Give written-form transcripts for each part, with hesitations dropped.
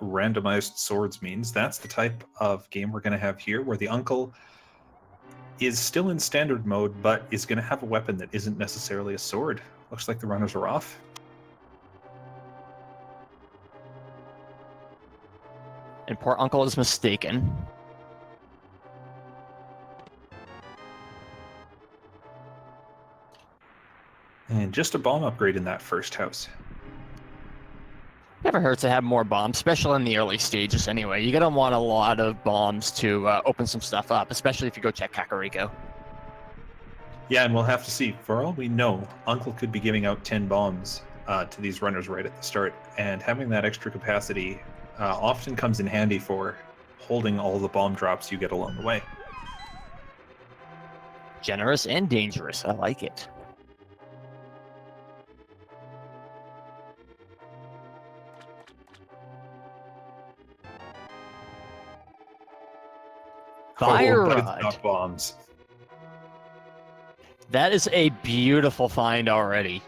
randomized swords means. That's the type of game we're going to have here, where the uncle is still in standard mode, but is going to have a weapon that isn't necessarily a sword. Looks like the runners are off. And poor uncle is mistaken. And just a bomb upgrade in that first house. Never hurts to have more bombs, especially in the early stages anyway. You're going to want a lot of bombs to open some stuff up, especially if you go check Kakariko. Yeah, and we'll have to see. For all we know, Uncle could be giving out 10 bombs to these runners right at the start, and having that extra capacity often comes in handy for holding all the bomb drops you get along the way. Generous and dangerous. I like it. Fire but rod. It's not bombs. That is a beautiful find already.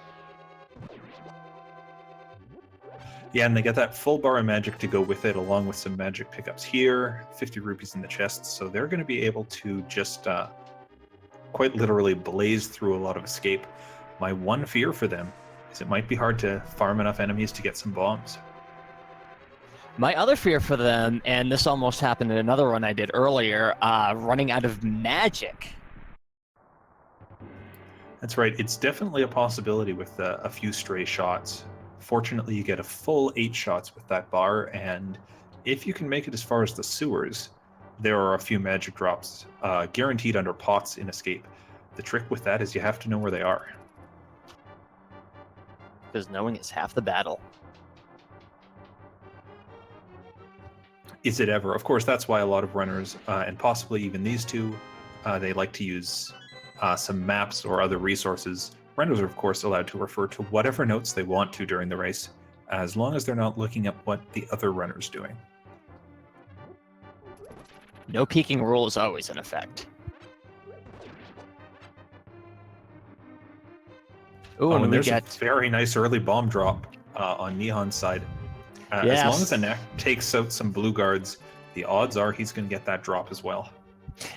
Yeah, and they get that full bar of magic to go with it, along with some magic pickups here, 50 rupees in the chest, so they're going to be able to just quite literally blaze through a lot of escape. My one fear for them is it might be hard to farm enough enemies to get some bombs. My other fear for them, and this almost happened in another run I did earlier, running out of magic. That's right, it's definitely a possibility with a few stray shots. Fortunately, you get a full 8 shots with that bar, and if you can make it as far as the sewers, there are a few magic drops guaranteed under pots in Escape. The trick with that is you have to know where they are. Because knowing is half the battle. Is it ever? Of course, that's why a lot of runners, and possibly even these two, they like to use some maps or other resources. Runners are, of course, allowed to refer to whatever notes they want to during the race, as long as they're not looking at what the other runner's doing. No peeking rule is always in effect. Ooh, And there's a very nice early bomb drop on Nihon's side. Yes. As long as Anak takes out some blue guards, the odds are he's going to get that drop as well.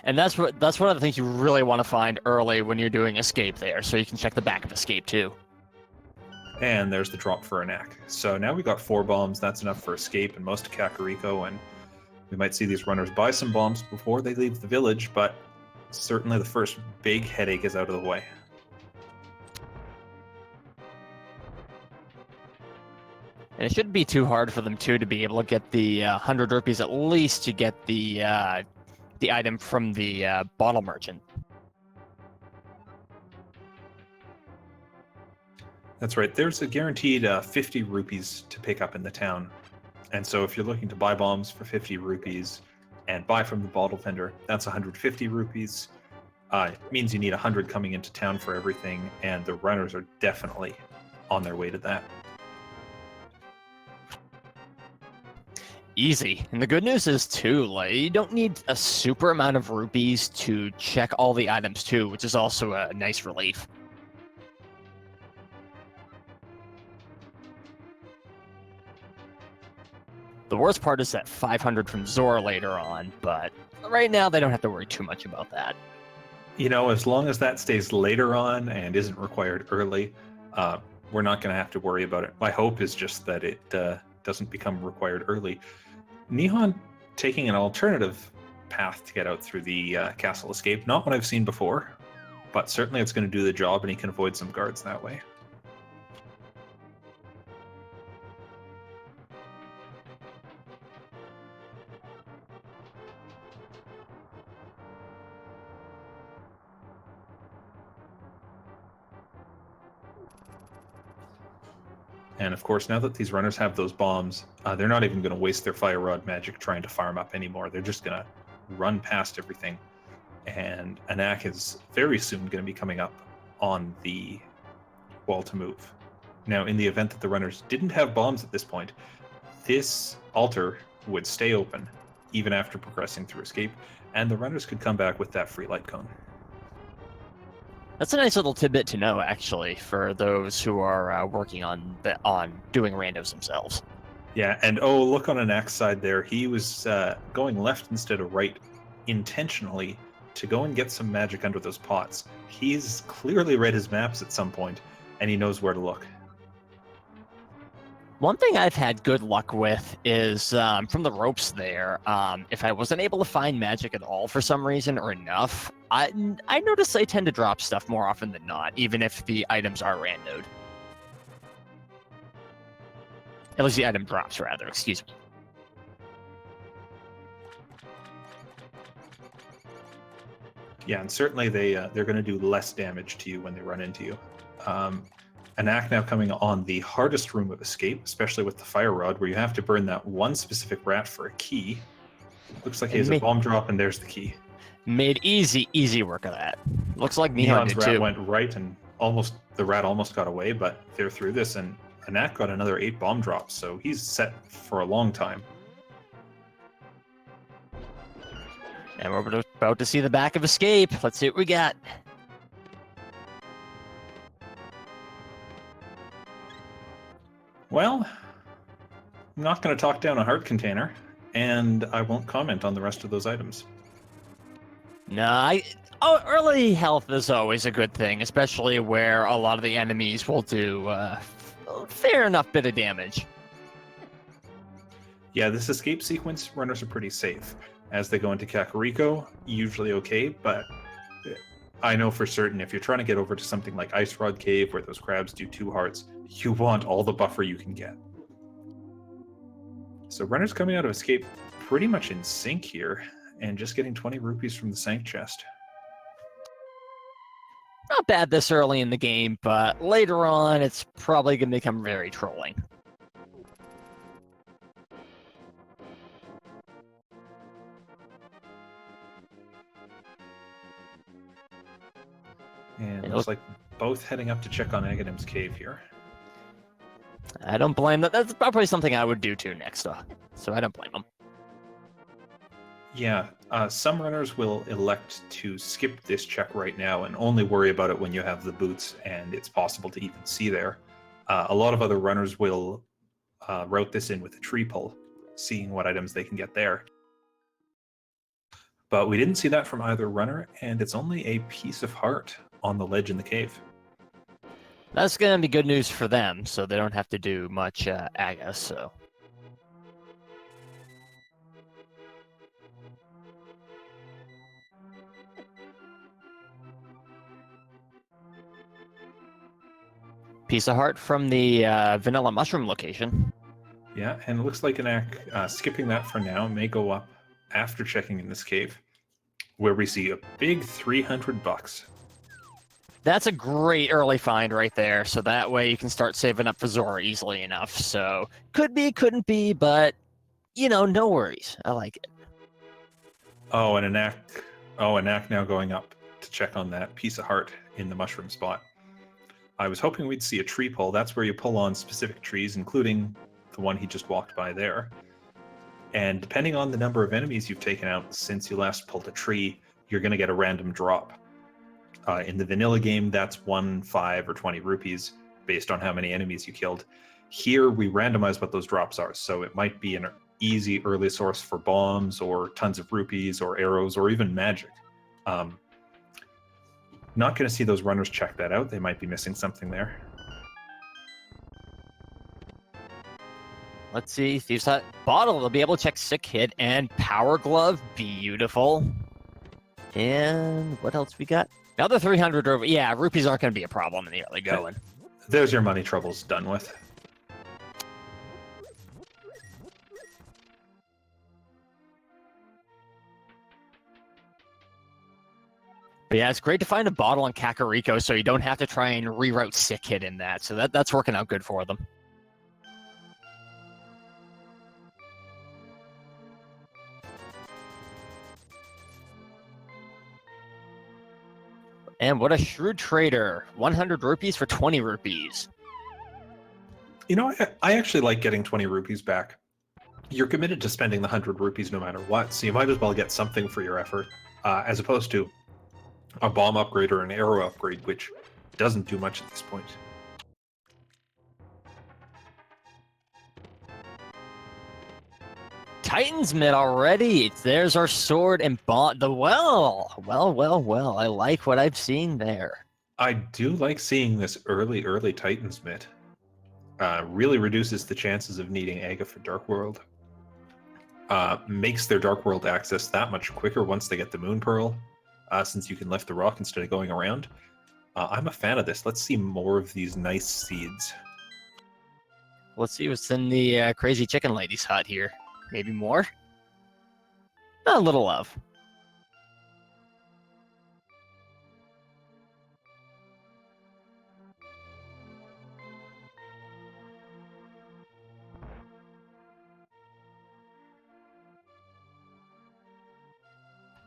And that's one of the things you really want to find early when you're doing Escape there, so you can check the back of Escape too. And there's the drop for Anak. So now we got 4 bombs. That's enough for Escape and most of Kakariko, and we might see these runners buy some bombs before they leave the village, but certainly the first big headache is out of the way. And it shouldn't be too hard for them too to be able to get the 100 rupees at least to get the item from the bottle merchant. That's right. There's a guaranteed 50 rupees to pick up in the town. And so if you're looking to buy bombs for 50 rupees and buy from the bottle vendor, that's 150 rupees. It means you need 100 coming into town for everything, and the runners are definitely on their way to that. Easy. And the good news is too, like, you don't need a super amount of rupees to check all the items too, which is also a nice relief. The worst part is that 500 from Zora later on, but right now they don't have to worry too much about that. You know, as long as that stays later on and isn't required early, we're not going to have to worry about it. My hope is just that it doesn't become required early. Nihon taking an alternative path to get out through the castle escape. Not what I've seen before, but certainly it's going to do the job, and he can avoid some guards that way. And of course, now that these runners have those bombs, they're not even going to waste their fire rod magic trying to farm up anymore. They're just going to run past everything. And Anak is very soon going to be coming up on the wall to move. Now, in the event that the runners didn't have bombs at this point, this altar would stay open even after progressing through escape, and the runners could come back with that free light cone. That's a nice little tidbit to know, actually, for those who are working on doing randos themselves. Yeah, and oh, look on Anak's side there. He was going left instead of right intentionally to go and get some magic under those pots. He's clearly read his maps at some point, and he knows where to look. One thing I've had good luck with is from the ropes there. If I wasn't able to find magic at all for some reason or enough, I notice I tend to drop stuff more often than not, even if the items are randoed. At least the item drops, rather. Excuse me. Yeah, and certainly they're going to do less damage to you when they run into you. Anak now coming on the hardest room of escape, especially with the fire rod, where you have to burn that one specific rat for a key. Looks like he has a bomb drop, and there's the key. Made easy work of that. Looks like Nihon Nihon's did rat too. went right, and the rat almost got away, but they're through this, and Anak got another 8 bomb drops, so he's set for a long time. And we're about to see the back of Escape. Let's see what we got. Well, I'm not going to talk down a heart container, and I won't comment on the rest of those items. No, early health is always a good thing, especially where a lot of the enemies will do a fair enough bit of damage. Yeah, this escape sequence, runners are pretty safe. As they go into Kakariko, usually okay, but I know for certain if you're trying to get over to something like Ice Rod Cave, where those crabs do 2 hearts, you want all the buffer you can get. So runners coming out of escape pretty much in sync here, and just getting 20 rupees from the Sank chest. Not bad this early in the game, but later on, it's probably going to become very trolling. And it looks like both heading up to check on Aghadim's cave here. I don't blame them. That's probably something I would do too next, so I don't blame them. Yeah, some runners will elect to skip this check right now and only worry about it when you have the boots and it's possible to even see there. A lot of other runners will route this in with a tree pull, seeing what items they can get there. But we didn't see that from either runner, and it's only a piece of heart on the ledge in the cave. That's going to be good news for them, so they don't have to do much Aga, so... Piece of heart from the vanilla mushroom location. Yeah, and it looks like Anak skipping that for now may go up after checking in this cave, where we see a big 300 bucks. That's a great early find right there, so that way you can start saving up for Zora easily enough. So, could be, couldn't be, but, you know, no worries. I like it. Oh, and Anak now going up to check on that piece of heart in the mushroom spot. I was hoping we'd see a tree pull. That's where you pull on specific trees, including the one he just walked by there. And depending on the number of enemies you've taken out since you last pulled a tree, you're going to get a random drop. In the vanilla game, that's 1, 5, or 20 rupees based on how many enemies you killed. Here, we randomize what those drops are, so it might be an easy early source for bombs, or tons of rupees, or arrows, or even magic. Not going to see those runners check that out. They might be missing something there. Let's see. Thieves Hut bottle. They'll be able to check Sick Hit and Power Glove. Beautiful. And what else we got? Another 300 over. Yeah, rupees aren't going to be a problem in the early going. There's your money troubles done with. But yeah, it's great to find a bottle on Kakariko so you don't have to try and reroute Sick Hit in that. So that's working out good for them. And what a shrewd trader. 100 rupees for 20 rupees. You know, I actually like getting 20 rupees back. You're committed to spending the 100 rupees no matter what, so you might as well get something for your effort, as opposed to a bomb upgrade or an arrow upgrade, which doesn't do much at this point. Titan's mid already. There's our sword and bond. Well. I like what I've seen there. I do like seeing this early Titans mid. Really reduces the chances of needing Aga for Dark World. Makes their Dark World access that much quicker once they get the Moon Pearl, since you can lift the rock instead of going around. I'm a fan of this. Let's see more of these nice seeds. Let's see what's in the crazy chicken lady's hut here. Maybe more? A little of.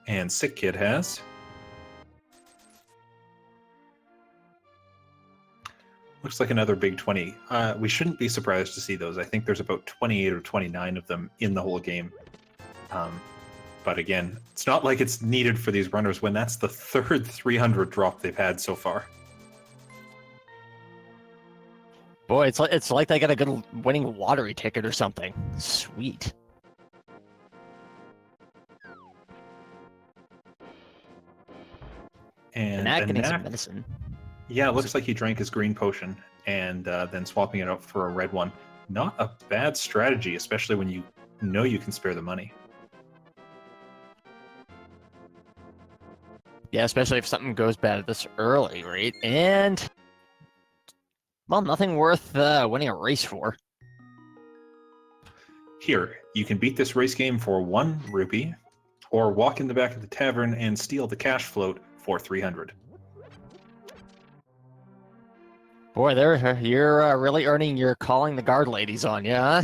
And Sick Kid has. Looks like another big 20. We shouldn't be surprised to see those. I think there's about 28 or 29 of them in the whole game. But again, it's not like it's needed for these runners when that's the third 300 drop they've had so far. Boy, it's like they got a good winning lottery ticket or something. Sweet. And getting some medicine. Yeah, it looks like he drank his green potion and then swapping it out for a red one. Not a bad strategy, especially when you know you can spare the money. Yeah, especially if something goes bad this early, right? And, well, nothing worth winning a race for. Here, you can beat this race game for 1 rupee, or walk in the back of the tavern and steal the cash float for 300. Boy, you're really earning your calling the guard ladies on you, huh?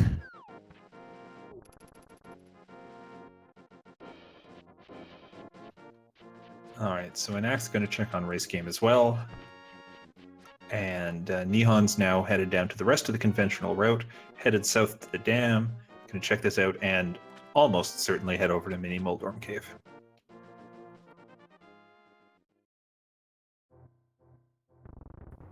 Alright, so Anak's going to check on race game as well. And Nihon's now headed down to the rest of the conventional route, headed south to the dam. Going to check this out and almost certainly head over to Mini Moldorm Cave.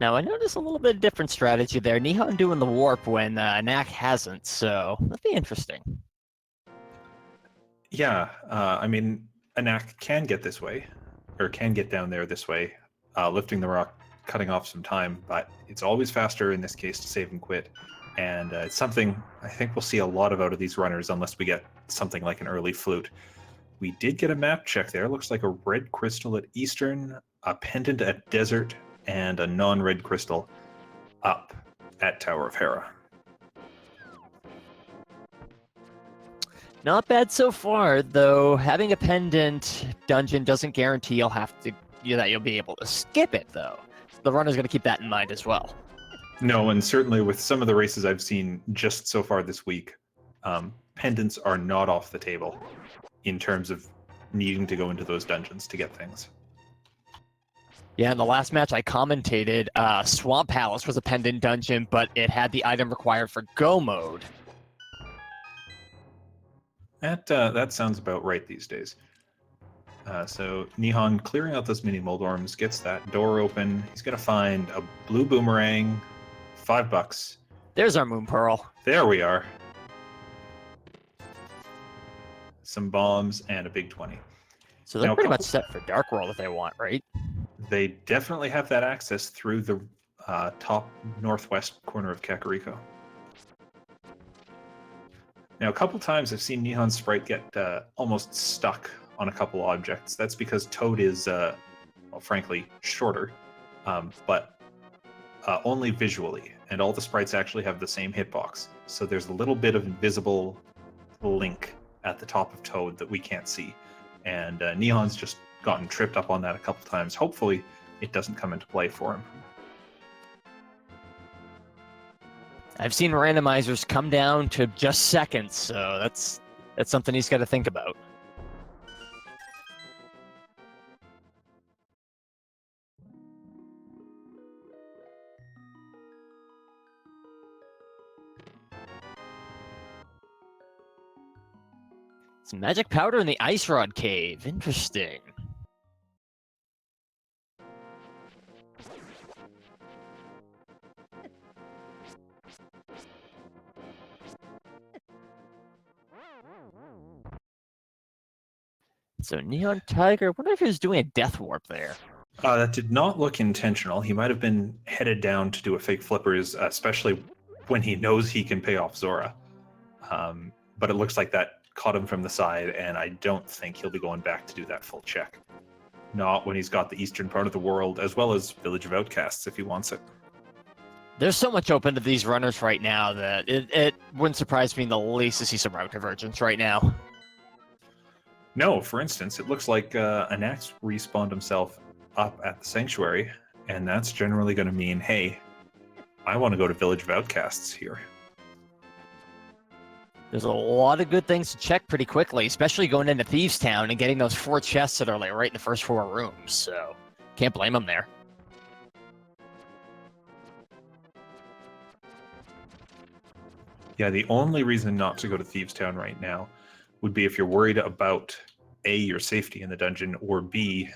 Now, I noticed a little bit of different strategy there. Nihon doing the warp when Anak hasn't, so that'd be interesting. Yeah, I mean, Anak can get this way, or can get down there this way, lifting the rock, cutting off some time, but it's always faster in this case to save and quit. And it's something I think we'll see a lot of out of these runners unless we get something like an early flute. We did get a map check there. Looks like a red crystal at Eastern, a pendant at Desert, and a non-red crystal up at Tower of Hera. Not bad so far, though. Having a pendant dungeon doesn't guarantee that you'll be able to skip it, though. The runner's going to keep that in mind as well. No, and certainly with some of the races I've seen just so far this week, pendants are not off the table in terms of needing to go into those dungeons to get things. Yeah, in the last match I commentated, Swamp Palace was a pendant dungeon, but it had the item required for Go mode. That sounds about right these days. So Nihon clearing out those mini Moldorms, gets that door open. He's going to find a blue boomerang, $5. There's our Moon Pearl. There we are. Some bombs and a big 20. So they're pretty much set for Dark World if they want, right? They definitely have that access through the top northwest corner of Kakariko. Now, a couple times I've seen Nihon's sprite get almost stuck on a couple objects. That's because Toad is, well, frankly, shorter, but only visually, and all the sprites actually have the same hitbox. So there's a little bit of invisible link at the top of Toad that we can't see. And Nihon's just gotten tripped up on that a couple times. Hopefully, it doesn't come into play for him. I've seen randomizers come down to just seconds, so that's something he's got to think about. Some magic powder in the Ice Rod Cave. Interesting. So NihonTiger, wonder if he was doing a death warp there. That did not look intentional. He might have been headed down to do a fake flippers, especially when he knows he can pay off Zora. But it looks like that caught him from the side, and I don't think he'll be going back to do that full check. Not when he's got the eastern part of the world, as well as Village of Outcasts if he wants it. There's so much open to these runners right now that it wouldn't surprise me in the least to see some route divergence right now. No, for instance, it looks like Anax respawned himself up at the Sanctuary, and that's generally going to mean, hey, I want to go to Village of Outcasts here. There's a lot of good things to check pretty quickly, especially going into Thieves Town and getting those 4 chests that are like right in the first 4 rooms, so can't blame them there. Yeah, the only reason not to go to Thieves Town right now would be if you're worried about A, your safety in the dungeon, or B,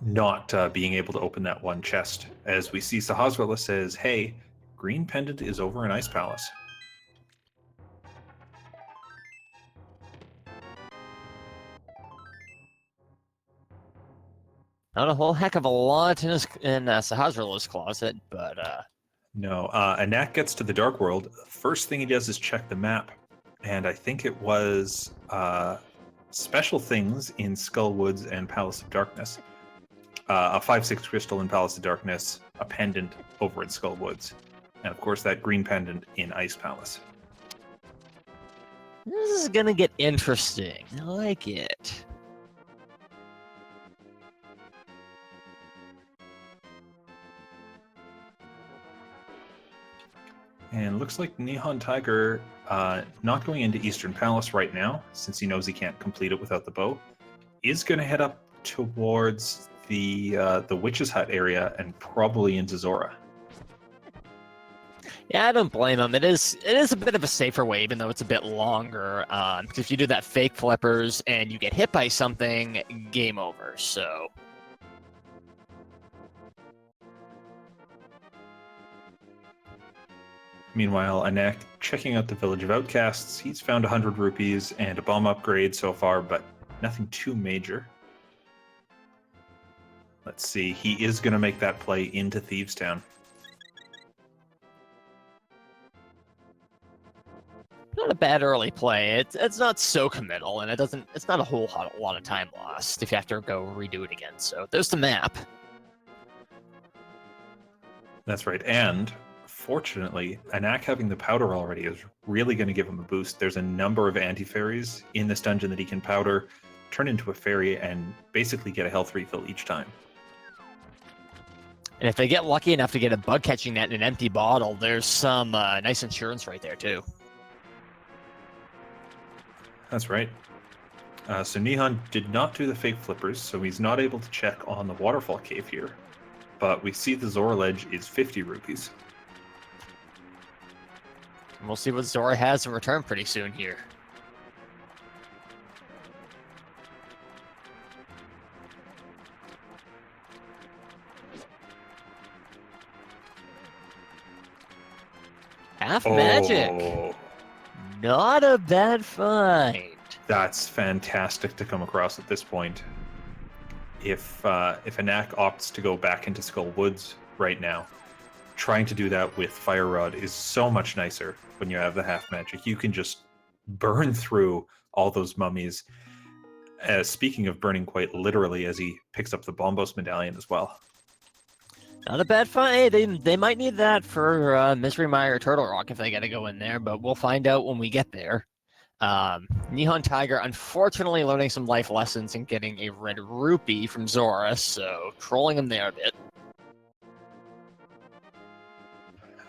not being able to open that one chest. As we see, Sahasrahla says, hey, Green Pendant is over in Ice Palace. Not a whole heck of a lot in Sahasrahla's closet, but No, Anak gets to the Dark World. First thing he does is check the map, and I think it was special things in Skull Woods and Palace of Darkness. A 5/6 crystal in Palace of Darkness, a pendant over in Skull Woods, and of course that green pendant in Ice Palace. this is gonna get interesting. I like it. And looks like NihonTiger not going into Eastern Palace right now, since he knows he can't complete it without the bow, is going to head up towards the Witch's Hut area and probably into Zora. Yeah, I don't blame him. It is a bit of a safer way, even though it's a bit longer. Because if you do that fake flippers and you get hit by something, game over. So. Meanwhile, Anak checking out the Village of Outcasts. He's found 100 rupees and a bomb upgrade so far, but nothing too major. Let's see. He is going to make that play into Thieves Town. Not a bad early play. It's not so committal, and it's not a whole lot of time lost if you have to go redo it again. So there's the map. That's right. And fortunately, Anak having the powder already is really going to give him a boost. There's a number of anti-fairies in this dungeon that he can powder, turn into a fairy, and basically get a health refill each time. And if they get lucky enough to get a bug catching net in an empty bottle, there's some nice insurance right there too. That's right. So Nihon did not do the fake flippers, so he's not able to check on the waterfall cave here. But we see the Zora ledge is 50 rupees. And we'll see what Zora has in return pretty soon here. Half magic. Not a bad find. That's fantastic to come across at this point. If Anak opts to go back into Skull Woods right now, trying to do that with Fire Rod is so much nicer when you have the half magic. You can just burn through all those mummies. Speaking of burning quite literally, as he picks up the Bombos medallion as well. Not a bad find. Hey, they might need that for Misery Mire or Turtle Rock if they got to go in there, but we'll find out when we get there. NihonTiger, unfortunately, learning some life lessons and getting a red rupee from Zora, so trolling him there a bit.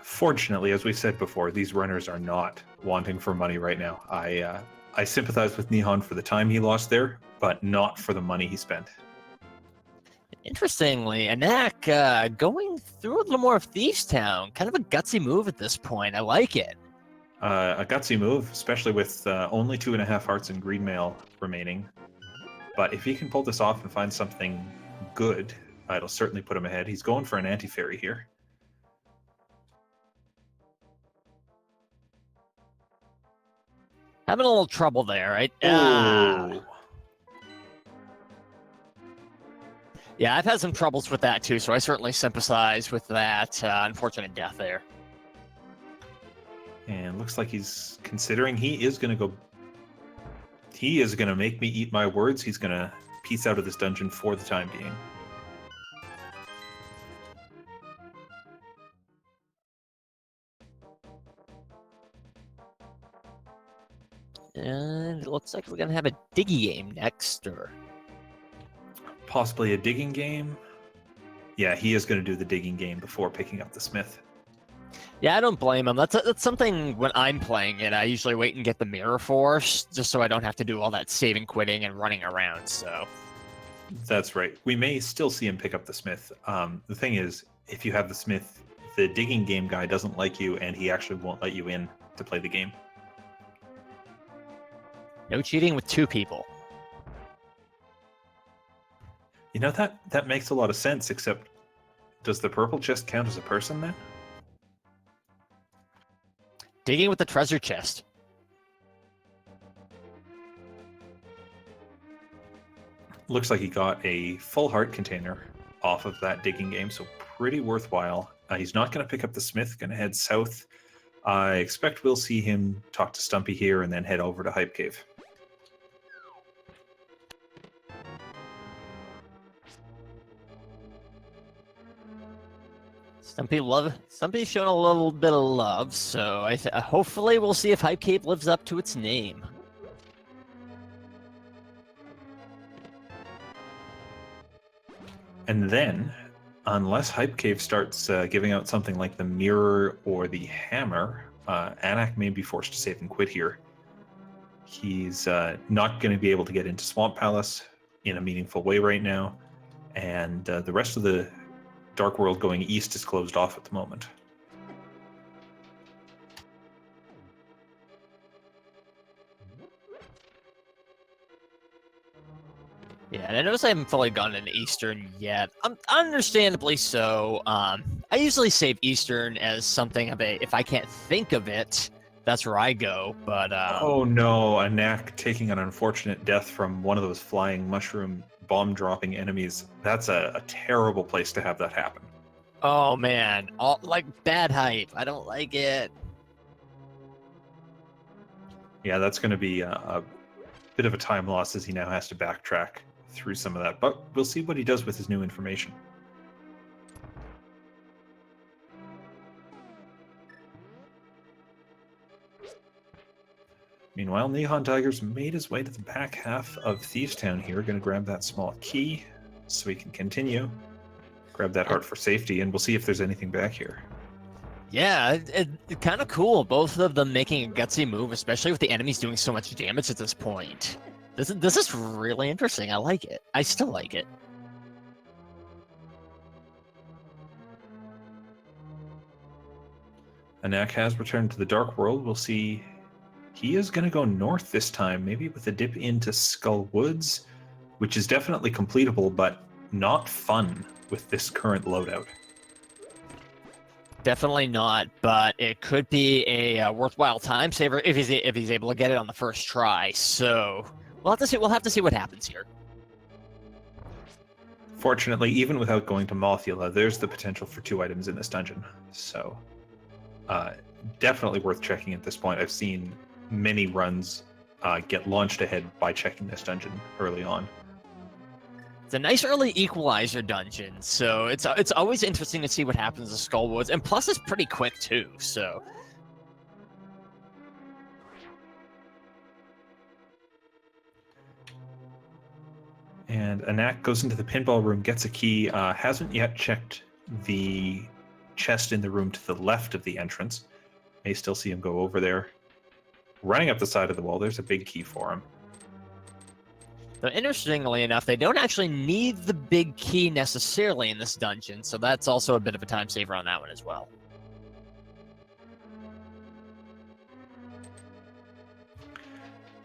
Fortunately, as we said before, these runners are not wanting for money right now. I sympathize with Nihon for the time he lost there, but not for the money he spent. Interestingly, Anak going through a little more of Thieves Town. Kind of a gutsy move at this point. I like it. A gutsy move, especially with only 2.5 hearts and green mail remaining. But if he can pull this off and find something good, it'll certainly put him ahead. He's going for an anti-fairy here. Having a little trouble there, right? Oh. Yeah, I've had some troubles with that too, so I certainly sympathize with that unfortunate death there. And looks like he's considering he is going to go. He is going to make me eat my words. He's going to peace out of this dungeon for the time being. And it looks like we're going to have a diggy game next, or... Possibly a digging game. Yeah, he is going to do the digging game before picking up the smith. Yeah, I don't blame him. That's something when I'm playing it, I usually wait and get the mirror force, just so I don't have to do all that saving, quitting, and running around, so... That's right. We may still see him pick up the smith. The thing is, if you have the smith, the digging game guy doesn't like you, and he actually won't let you in to play the game. No cheating with 2 people. You know, that makes a lot of sense, except does the purple chest count as a person then? Digging with the treasure chest. Looks like he got a full heart container off of that digging game, so pretty worthwhile. He's not going to pick up the smith, going to head south. I expect we'll see him talk to Stumpy here and then head over to Hype Cave. Stumpy's showing a little bit of love, so hopefully we'll see if Hype Cave lives up to its name. And then, unless Hype Cave starts giving out something like the mirror or the hammer, Anak may be forced to save and quit here. He's not going to be able to get into Swamp Palace in a meaningful way right now, and the rest of the Dark World going east is closed off at the moment. Yeah, and I notice I haven't fully gone into Eastern yet. Understandably so. I usually save Eastern as something of a, if I can't think of it, that's where I go, but... Oh no, Anak taking an unfortunate death from one of those flying mushroom bomb-dropping enemies. That's a terrible place to have that happen. Oh man, like bad hype. I don't like it. Yeah, that's going to be a bit of a time loss as he now has to backtrack through some of that, but we'll see what he does with his new information. Meanwhile, NihonTiger's made his way to the back half of Thieves Town here, going to grab that small key so he can continue. Grab that heart for safety, and we'll see if there's anything back here. Yeah, it's kind of cool. Both of them making a gutsy move, especially with the enemies doing so much damage at this point. This is really interesting. I like it. I still like it. Anak has returned to the Dark World. We'll see. He is going to go north this time, maybe with a dip into Skull Woods, which is definitely completable, but not fun with this current loadout. Definitely not, but it could be a worthwhile time saver if he's able to get it on the first try. So we'll have to see. We'll have to see what happens here. Fortunately, even without going to Mothula, there's the potential for 2 items in this dungeon. So definitely worth checking at this point. I've seen many runs get launched ahead by checking this dungeon early on. It's a nice early equalizer dungeon, so it's always interesting to see what happens to Skullwoods, and plus it's pretty quick too. So. And Anak goes into the pinball room, gets a key, hasn't yet checked the chest in the room to the left of the entrance. May still see him go over there. Running up the side of the wall, there's a big key for him. So interestingly enough, they don't actually need the big key necessarily in this dungeon, so that's also a bit of a time saver on that one as well.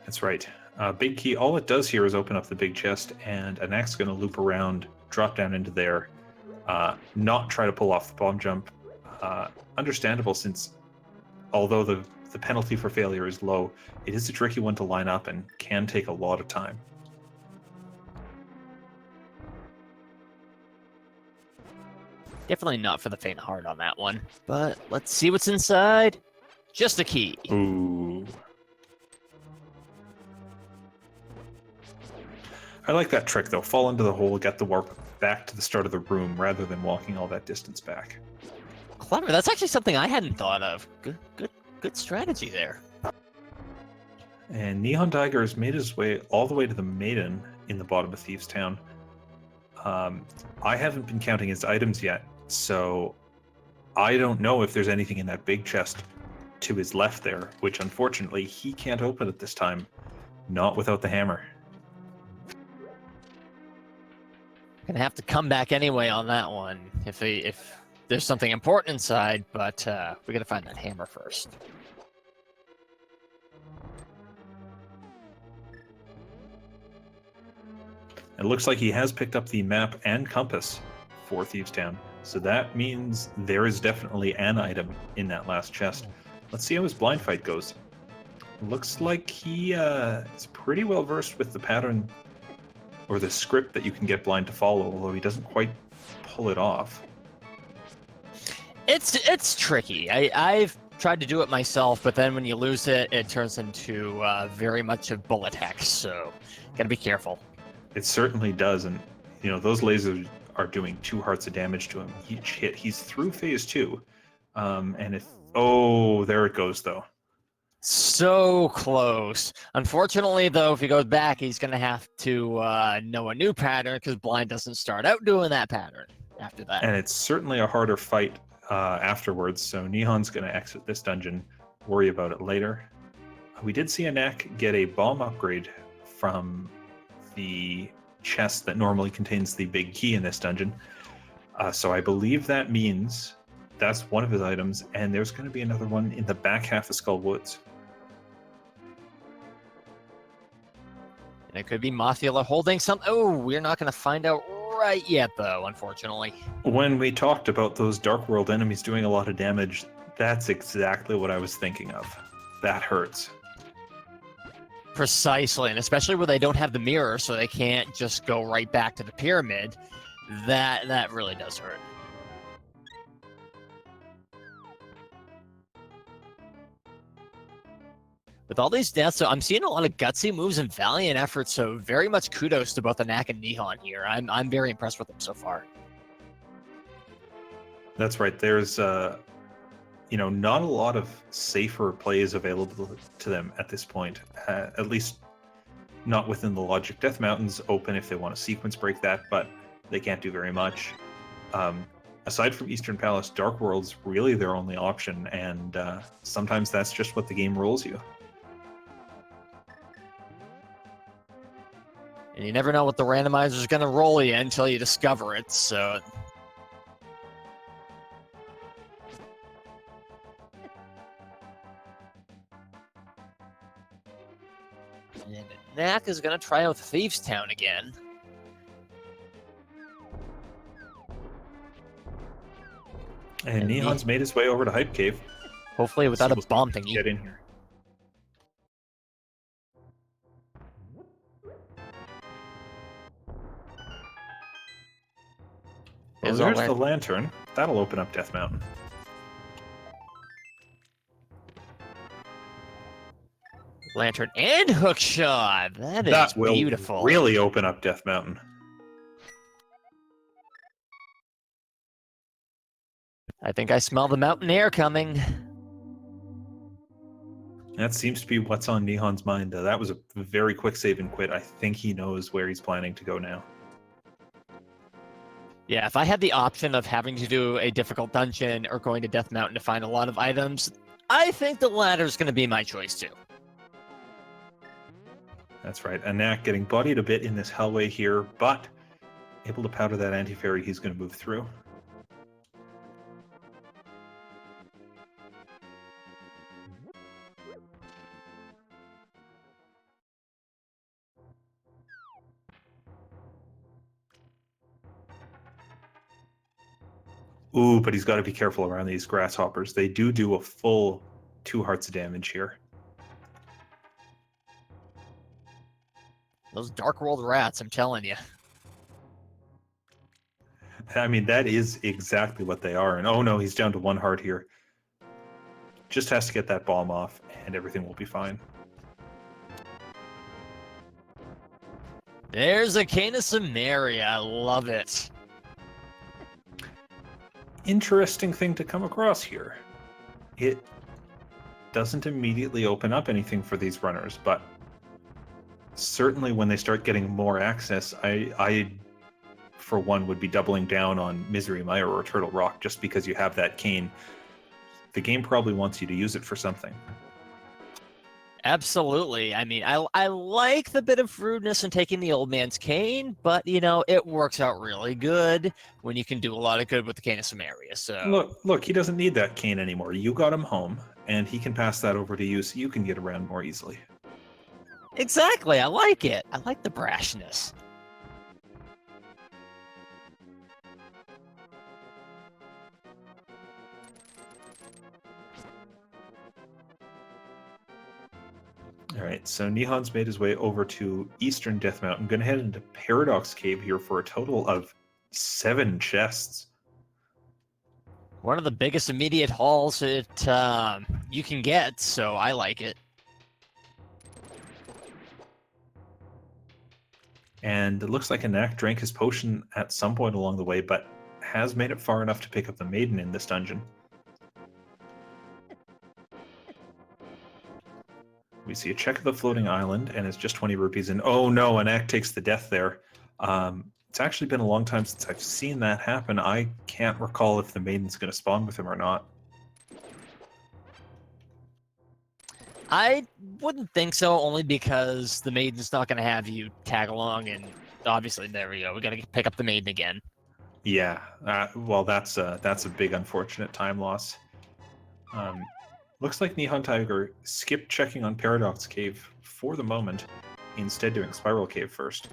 That's right. Big key, all it does here is open up the big chest, and Anak's going to loop around, drop down into there, not try to pull off the bomb jump. Understandable, since although the penalty for failure is low, it is a tricky one to line up and can take a lot of time. Definitely not for the faint of heart on that one. But let's see what's inside. Just a key. Ooh. I like that trick, though. Fall into the hole, get the warp back to the start of the room, rather than walking all that distance back. Clever. That's actually something I hadn't thought of. Good strategy there. And NihonTiger has made his way all the way to the Maiden in the bottom of Thieves Town. I haven't been counting his items yet, so I don't know if there's anything in that big chest to his left there, which unfortunately he can't open at this time. Not without the hammer. Gonna have to come back anyway on that one if there's something important inside, but we gotta find that hammer first. It looks like he has picked up the map and compass for Thieves Town, so that means there is definitely an item in that last chest. Let's see how his blind fight goes. Looks like he is pretty well versed with the pattern or the script that you can get blind to follow, although he doesn't quite pull it off. It's tricky. I've tried to do it myself, but then when you lose it, it turns into very much a bullet hex. So gotta be careful. It certainly does, and you know those lasers are doing 2 hearts of damage to him each hit. He's through phase 2, and if there it goes though. So close. Unfortunately, though, if he goes back, he's gonna have to know a new pattern because blind doesn't start out doing that pattern after that. And it's certainly a harder fight afterwards. So Nihon's going to exit this dungeon, worry about it later. We did see Anak get a bomb upgrade from the chest that normally contains the big key in this dungeon. So I believe that means that's one of his items, and there's going to be another one in the back half of Skull Woods. And it could be Mothula holding something. Oh, we're not going to find out right yet, though, unfortunately. When we talked about those Dark World enemies doing a lot of damage, that's exactly what I was thinking of. That hurts. Precisely, and especially where they don't have the mirror, so they can't just go right back to the pyramid. That really does hurt. With all these deaths, so I'm seeing a lot of gutsy moves and valiant efforts, so very much kudos to both Anak and Nihon here. I'm very impressed with them so far. That's right. There's not a lot of safer plays available to them at this point. At least not within the logic. Death Mountain's open if they want to sequence break that, but they can't do very much. Aside from Eastern Palace, Dark World's really their only option, and sometimes that's just what the game rolls you. And you never know what the randomizer is going to roll you until you discover it, so... And Anak is going to try out Thieves Town again. And Nihon's made his way over to Hype Cave. Hopefully without a bomb thingy. Get in here. Well, there's the lantern. That'll open up Death Mountain. Lantern and hookshot. That will beautiful. Really open up Death Mountain. I think I smell the mountain air coming. That seems to be what's on Nihon's mind. That was a very quick save and quit. I think he knows where he's planning to go now. Yeah, if I had the option of having to do a difficult dungeon or going to Death Mountain to find a lot of items, I think the latter is going to be my choice too. That's right. Anak getting bodied a bit in this hellway here, but able to powder that anti-fairy he's going to move through. Ooh, but he's got to be careful around these grasshoppers. They do a full 2 hearts of damage here. Those Dark World rats, I'm telling you. I mean, that is exactly what they are. And oh no, he's down to 1 heart here. Just has to get that bomb off, and everything will be fine. There's a Cane of Samaria. I love it. Interesting thing to come across here. It doesn't immediately open up anything for these runners, but certainly when they start getting more access, I for one, would be doubling down on Misery Mire or Turtle Rock just because you have that cane. The game probably wants you to use it for something. Absolutely. I mean, I like the bit of rudeness in taking the old man's cane, but, you know, it works out really good when you can do a lot of good with the Cane of Samaria. So Look, he doesn't need that cane anymore. You got him home, and he can pass that over to you so you can get around more easily. exactly. I like it. I like the brashness. All right, so Nihon's made his way over to Eastern Death Mountain. Going to head into Paradox Cave here for a total of 7 chests. One of the biggest immediate hauls you can get, so I like it. And it looks like Anak drank his potion at some point along the way, but has made it far enough to pick up the maiden in this dungeon. We see a check of the floating island, and it's just 20 rupees. And oh no, Anak takes the death there. It's actually been a long time since I've seen that happen. I can't recall if the maiden's going to spawn with him or not. I wouldn't think so, only because the maiden's not going to have you tag along, and obviously, there we go. We got to pick up the maiden again. Yeah, well, that's a big unfortunate time loss. Looks like NihonTiger skipped checking on Paradox Cave for the moment, instead doing Spiral Cave first.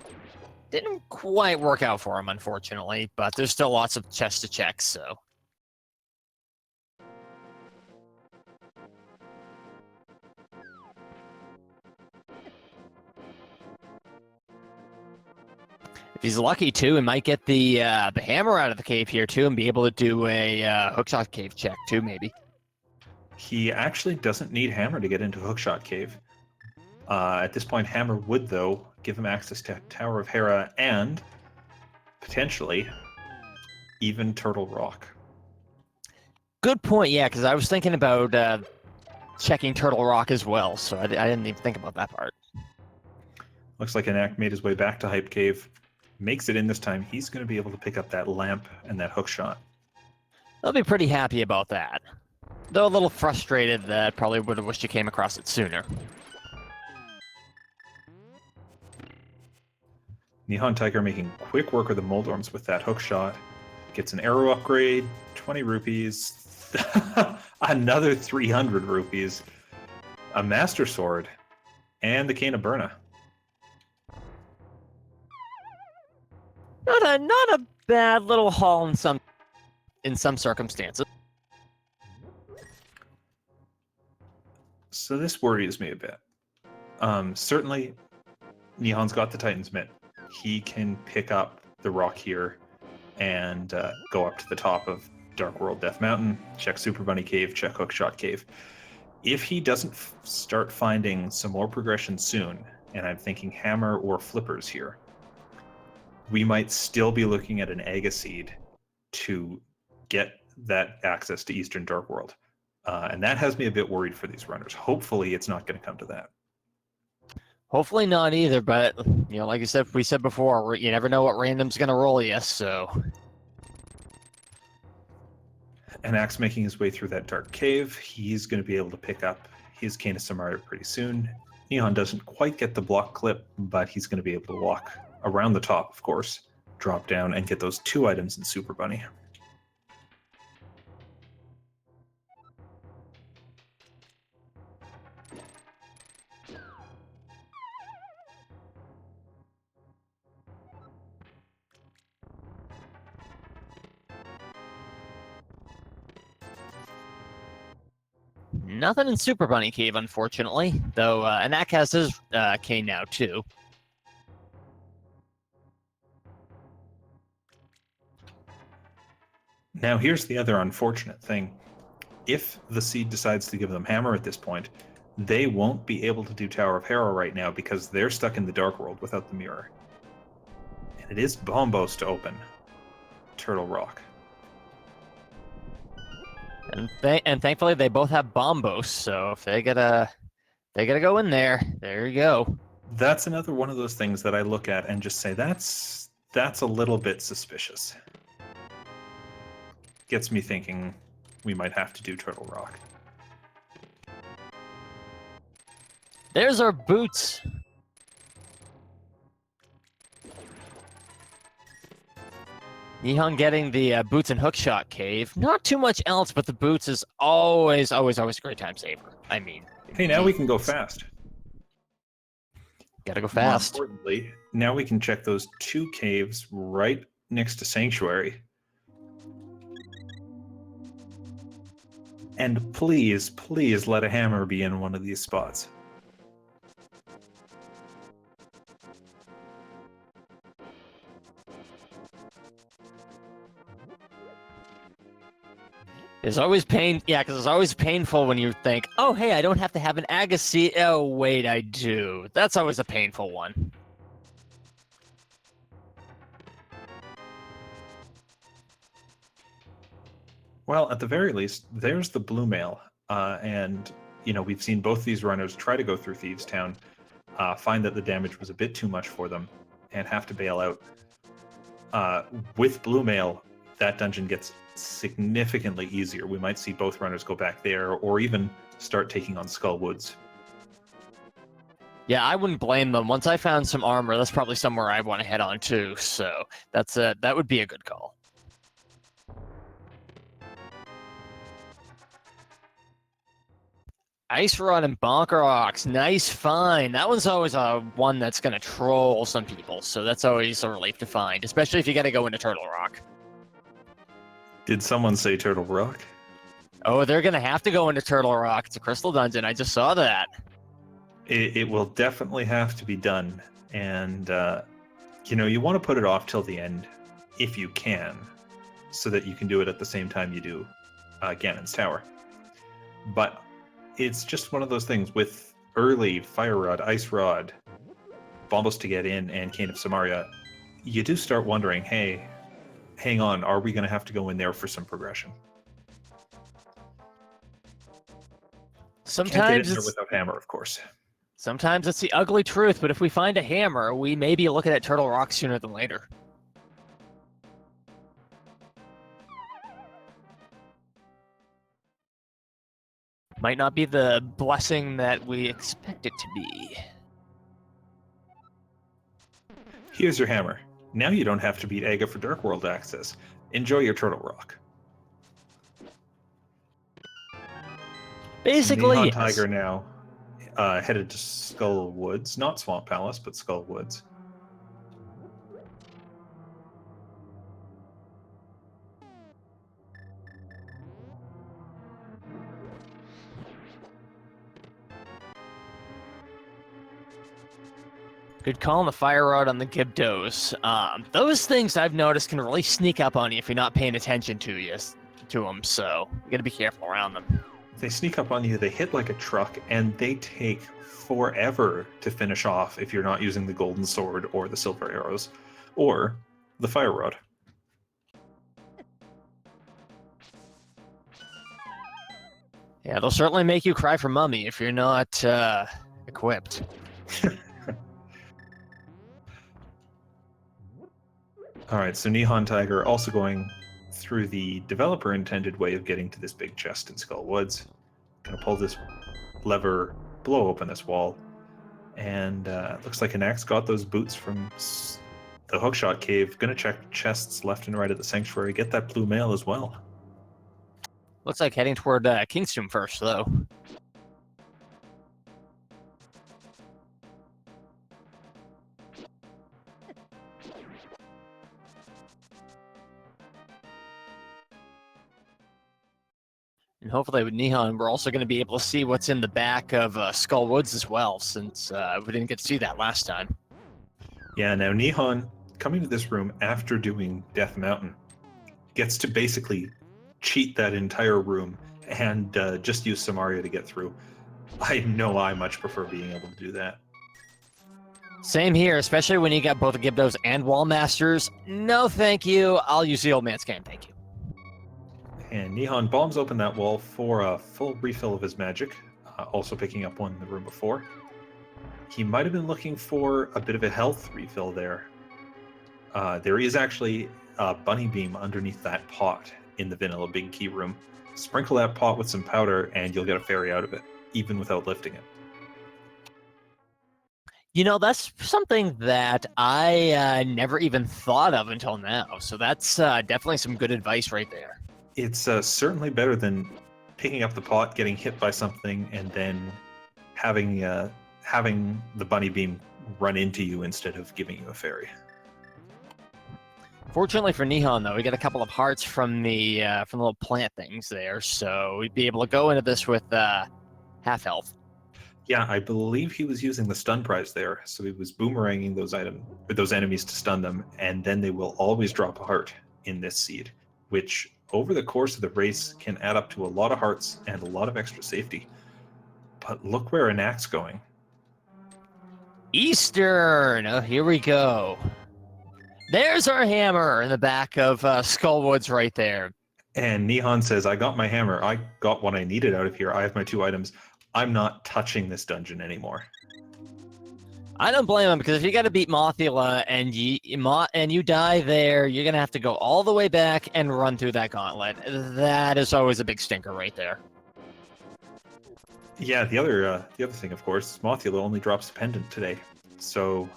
Didn't quite work out for him, unfortunately, but there's still lots of chests to check, so. If he's lucky too, he might get the hammer out of the cave here too, and be able to do a hookshot cave check too, maybe. He actually doesn't need Hammer to get into Hookshot Cave. At this point, Hammer would, though, give him access to Tower of Hera and, potentially, even Turtle Rock. Good point, yeah, because I was thinking about checking Turtle Rock as well, so I didn't even think about that part. Looks like Anak made his way back to Hype Cave. Makes it in this time. He's going to be able to pick up that lamp and that hookshot. I'll be pretty happy about that. Though a little frustrated that probably would have wished you came across it sooner. NihonTiger making quick work of the Moldorms with that hookshot. Gets an arrow upgrade, 20 rupees, another 300 rupees, a Master Sword, and the Cane of Burna. Not a bad little haul in some circumstances. So this worries me a bit. Certainly, Nihon's got the Titan's Mitt. He can pick up the rock here and go up to the top of Dark World Death Mountain, check Super Bunny Cave, check Hookshot Cave. If he doesn't start finding some more progression soon, and I'm thinking Hammer or Flippers here, we might still be looking at an Agaseed to get that access to Eastern Dark World. And that has me a bit worried for these runners. Hopefully it's not going to come to that. Hopefully not either, but, you know, like we said before, you never know what random's going to roll you, so. Anak's making his way through that dark cave. He's going to be able to pick up his Cane of Samaria pretty soon. Nihon doesn't quite get the block clip, but he's going to be able to walk around the top, of course, drop down, and get those 2 items in Super Bunny. Nothing in Super Bunny Cave, unfortunately, though Anak has his cane now, too. Now, here's the other unfortunate thing. If the seed decides to give them hammer at this point, they won't be able to do Tower of Hero right now because they're stuck in the Dark World without the mirror. And it is Bombos to open Turtle Rock. And thankfully they both have Bombos, so if they gotta go in there, there you go. That's another one of those things that I look at and just say that's a little bit suspicious. Gets me thinking we might have to do Turtle Rock. There's our boots. Nihon getting the boots and hookshot cave. Not too much else, but the boots is always a great time saver. I mean, hey, now we can go fast. Gotta go fast. More importantly, now we can check those 2 caves right next to Sanctuary. And please, please let a hammer be in one of these spots. There's always pain, yeah, because it's always painful when you think, oh, hey, I don't have to have an Agassi. Oh, wait, I do. That's always a painful one. Well, at the very least, there's the blue mail. And, you know, we've seen both these runners try to go through Thieves Town, find that the damage was a bit too much for them, and have to bail out. With blue mail, that dungeon gets significantly easier. We might see both runners go back there, or even start taking on Skull Woods. Yeah, I wouldn't blame them. Once I found some armor, that's probably somewhere I want to head on too. So that would be a good call. Ice Rod and Bonker Ox, nice find. That one's always one that's going to troll some people, so that's always a relief to find, especially if you got to go into Turtle Rock. Did someone say Turtle Rock? Oh, they're going to have to go into Turtle Rock. It's a crystal dungeon. I just saw that. It will definitely have to be done. And, you know, you want to put it off till the end, if you can, so that you can do it at the same time you do Ganon's Tower. But it's just one of those things with early Fire Rod, Ice Rod, Bombos to get in, and Cane of Samaria, you do start wondering, hey, hang on, are we going to have to go in there for some progression? Sometimes Can't get in there it's without hammer, of course. Sometimes it's the ugly truth, but if we find a hammer, we may be looking at Turtle Rock sooner than later. Might not be the blessing that we expect it to be. Here's your hammer. Now you don't have to beat Aga for Dark World access. Enjoy your Turtle Rock. Basically, yes. NihonTiger now headed to Skull Woods. Not Swamp Palace, but Skull Woods. Good call on the Fire Rod on the Gibdos. Those things I've noticed can really sneak up on you if you're not paying attention to them, so you gotta be careful around them. They sneak up on you, they hit like a truck, and they take forever to finish off if you're not using the golden sword or the silver arrows or the Fire Rod. Yeah, they'll certainly make you cry for mummy if you're not equipped. All right, so NihonTiger also going through the developer-intended way of getting to this big chest in Skull Woods. Gonna pull this lever, blow open this wall, and looks like Anak's got those boots from the Hookshot Cave. Gonna check chests left and right at the Sanctuary, get that blue mail as well. Looks like heading toward King's Tomb first, though. And hopefully with Nihon, we're also going to be able to see what's in the back of Skull Woods as well, since we didn't get to see that last time. Yeah, now Nihon, coming to this room after doing Death Mountain, gets to basically cheat that entire room and just use Samaria to get through. I know I much prefer being able to do that. Same here, especially when you got both Gibdos and Wall Masters. No, thank you. I'll use the old man's game, thank you. And Nihon bombs open that wall for a full refill of his magic, also picking up one in the room before. He might have been looking for a bit of a health refill there. There is actually a bunny beam underneath that pot in the vanilla big key room. Sprinkle that pot with some powder and you'll get a fairy out of it, even without lifting it. You know, that's something that I never even thought of until now. So that's definitely some good advice right there. It's certainly better than picking up the pot, getting hit by something, and then having the bunny beam run into you instead of giving you a fairy. Fortunately for Nihon, though, we get a couple of hearts from the little plant things there, so we'd be able to go into this with half health. Yeah, I believe he was using the stun prize there, so he was boomeranging those enemies to stun them, and then they will always drop a heart in this seed, which over the course of the race can add up to a lot of hearts and a lot of extra safety. But look where Anak's going. Eastern! Oh, here we go. There's our hammer in the back of Skullwoods right there. And Nihon says, I got my hammer. I got what I needed out of here. I have my 2 items. I'm not touching this dungeon anymore. I don't blame him, because if you got to beat Mothula and you die there, you're going to have to go all the way back and run through that gauntlet. That is always a big stinker right there. Yeah, the other thing, of course, Mothula only drops a pendant today. So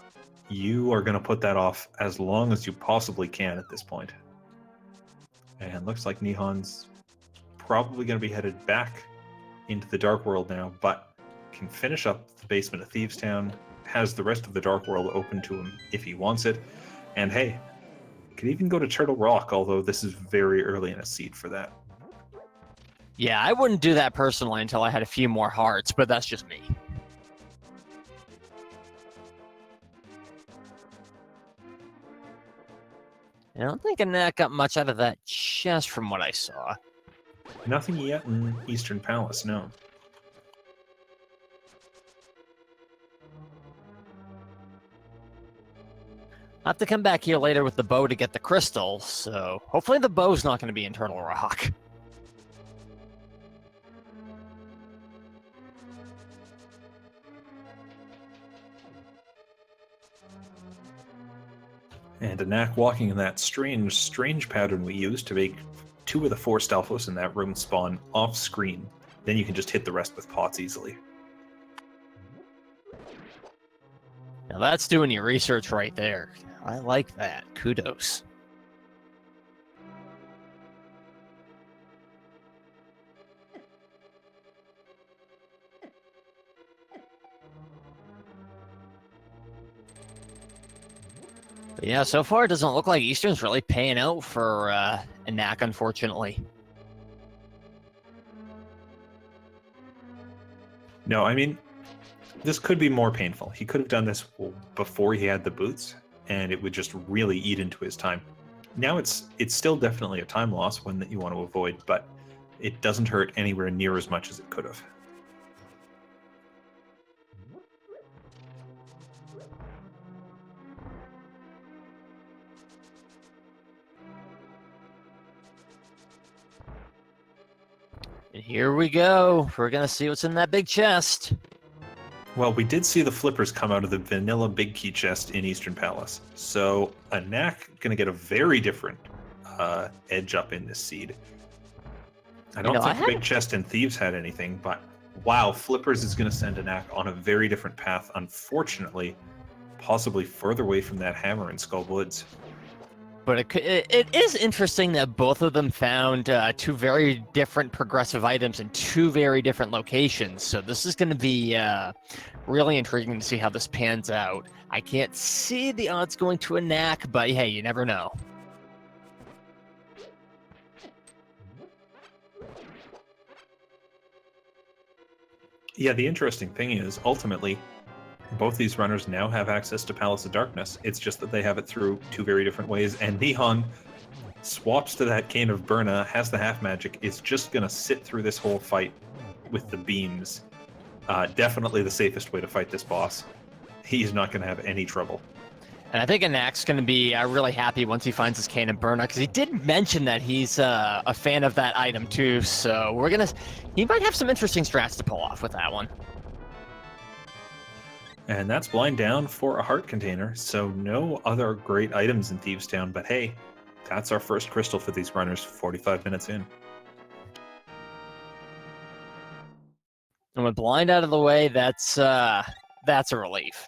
you are going to put that off as long as you possibly can at this point. And looks like Nihon's probably going to be headed back into the Dark World now, but can finish up the basement of Thieves Town, has the rest of the Dark World open to him if he wants it, and hey, could even go to Turtle Rock, although this is very early in a seed for that. Yeah, I wouldn't do that personally until I had a few more hearts, but that's just me. I don't think Anak got much out of that chest from what I saw. Nothing yet in Eastern Palace, no. I'll have to come back here later with the bow to get the crystal, so hopefully the bow's not going to be in Turtle Rock. And Anak walking in that strange pattern we used to make 2 of the 4 Stalfos in that room spawn off screen. Then you can just hit the rest with pots easily. Now that's doing your research right there. I like that. Kudos. But yeah, so far it doesn't look like Eastern's really paying out for Anak, unfortunately. No, I mean, this could be more painful. He could have done this before he had the boots, and it would just really eat into his time. Now it's still definitely a time loss, one that you want to avoid, but it doesn't hurt anywhere near as much as it could have. And here we go. We're going to see what's in that big chest. Well, we did see the flippers come out of the vanilla big key chest in Eastern Palace. So Anak going to get a very different edge up in this seed. I don't think the big chest in Thieves had anything, but wow, flippers is going to send Anak on a very different path. Unfortunately, possibly further away from that hammer in Skull Woods. But it is interesting that both of them found 2 very different progressive items in 2 very different locations. So this is going to be really intriguing to see how this pans out. I can't see the odds going to Anak, but hey, you never know. Yeah, the interesting thing is, ultimately, both these runners now have access to Palace of Darkness. It's just that they have it through 2 very different ways, and Nihon swaps to that Cane of Burna, has the half magic, is just going to sit through this whole fight with the beams. Definitely the safest way to fight this boss. He's not going to have any trouble. And I think Anak's going to be really happy once he finds his Cane of Burna, because he did mention that he's a fan of that item too, so he might have some interesting strats to pull off with that one. And that's blind down for a heart container, so no other great items in Thieves Town, but hey, that's our first crystal for these runners 45 minutes in. And with blind out of the way, that's a relief.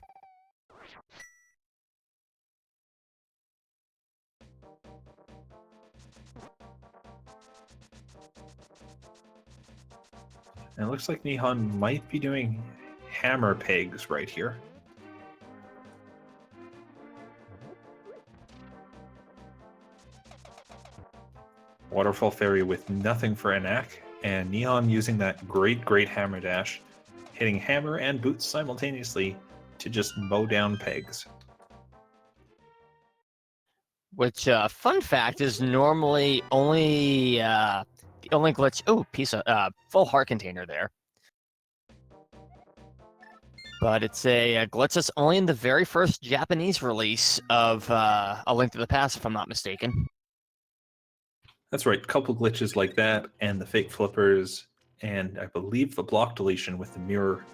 And it looks like Nihon might be doing hammer pegs right here. Waterfall Fairy with nothing for Anak, and Nihon using that great hammer dash, hitting hammer and boots simultaneously to just mow down pegs. Which, fun fact, is normally only the only glitch. Oh, piece of full heart container there. But it's a glitch that's only in the very first Japanese release of A Link to the Past, if I'm not mistaken. That's right, couple glitches like that, and the fake flippers, and I believe the block deletion with the mirror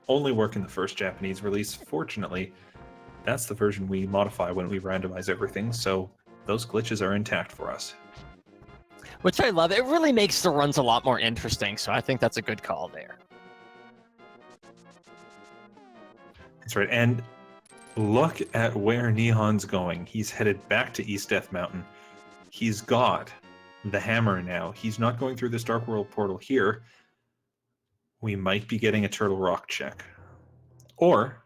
only work in the first Japanese release. Fortunately, that's the version we modify when we randomize everything, so those glitches are intact for us. Which I love. It really makes the runs a lot more interesting, so I think that's a good call there. That's right, and look at where Nihon's going. He's headed back to East Death Mountain. He's got the hammer now. He's not going through this Dark World portal here. We might be getting a Turtle Rock check. Or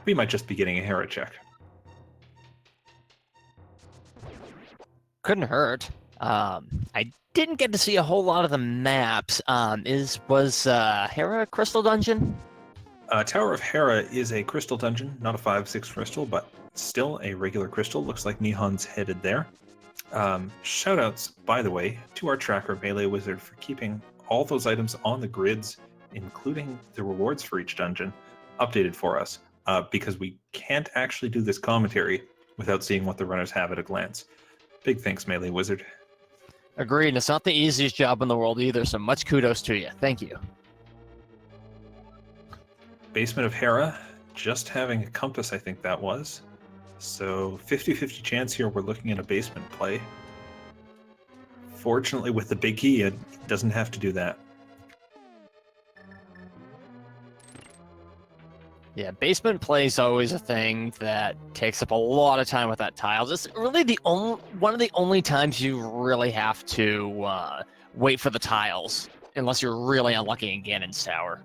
we might just be getting a Hera check. Couldn't hurt. I didn't get to see a whole lot of the maps. Was Hera a crystal dungeon? Tower of Hera is a crystal dungeon, not a 5/6 crystal, but still a regular crystal. Looks like Nihon's headed there. Shoutouts, by the way, to our tracker Melee Wizard for keeping all those items on the grids, including the rewards for each dungeon, updated for us, because we can't actually do this commentary without seeing what the runners have at a glance. Big thanks, Melee Wizard. Agreed, and it's not the easiest job in the world either, so much kudos to you. Thank you. Basement of Hera, just having a compass, I think that was. So 50-50 chance here we're looking at a basement play. Fortunately, with the big key, it doesn't have to do that. Yeah, basement play is always a thing that takes up a lot of time with that tiles. It's really one of the only times you really have to wait for the tiles, unless you're really unlucky in Ganon's Tower.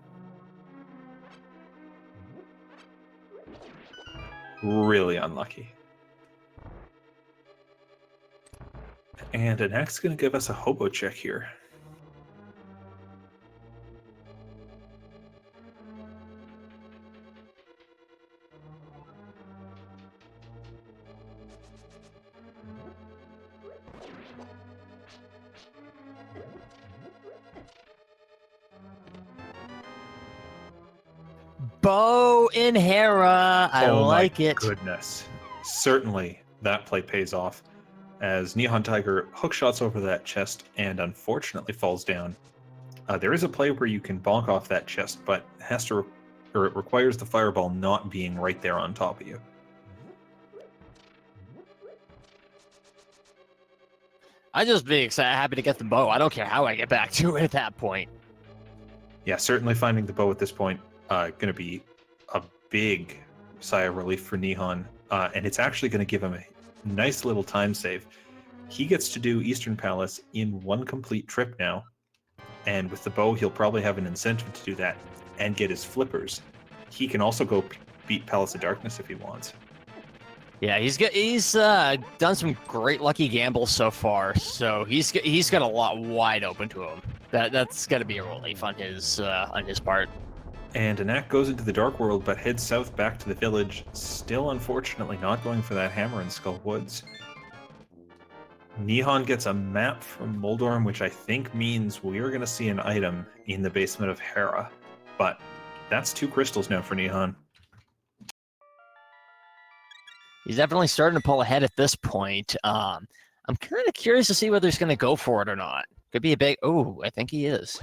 Really unlucky. And Anak's going to give us a hobo check here. Bow in Hera. I like it. Goodness. Certainly that play pays off as NihonTiger hookshots over that chest and unfortunately falls down. There is a play where you can bonk off that chest, but it requires the fireball not being right there on top of you. I'd just be happy to get the bow. I don't care how I get back to it at that point. Yeah, certainly finding the bow at this point going to be a big sigh of relief for Nihon, and it's actually going to give him a nice little time save. He gets to do Eastern Palace in one complete trip now, and with the bow, he'll probably have an incentive to do that and get his flippers. He can also go beat Palace of Darkness if he wants. Yeah, he's done some great lucky gambles so far, so he's got a lot wide open to him. That's going to be a relief on his part. And Anak goes into the Dark World, but heads south back to the village, still unfortunately not going for that hammer in Skull Woods. Nihon gets a map from Moldorm, which I think means we are going to see an item in the basement of Hera. But that's 2 crystals now for Nihon. He's definitely starting to pull ahead at this point. I'm kind of curious to see whether he's going to go for it or not. Could be a big... Oh, I think he is.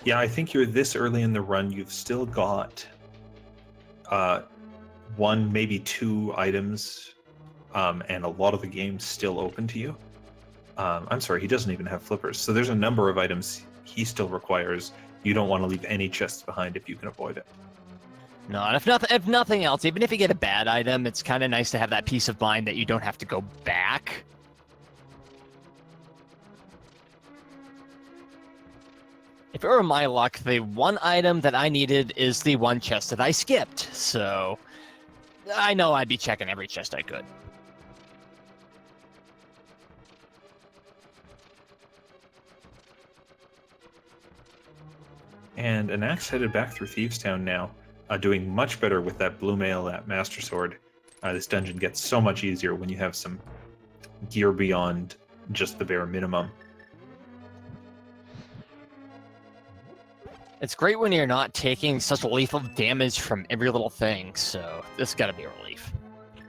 Yeah, I think you're this early in the run. You've still got 1, maybe 2 items, and a lot of the game's still open to you. I'm sorry, he doesn't even have flippers. So there's a number of items he still requires. You don't want to leave any chests behind if you can avoid it. No, and if nothing else, even if you get a bad item, it's kind of nice to have that peace of mind that you don't have to go back. If it were my luck, the one item that I needed is the one chest that I skipped, so I know I'd be checking every chest I could. And Anak's headed back through Thieves Town now, doing much better with that blue mail, that Master Sword. This dungeon gets so much easier when you have some gear beyond just the bare minimum. It's great when you're not taking such lethal damage from every little thing, so this got to be a relief.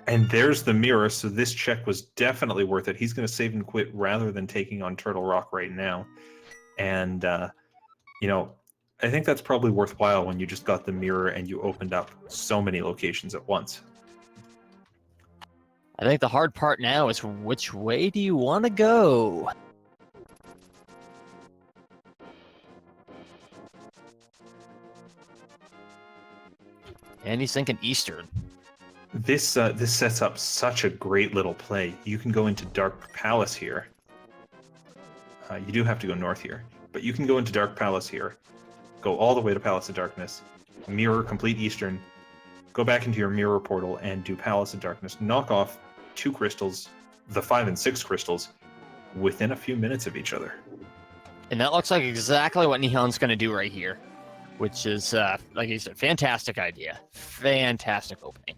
And there's the mirror, so this check was definitely worth it. He's going to save and quit rather than taking on Turtle Rock right now. And, you know, I think that's probably worthwhile when you just got the mirror and you opened up so many locations at once. I think the hard part now is which way do you want to go? And he's thinking Eastern. This sets up such a great little play. You can go into Dark Palace here. You do have to go north here, but you can go into Dark Palace here, go all the way to Palace of Darkness, mirror complete Eastern, go back into your mirror portal and do Palace of Darkness, knock off 2 crystals, the 5 and 6 crystals, within a few minutes of each other. And that looks like exactly what Nihon's going to do right here, which is, like you said, fantastic idea. Fantastic opening.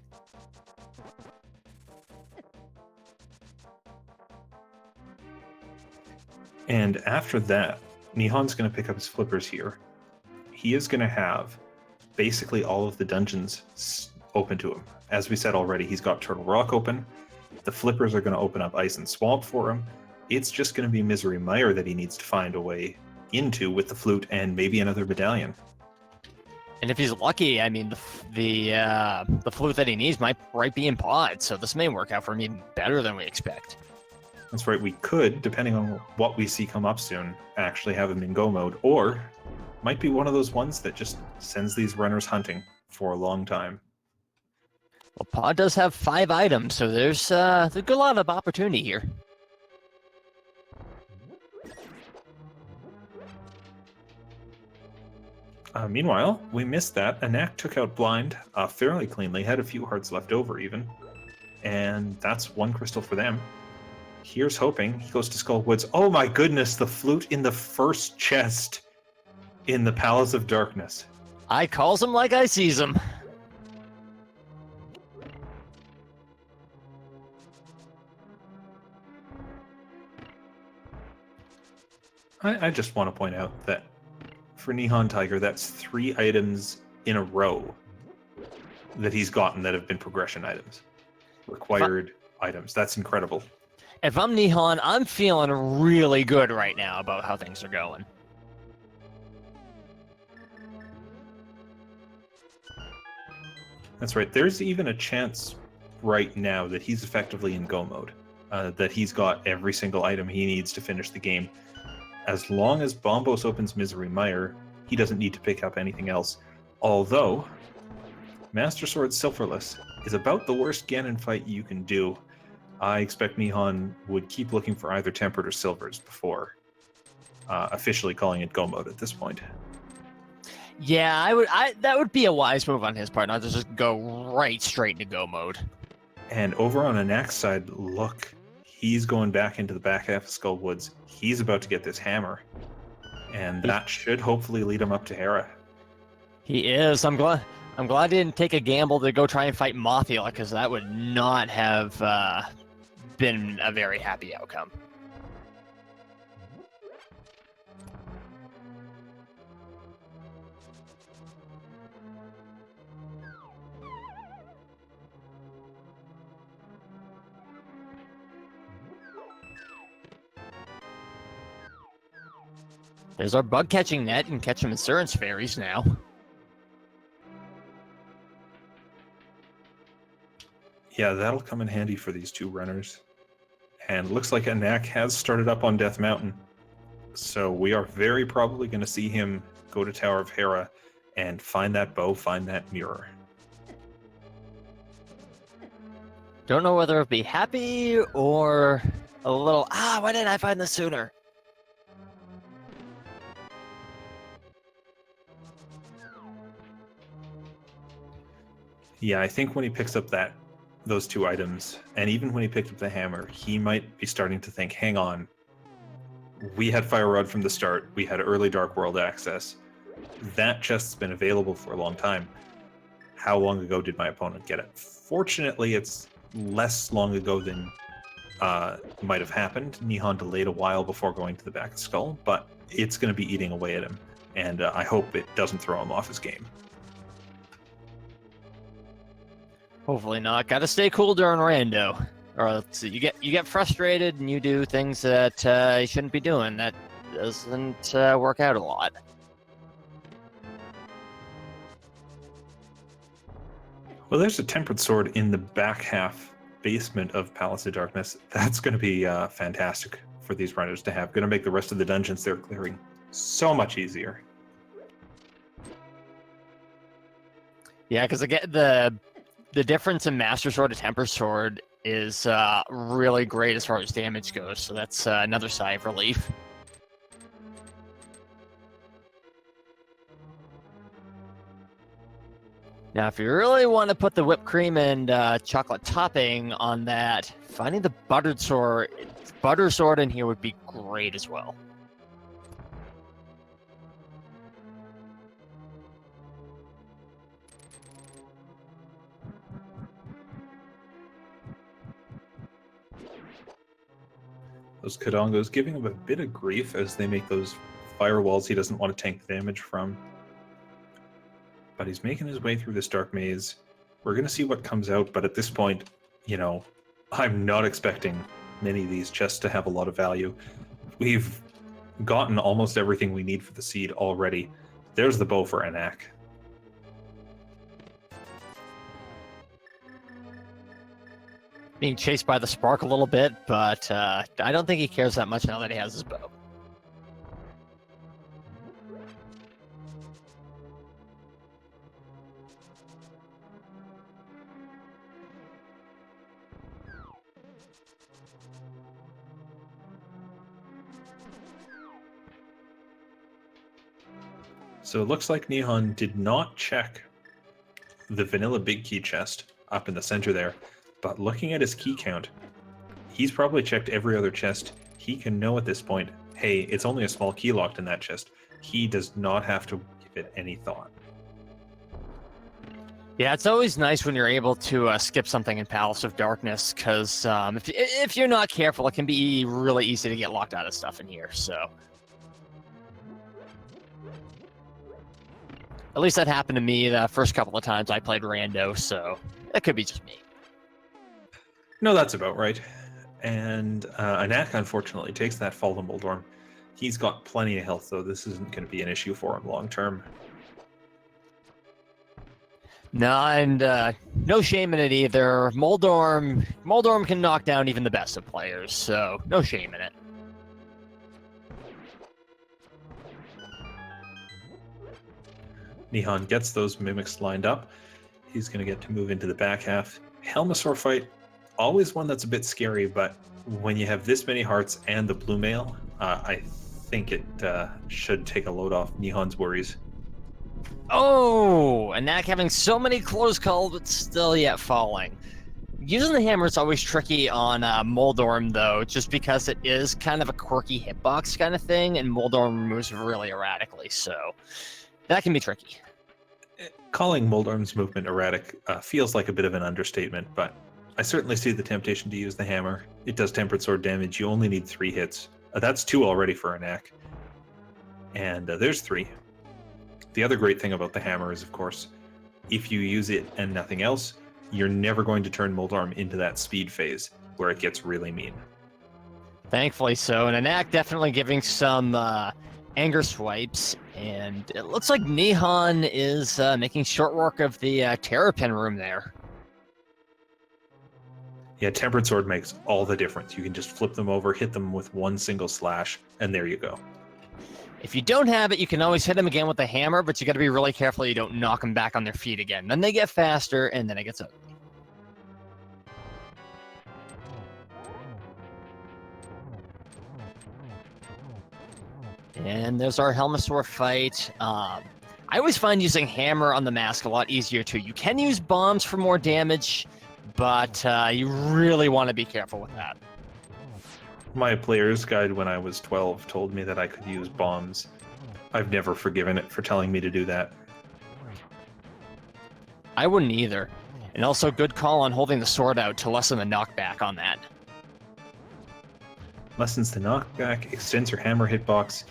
And after that, Nihon's going to pick up his flippers here. He is going to have basically all of the dungeons open to him. As we said already, he's got Turtle Rock open. The flippers are going to open up Ice and Swamp for him. It's just going to be Misery Mire that he needs to find a way into with the flute and maybe another medallion. And if he's lucky, I mean, the flute that he needs might right be in pod, so this may work out for him even better than we expect. That's right, we could, depending on what we see come up soon, actually have him in go mode, or might be one of those ones that just sends these runners hunting for a long time. Well, pod does have 5 items, so there's a good lot of opportunity here. Meanwhile, we missed that. Anak took out Blind fairly cleanly, had a few hearts left over even, and that's 1 crystal for them. Here's hoping. He goes to Skull Woods. Oh my goodness, the flute in the first chest in the Palace of Darkness. I calls him like I sees him. I just want to point out that for NihonTiger, that's 3 items in a row that he's gotten that have been progression items. Required items. That's incredible. If I'm Nihon, I'm feeling really good right now about how things are going. That's right. There's even a chance right now that he's effectively in go mode. That he's got every single item he needs to finish the game. As long as Bombos opens Misery Mire, he doesn't need to pick up anything else. Although, Master Sword Silverless is about the worst Ganon fight you can do. I expect Nihon would keep looking for either Tempered or Silvers before officially calling it go mode at this point. Yeah, that would be a wise move on his part, not to just go right straight into go mode. And over on Anak's side, look, he's going back into the back half of Skull Woods. He's about to get this hammer, and that should hopefully lead him up to Hera. He is. I'm glad. I'm glad I didn't take a gamble to go try and fight Mothula, because that would not have been a very happy outcome. There's our bug catching net and catch 'em insurance fairies now. Yeah, that'll come in handy for these two runners. And looks like Anak has started up on Death Mountain. So we are very probably going to see him go to Tower of Hera and find that bow, find that mirror. Don't know whether it'll be happy or a little, why didn't I find this sooner? Yeah, I think when he picks up those two items, and even when he picked up the hammer, he might be starting to think, hang on, we had Fire Rod from the start, we had early Dark World access. That chest's been available for a long time. How long ago did my opponent get it? Fortunately, it's less long ago than might have happened. Nihon delayed a while before going to the back of Skull, but it's going to be eating away at him, and I hope it doesn't throw him off his game. Hopefully not. Gotta stay cool during rando, or else you get frustrated and you do things that you shouldn't be doing. That doesn't work out a lot. Well, there's a Tempered Sword in the back half basement of Palace of Darkness. That's going to be fantastic for these runners to have. Going to make the rest of the dungeons they're clearing so much easier. Yeah, because again, the difference in Master Sword to Temper Sword is really great as far as damage goes, so that's another sigh of relief. Now, if you really want to put the whipped cream and chocolate topping on that, finding the butter sword in here would be great as well. Those Kadongos giving him a bit of grief as they make those firewalls he doesn't want to tank damage from. But he's making his way through this dark maze. We're going to see what comes out, but at this point, I'm not expecting many of these chests to have a lot of value. We've gotten almost everything we need for the seed already. There's the bow for Anak. Being chased by the spark a little bit, but I don't think he cares that much now that he has his bow. So it looks like Nihon did not check the vanilla big key chest up in the center there, but looking at his key count, he's probably checked every other chest. He can know at this point, hey, it's only a small key locked in that chest. He does not have to give it any thought. Yeah, it's always nice when you're able to skip something in Palace of Darkness, because if you're not careful, it can be really easy to get locked out of stuff in here, so... At least that happened to me the first couple of times I played Rando, so it could be just me. No, that's about right. And Anak, unfortunately, takes that fall to Moldorm. He's got plenty of health, though. This isn't going to be an issue for him long term. No, and no shame in it either. Moldorm can knock down even the best of players, so no shame in it. Nihon gets those mimics lined up. He's going to get to move into the back half. Helmasaur fight, always one that's a bit scary, but when you have this many hearts and the blue mail, I think it should take a load off Nihon's worries. Oh, Anak having so many close calls, but still yet falling. Using the hammer is always tricky on Moldorm, though, just because it is kind of a quirky hitbox kind of thing, and Moldorm moves really erratically, so that can be tricky. Calling Moldarm's movement erratic feels like a bit of an understatement, but I certainly see the temptation to use the hammer. It does tempered sword damage. You only need 3 hits. That's 2 already for Anak. And there's 3. The other great thing about the hammer is, of course, if you use it and nothing else, you're never going to turn Moldarm into that speed phase where it gets really mean. Thankfully so, and Anak definitely giving some anger swipes, and it looks like Nihon is making short work of the Terrapin room there. Yeah, tempered sword makes all the difference. You can just flip them over, hit them with one single slash, and there you go. If you don't have it, you can always hit them again with the hammer, but you got to be really careful you don't knock them back on their feet again. Then they get faster, and then it gets ugly. And there's our Helmasaur fight. I always find using hammer on the mask a lot easier too. You can use bombs for more damage, but you really want to be careful with that. My player's guide when I was 12 told me that I could use bombs. I've never forgiven it for telling me to do that. I wouldn't either. And also good call on holding the sword out to lessen the knockback on that. Lessens the knockback, extends your hammer hitbox,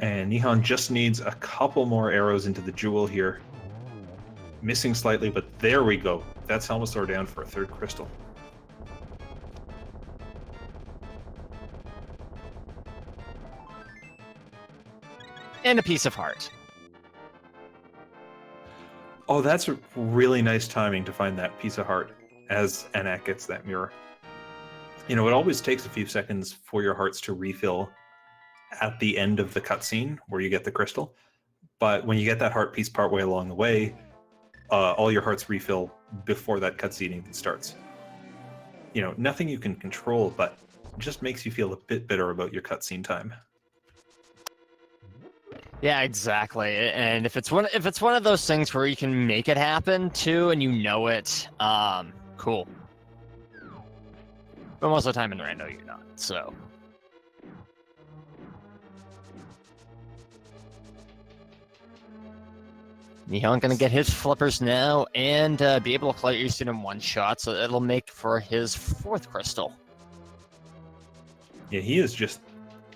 and Nihon just needs a couple more arrows into the jewel here. Missing slightly, but there we go. That's Helmasaur down for a 3rd crystal. And a piece of heart. Oh, that's really nice timing to find that piece of heart as Anak gets that mirror. You know, it always takes a few seconds for your hearts to refill at the end of the cutscene where you get the crystal. But when you get that heart piece partway along the way, all your hearts refill before that cutscene even starts. You know, nothing you can control, but just makes you feel a bit better about your cutscene time. Yeah, exactly. And if it's one of those things where you can make it happen too, and you know it, cool. But most of the time in Rando, you're not. So. Nihon gonna get his flippers now and be able to play Easton in one shot, so it'll make for his 4th crystal. Yeah, he is just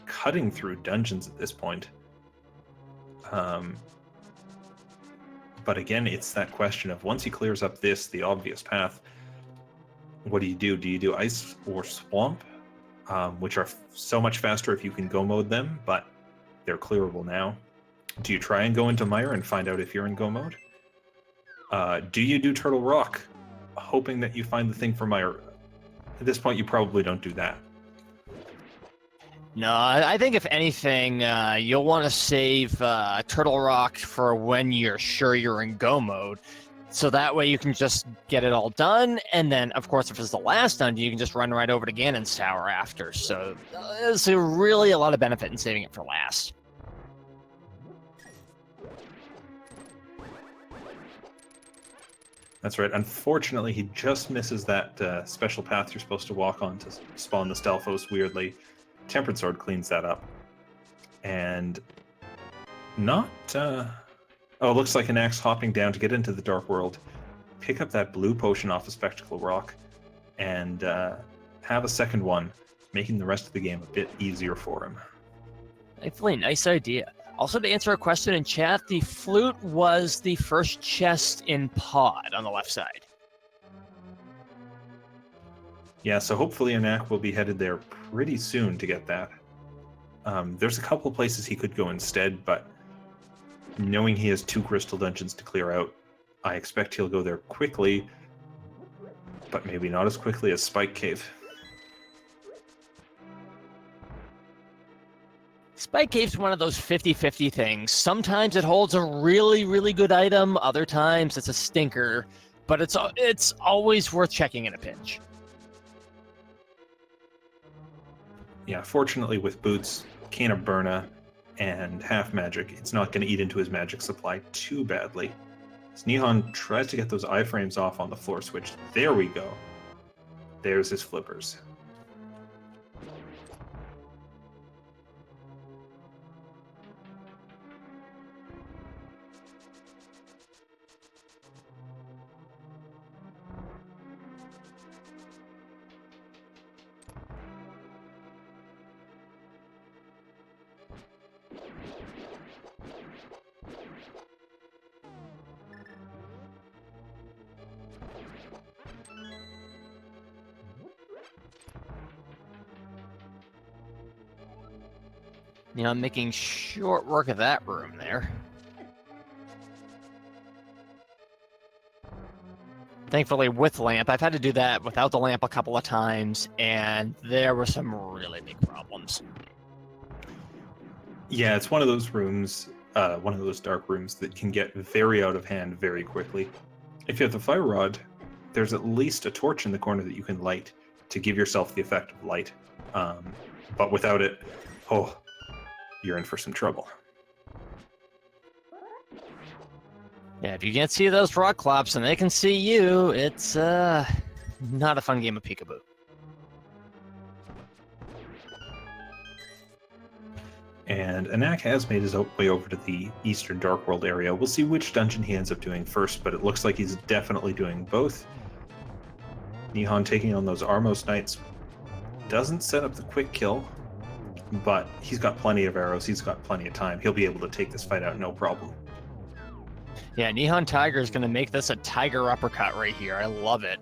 cutting through dungeons at this point. But again, it's that question of once he clears up the obvious path, what do you do? Do you do Ice or Swamp, which are so much faster if you can go mode them, but they're clearable now? Do you try and go into Mire and find out if you're in go mode? Do you do Turtle Rock, hoping that you find the thing for Mire? At this point, you probably don't do that. No, I think if anything, you'll want to save Turtle Rock for when you're sure you're in go mode. So that way you can just get it all done, and then, of course, if it's the last dungeon, you can just run right over to Ganon's Tower after. So there's really a lot of benefit in saving it for last. That's right. Unfortunately, he just misses that special path you're supposed to walk on to spawn the Stalfos weirdly. Tempered Sword cleans that up. And not... Oh, it looks like Anak's hopping down to get into the Dark World, pick up that blue potion off a Spectacle Rock, and have a second one, making the rest of the game a bit easier for him. Thankfully, nice idea. Also, to answer a question in chat, the flute was the first chest in Pod on the left side. Yeah, so hopefully Anak will be headed there pretty soon to get that. There's a couple places he could go instead, but knowing he has 2 crystal dungeons to clear out, I expect he'll go there quickly, but maybe not as quickly as Spike Cave. Spike Cave's one of those 50-50 things. Sometimes it holds a really, really good item. Other times it's a stinker, but it's always worth checking in a pinch. Yeah, fortunately with Boots, Cane of Burna, and Half Magic, it's not going to eat into his magic supply too badly. As Nihon tries to get those iframes off on the floor switch, there we go. There's his flippers. You know, I'm making short work of that room there. Thankfully, with lamp, I've had to do that without the lamp a couple of times, and there were some really big problems. Yeah, it's one of those rooms, one of those dark rooms that can get very out of hand very quickly. If you have the fire rod, there's at least a torch in the corner that you can light to give yourself the effect of light. But without it, oh, you're in for some trouble. Yeah, if you can't see those rock clops and they can see you, it's not a fun game of peekaboo. And Anak has made his way over to the Eastern Dark World area. We'll see which dungeon he ends up doing first, but it looks like he's definitely doing both. Nihon taking on those Armos Knights doesn't set up the quick kill, but he's got plenty of arrows, he's got plenty of time. He'll be able to take this fight out no problem. Yeah, NihonTiger is going to make this a tiger uppercut right here. I love it.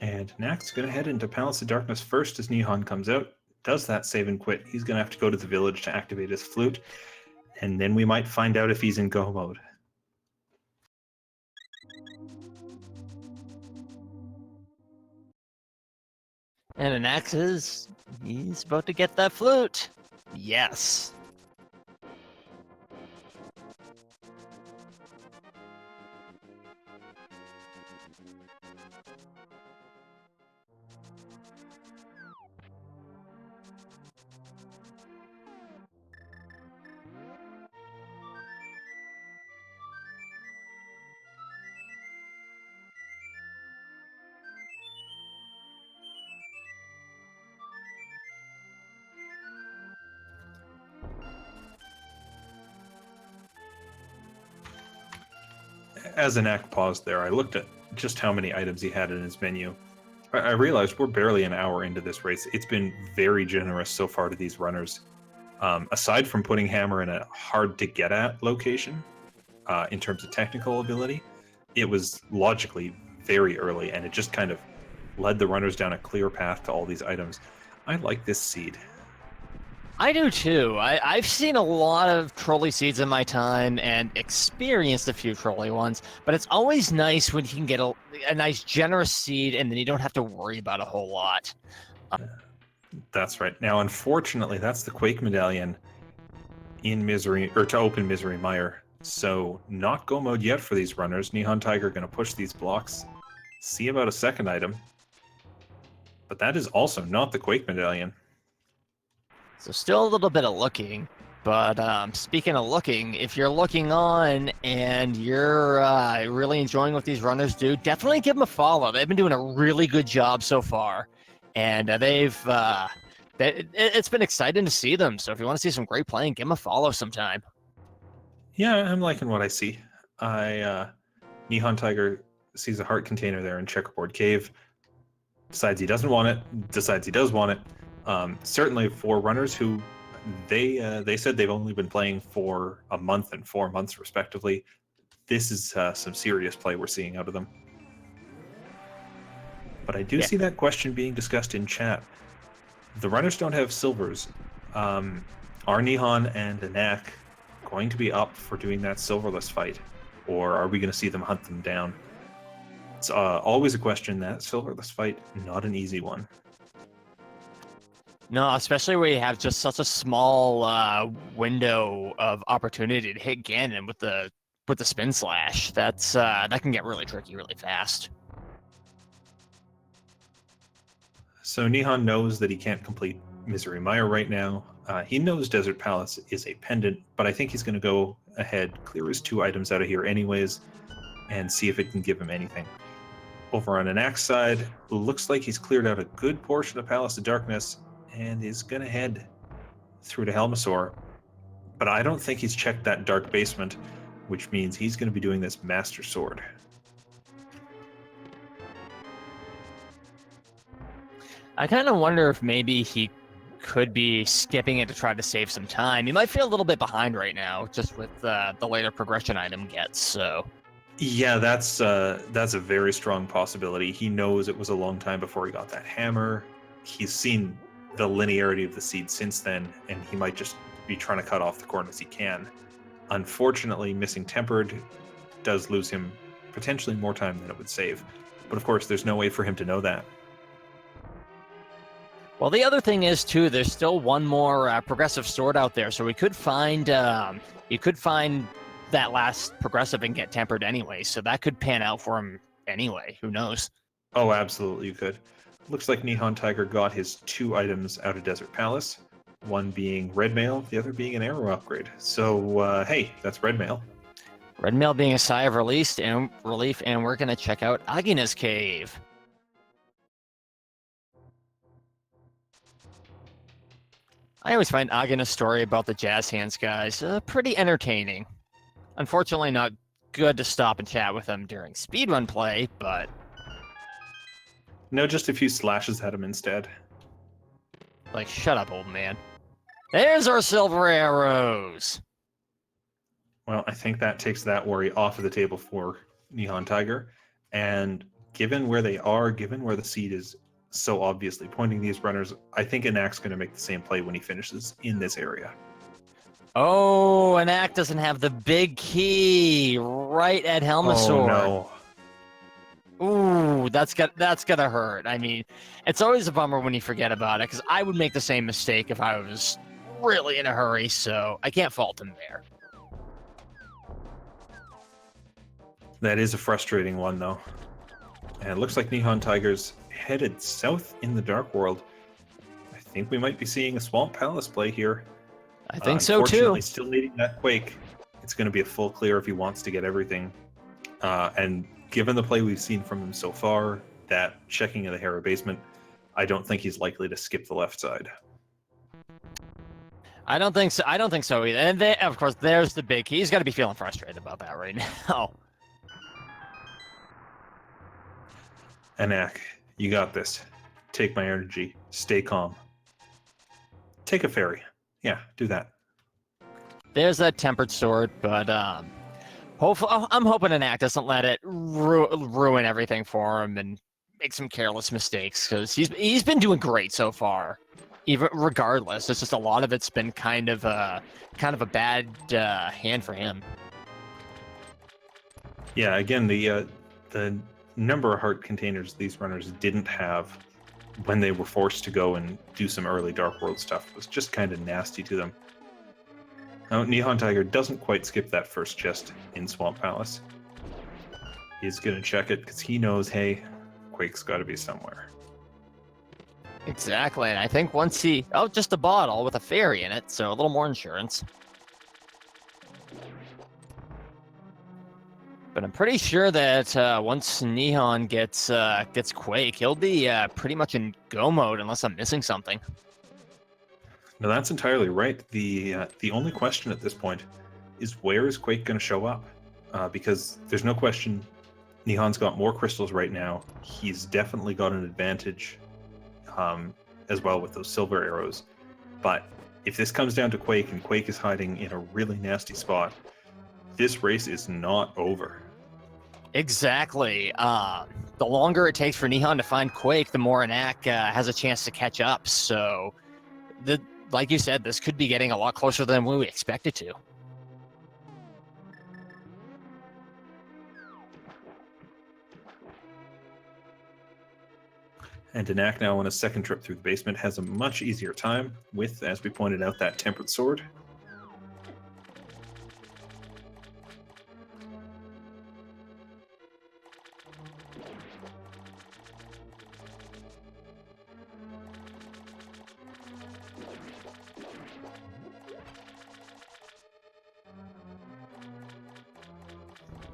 And Anak's going to head into Palace of Darkness first as Nihon comes out. Does that save and quit. He's going to have to go to the village to activate his flute, and then we might find out if he's in go mode. And Anax he's about to get that flute. Yes. As Anak paused there, I looked at just how many items he had in his menu. I realized we're barely an hour into this race. It's been very generous so far to these runners. Aside from putting Hammer in a hard-to-get-at location, in terms of technical ability, it was logically very early, and it just kind of led the runners down a clear path to all these items. I like this seed. I do too. I've seen a lot of trolley seeds in my time and experienced a few trolley ones, but it's always nice when you can get a nice generous seed and then you don't have to worry about a whole lot. That's right. Now, unfortunately, that's the Quake medallion in Misery, or to open Misery Mire. So, not go mode yet for these runners. NihonTiger going to push these blocks. See about a second item. But that is also not the Quake medallion. So still a little bit of looking, but speaking of looking, if you're looking on and you're really enjoying what these runners do, definitely give them a follow. They've been doing a really good job so far, and it's been exciting to see them. So if you want to see some great playing, give them a follow sometime. Yeah, I'm liking what I see. NihonTiger sees a heart container there in Checkerboard Cave, decides he doesn't want it, decides he does want it. Certainly for runners who they said they've only been playing for a month and 4 months respectively, this is some serious play we're seeing out of them. But I do see that question being discussed in chat. The runners don't have silvers. Are Nihon and Anak going to be up for doing that silverless fight, or are we going to see them hunt them down? It's always a question. That silverless fight, not an easy one. No, especially where you have just such a small window of opportunity to hit Ganon with the spin slash. That can get really tricky really fast. So Nihon knows that he can't complete Misery Mire right now. He knows Desert Palace is a pendant, but I think he's going to go ahead, clear his 2 items out of here anyways, and see if it can give him anything. Over on Anak's side, looks like he's cleared out a good portion of Palace of Darkness, and is going to head through to Helmasaur. But I don't think he's checked that dark basement, which means he's going to be doing this Master Sword. I kind of wonder if maybe he could be skipping it to try to save some time. He might feel a little bit behind right now, just with the later progression item gets. So Yeah, that's a very strong possibility. He knows it was a long time before he got that hammer. He's seen the linearity of the seed since then, and he might just be trying to cut off the corners he can. Unfortunately, missing Tempered does lose him potentially more time than it would save. But of course, there's no way for him to know that. well, the other thing is too, there's still one more progressive sword out there, so we could find you could find that last progressive and get Tempered anyway. So that could pan out for him anyway. Who knows? Oh, absolutely, you could. Looks like NihonTiger got his 2 items out of Desert Palace, one being red mail, the other being an arrow upgrade. So, hey, that's red mail. Red mail being a sigh of relief, and we're gonna check out Agina's cave. I always find Agina's story about the jazz hands guys pretty entertaining. Unfortunately, not good to stop and chat with them during speedrun play, but No, just a few slashes at him instead. like, shut up, old man. There's our silver arrows. Well, I think that takes that worry off of the table for NihonTiger. And given where they are, given where the seed is so obviously pointing these runners, I think Anak's going to make the same play when he finishes in this area. Oh, Anak doesn't have the big key right at Helmasaur. Oh, no. Ooh, that's gonna hurt. I mean, it's always a bummer when you forget about it, because I would make the same mistake if I was really in a hurry, so I can't fault him there. That is a frustrating one, though. And it looks like NihonTiger's headed south in the Dark World. I think we might be seeing a Swamp Palace play here. I think so too. Unfortunately, still needing that Quake. It's going to be a full clear if he wants to get everything. And given the play we've seen from him so far, that checking of the Hera basement, I don't think he's likely to skip the left side. I don't think so. I don't think so either. And of course, there's the big key. He's got to be feeling frustrated about that right now. Anak, you got this. Take my energy. Stay calm. Take a ferry. Yeah, do that. There's that tempered sword, but hopefully, I'm hoping Anak doesn't let it ruin everything for him and make some careless mistakes, because he's been doing great so far. Even regardless, it's just a lot of it's been kind of a bad hand for him. Yeah, again, the number of heart containers these runners didn't have when they were forced to go and do some early Dark World stuff was just kind of nasty to them. Now, NihonTiger doesn't quite skip that first chest in Swamp Palace. He's going to check it because he knows, hey, Quake's got to be somewhere. Exactly, and I think once just a bottle with a fairy in it, so a little more insurance. But I'm pretty sure that once Nihon gets Quake, he'll be pretty much in go mode unless I'm missing something. No, that's entirely right. The only question at this point is, where is Quake going to show up? Because there's no question Nihon's got more crystals right now. He's definitely got an advantage as well with those silver arrows. But if this comes down to Quake and Quake is hiding in a really nasty spot, this race is not over. Exactly. The longer it takes for Nihon to find Quake, the more Anak has a chance to catch up. So, like you said, this could be getting a lot closer than we expected to. And Anak now on a second trip through the basement has a much easier time with, as we pointed out, that tempered sword.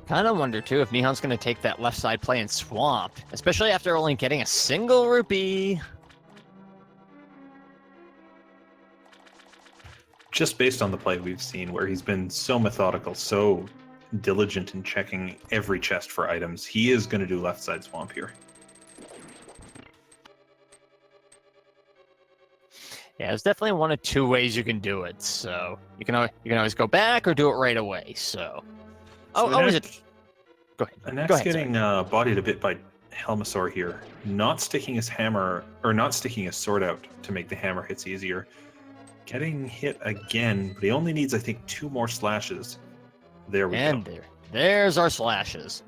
Kind of wonder, too, if Nihon's going to take that left side play in Swamp, especially after only getting a single rupee. Just based on the play we've seen, where he's been so methodical, so diligent in checking every chest for items, he is going to do left side Swamp here. Yeah, there's definitely one of two ways you can do it. So you can always go back or do it right away. So is it? Go ahead. Anak's getting bodied a bit by Helmasaur here, not sticking his hammer or not sticking his sword out to make the hammer hits easier. Getting hit again, but he only needs, I think, 2 more slashes. There we go. There's our slashes.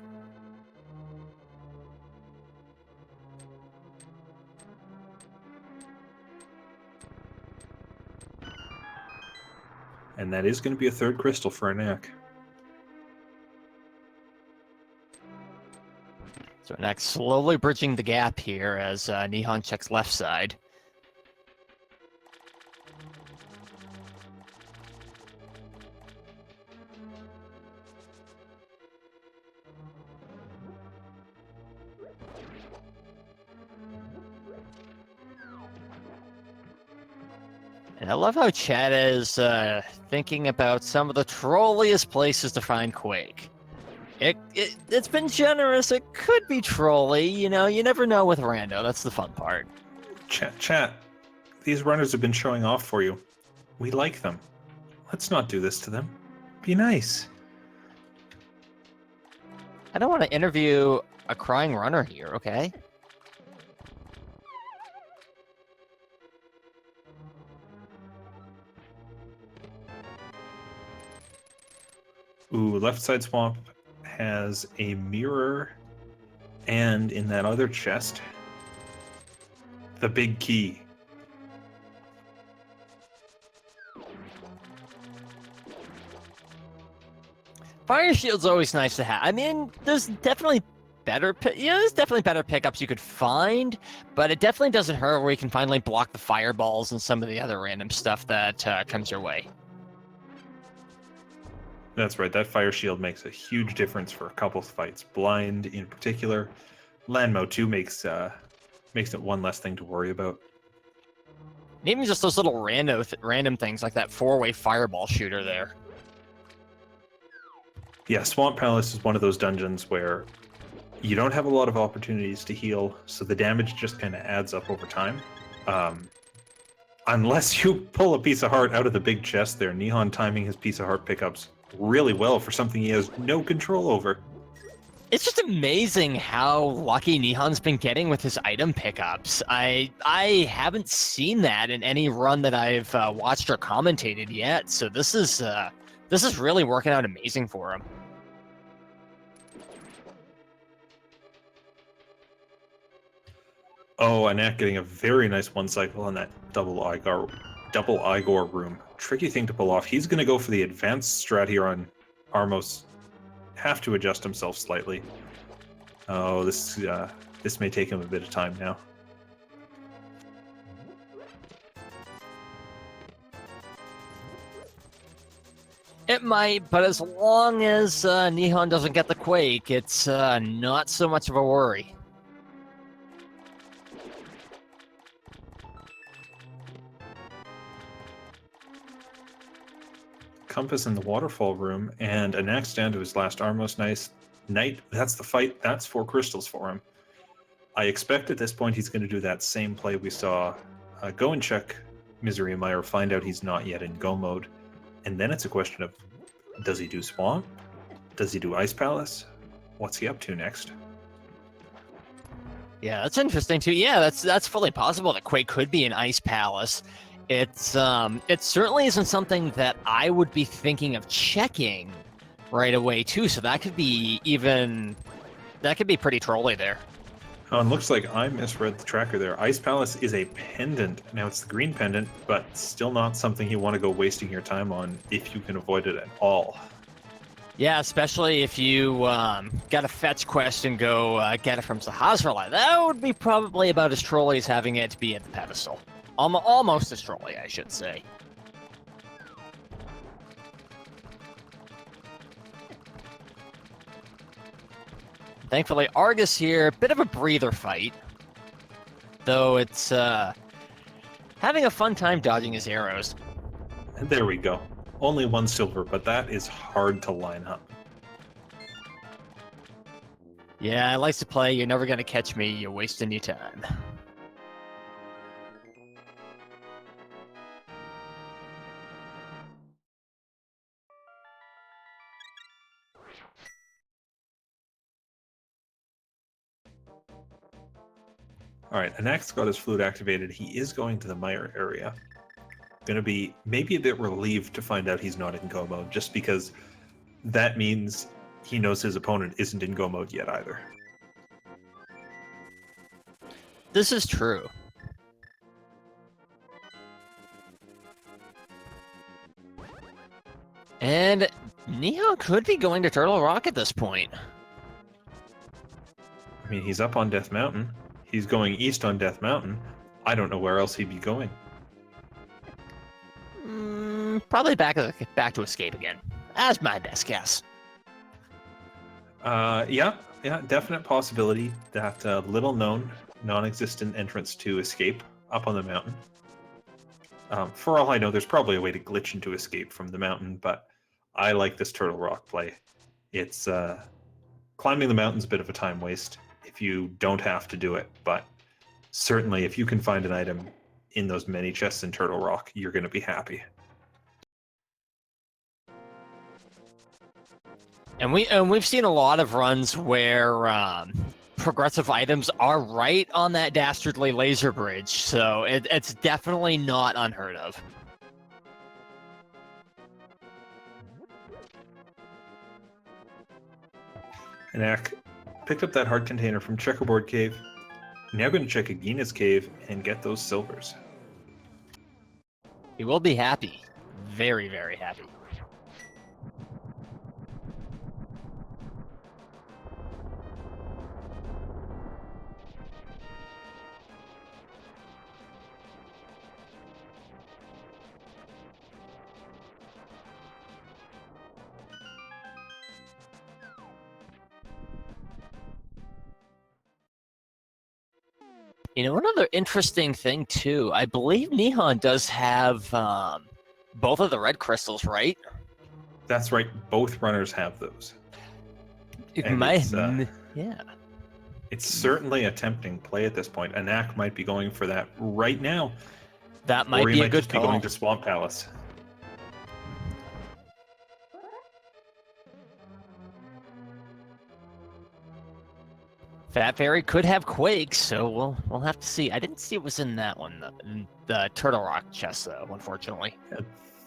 And that is going to be a 3rd crystal for Anak. So Anak slowly bridging the gap here as Nihon checks left side. And I love how Chad is thinking about some of the trolliest places to find Quake. It's been generous. It could be trolly. You know, you never know with Rando. That's the fun part. Chat. These runners have been showing off for you. We like them. Let's not do this to them. Be nice. I don't want to interview a crying runner here, okay? Ooh, left side swamp has a mirror, and in that other chest, the big key. Fire shield's always nice to have. I mean, there's definitely better pickups you could find, but it definitely doesn't hurt where you can finally block the fireballs and some of the other random stuff that comes your way. That's right. That fire shield makes a huge difference for a couple of fights. Blind, in particular. Landmo too makes it one less thing to worry about. And even just those little random things like that 4-way fireball shooter there. Yeah, Swamp Palace is one of those dungeons where you don't have a lot of opportunities to heal, so the damage just kind of adds up over time. Unless you pull a piece of heart out of the big chest there, Nihon timing his piece of heart pickups really well for something he has no control over. It's just amazing how lucky Nihon's been getting with his item pickups. I haven't seen that in any run that I've watched or commentated yet, so this is really working out amazing for him. Oh, Anak getting a very nice one cycle on that double Igor room. Tricky thing to pull off. He's going to go for the advanced strat here on Armos. Have to adjust himself slightly. Oh, this may take him a bit of time now. It might, but as long as Nihon doesn't get the Quake, it's not so much of a worry. Compass in the waterfall room, and Anak's down to his last Armos Knight. That's the fight. That's 4 crystals for him. I expect at this point he's going to do that same play we saw. Go and check Misery Mire, find out he's not yet in go mode. And then it's a question of, does he do Swamp? Does he do Ice Palace? What's he up to next? Yeah, that's interesting too. Yeah, that's fully possible that Quake could be an Ice Palace. It certainly isn't something that I would be thinking of checking right away too. So that could be pretty trolly there. Oh, and looks like I misread the tracker there. Ice Palace is a pendant. Now it's the green pendant, but still not something you want to go wasting your time on if you can avoid it at all. Yeah, especially if you got a fetch quest and go get it from Sahasra'la. That would be probably about as trolly as having it be at the pedestal. Almost as trolly, I should say. Thankfully, Argus here, bit of a breather fight. Though it's having a fun time dodging his arrows. And there we go. Only 1 silver, but that is hard to line up. Yeah, I like to play, you're never going to catch me, you're wasting your time. All right, Anak's got his flute activated. He is going to the mire area. Going to be maybe a bit relieved to find out he's not in go mode, just because that means he knows his opponent isn't in go mode yet either. This is true. And Nihon could be going to Turtle Rock at this point. I mean, he's up on Death Mountain. He's going east on Death Mountain. I don't know where else he'd be going. Probably back to Escape again. That's my best guess. Yeah, definite possibility that little-known, non-existent entrance to Escape up on the mountain. For all I know, there's probably a way to glitch into Escape from the mountain, but I like this Turtle Rock play. It's climbing the mountain's a bit of a time waste if you don't have to do it, but certainly if you can find an item in those many chests in Turtle Rock, you're going to be happy. And we've seen a lot of runs where progressive items are right on that dastardly laser bridge, so it's definitely not unheard of. Anak picked up that heart container from Checkerboard Cave. Now going to check Agina's cave and get those silvers. He will be happy. Very, very happy. You know, another interesting thing, too, I believe Nihon does have both of the red crystals, right? That's right. Both runners have those. Yeah. It's certainly a tempting play at this point. Anak might be going for that right now. That might be a good call. Be going to Swamp Palace. Fat Fairy could have Quake, so we'll have to see. I didn't see it was in that one, the Turtle Rock chest, though, unfortunately.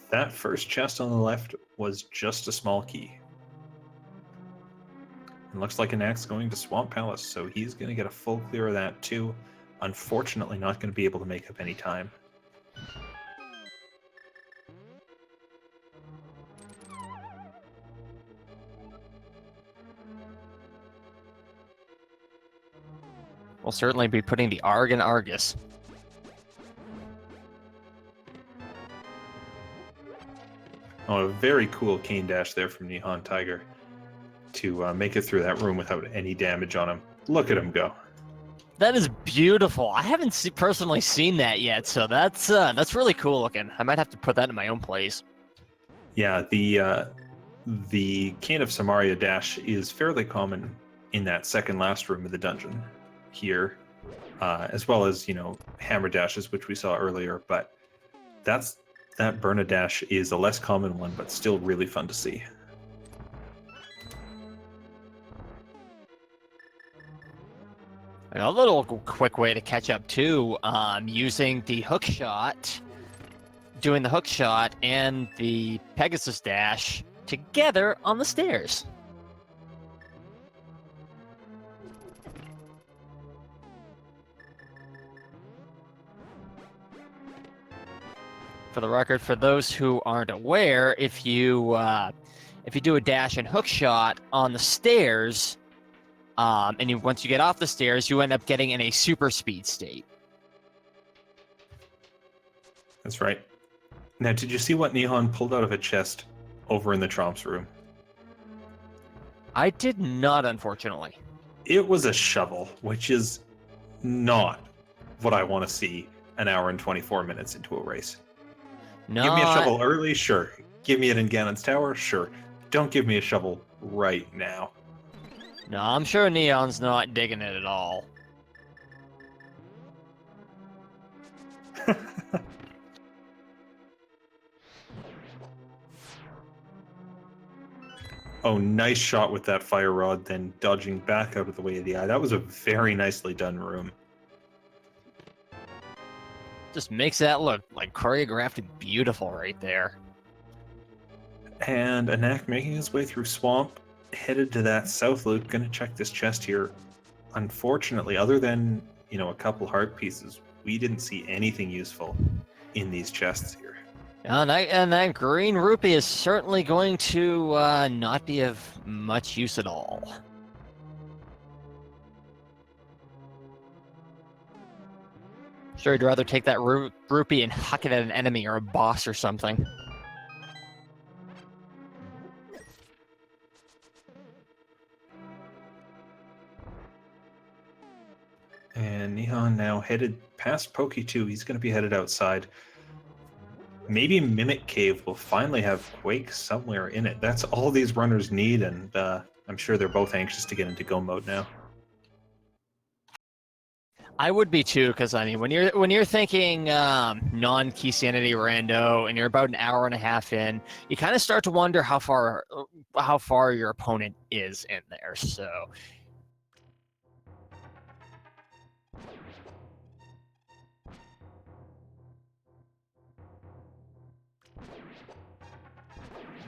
That first chest on the left was just a small key. It looks like Anak's going to Swamp Palace, so he's going to get a full clear of that too. Unfortunately, not going to be able to make up any time. We'll certainly be putting the Arg in Argus. Oh, a very cool cane dash there from NihonTiger to make it through that room without any damage on him. Look at him go. That is beautiful. I haven't personally seen that yet, so that's really cool looking. I might have to put that in my own plays. Yeah, the Cane of Samaria dash is fairly common in that second last room of the dungeon here, as well as, hammer dashes, which we saw earlier, but that Burna dash is a less common one, but still really fun to see. A little quick way to catch up too, using the hook shot, doing the hook shot and the Pegasus dash together on the stairs. For the record, for those who aren't aware, if you do a dash and hook shot on the stairs, and once you get off the stairs, you end up getting in a super speed state. That's right. Now, did you see what Nihon pulled out of a chest over in the Tromps room? I did not, unfortunately. It was a shovel, which is not what I want to see an hour and 24 minutes into a race. No. Give me a shovel early, sure. Give me it in Ganon's Tower, sure. Don't give me a shovel right now. No, I'm sure Neon's not digging it at all. Oh, nice shot with that fire rod, then dodging back out of the way of the eye. That was a very nicely done room. Just makes that look like choreographed and beautiful right there. And Anak making his way through Swamp, headed to that south loop, gonna check this chest here. Unfortunately, other than, a couple heart pieces, we didn't see anything useful in these chests here. And that green rupee is certainly going to not be of much use at all. Sure, I'd rather take that rupee and huck it at an enemy or a boss or something. And Nihon now headed past Poke 2. He's going to be headed outside. Maybe Mimic Cave will finally have Quake somewhere in it. That's all these runners need, and I'm sure they're both anxious to get into go mode now. I would be too, because I mean, when you're thinking non-key sanity rando, and you're about an hour and a half in, you kind of start to wonder how far your opponent is in there. So.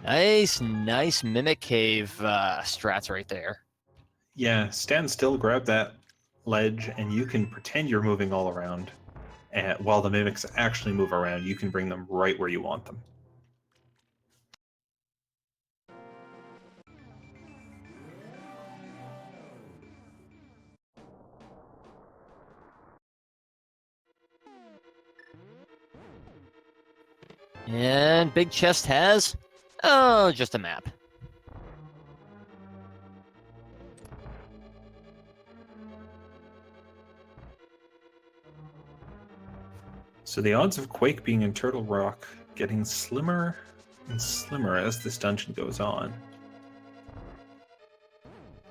Nice Mimic Cave strats right there. Yeah, stand still, grab that ledge, and you can pretend you're moving all around. And while the Mimics actually move around, you can bring them right where you want them. And Big Chest has, just a map. So the odds of Quake being in Turtle Rock getting slimmer and slimmer as this dungeon goes on.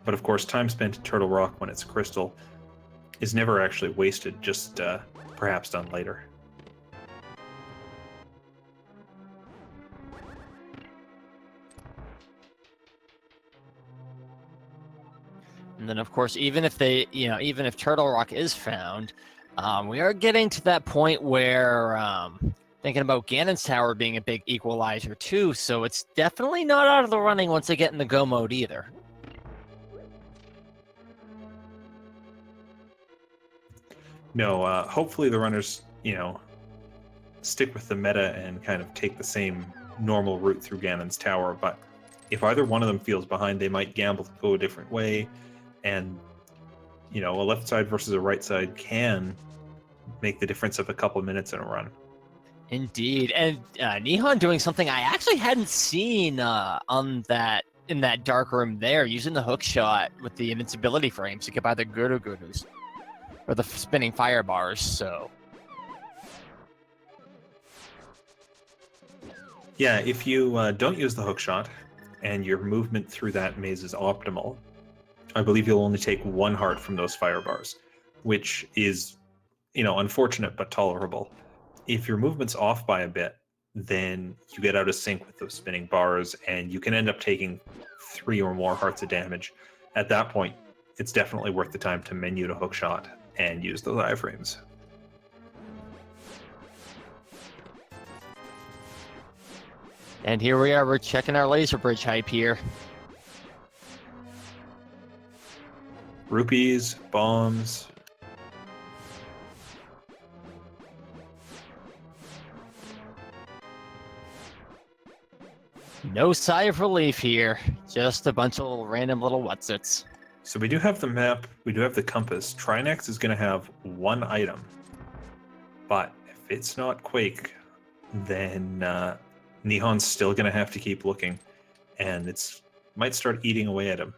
But of course, time spent in Turtle Rock when it's crystal is never actually wasted, just perhaps done later. And then, of course, even if Turtle Rock is found, we are getting to that point where thinking about Ganon's Tower being a big equalizer too, so it's definitely not out of the running once they get in the go mode either. No, hopefully the runners, stick with the meta and kind of take the same normal route through Ganon's Tower, but if either one of them feels behind, they might gamble to go a different way, and, a left side versus a right side can make the difference of a couple minutes in a run. Indeed, and Nihon doing something I actually hadn't seen in that dark room there, using the hook shot with the invincibility frames to get by the Gurus, or the spinning fire bars, so... Yeah, if you don't use the hook shot, and your movement through that maze is optimal, I believe you'll only take one heart from those fire bars, which is, unfortunate but tolerable. If your movement's off by a bit, then you get out of sync with those spinning bars, and you can end up taking 3 or more hearts of damage. At that point, it's definitely worth the time to menu to hook shot and use those iframes. And here we are, we're checking our laser bridge hype here. Rupees, bombs. No sigh of relief here. Just a bunch of random little whatsits. So we do have the map, we do have the compass. Trinex is going to have one item. But if it's not Quake, then Nihon's still going to have to keep looking. And it's might start eating away at him.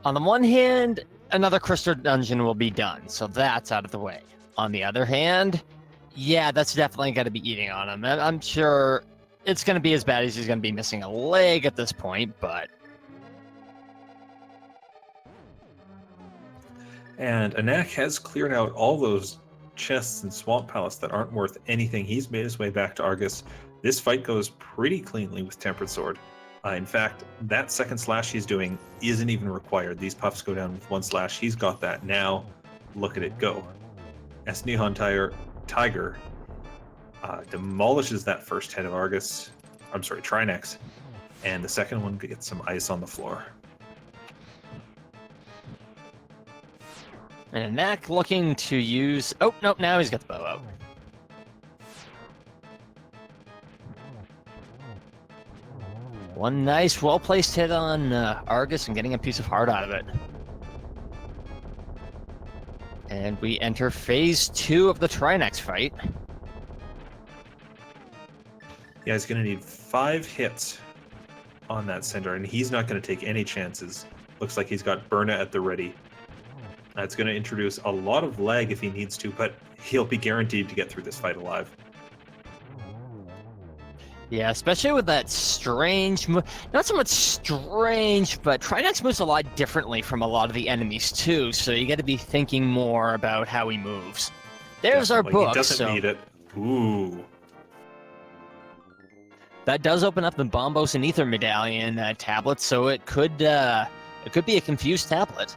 On the one hand, another crystal dungeon will be done, so that's out of the way. On the other hand, yeah, that's definitely going to be eating on him. I'm sure it's going to be as bad as he's going to be missing a leg at this point, but... And Anak has cleared out all those chests in Swamp Palace that aren't worth anything. He's made his way back to Argus. This fight goes pretty cleanly with Tempered Sword. In fact, that second slash he's doing isn't even required. These puffs go down with one slash. He's got that now. Look at it go. as Tiger demolishes that first head of Argus. I'm sorry, Trinex. And the second one gets some ice on the floor. And Anak looking to use... Oh, nope, now he's got the bow out. One nice, well-placed hit on Argus and getting a piece of heart out of it. And we enter phase 2 of the Trinex fight. Yeah, he's going to need 5 hits on that center, and he's not going to take any chances. Looks like he's got Burna at the ready. That's going to introduce a lot of lag if he needs to, but he'll be guaranteed to get through this fight alive. Yeah, especially with that strange move. Not so much strange, but Trinex moves a lot differently from a lot of the enemies too, so you got to be thinking more about how he moves. There's Definitely. our book. He doesn't need it. Ooh. That does open up the Bombos and Ether medallion tablet, so it could be a confused tablet.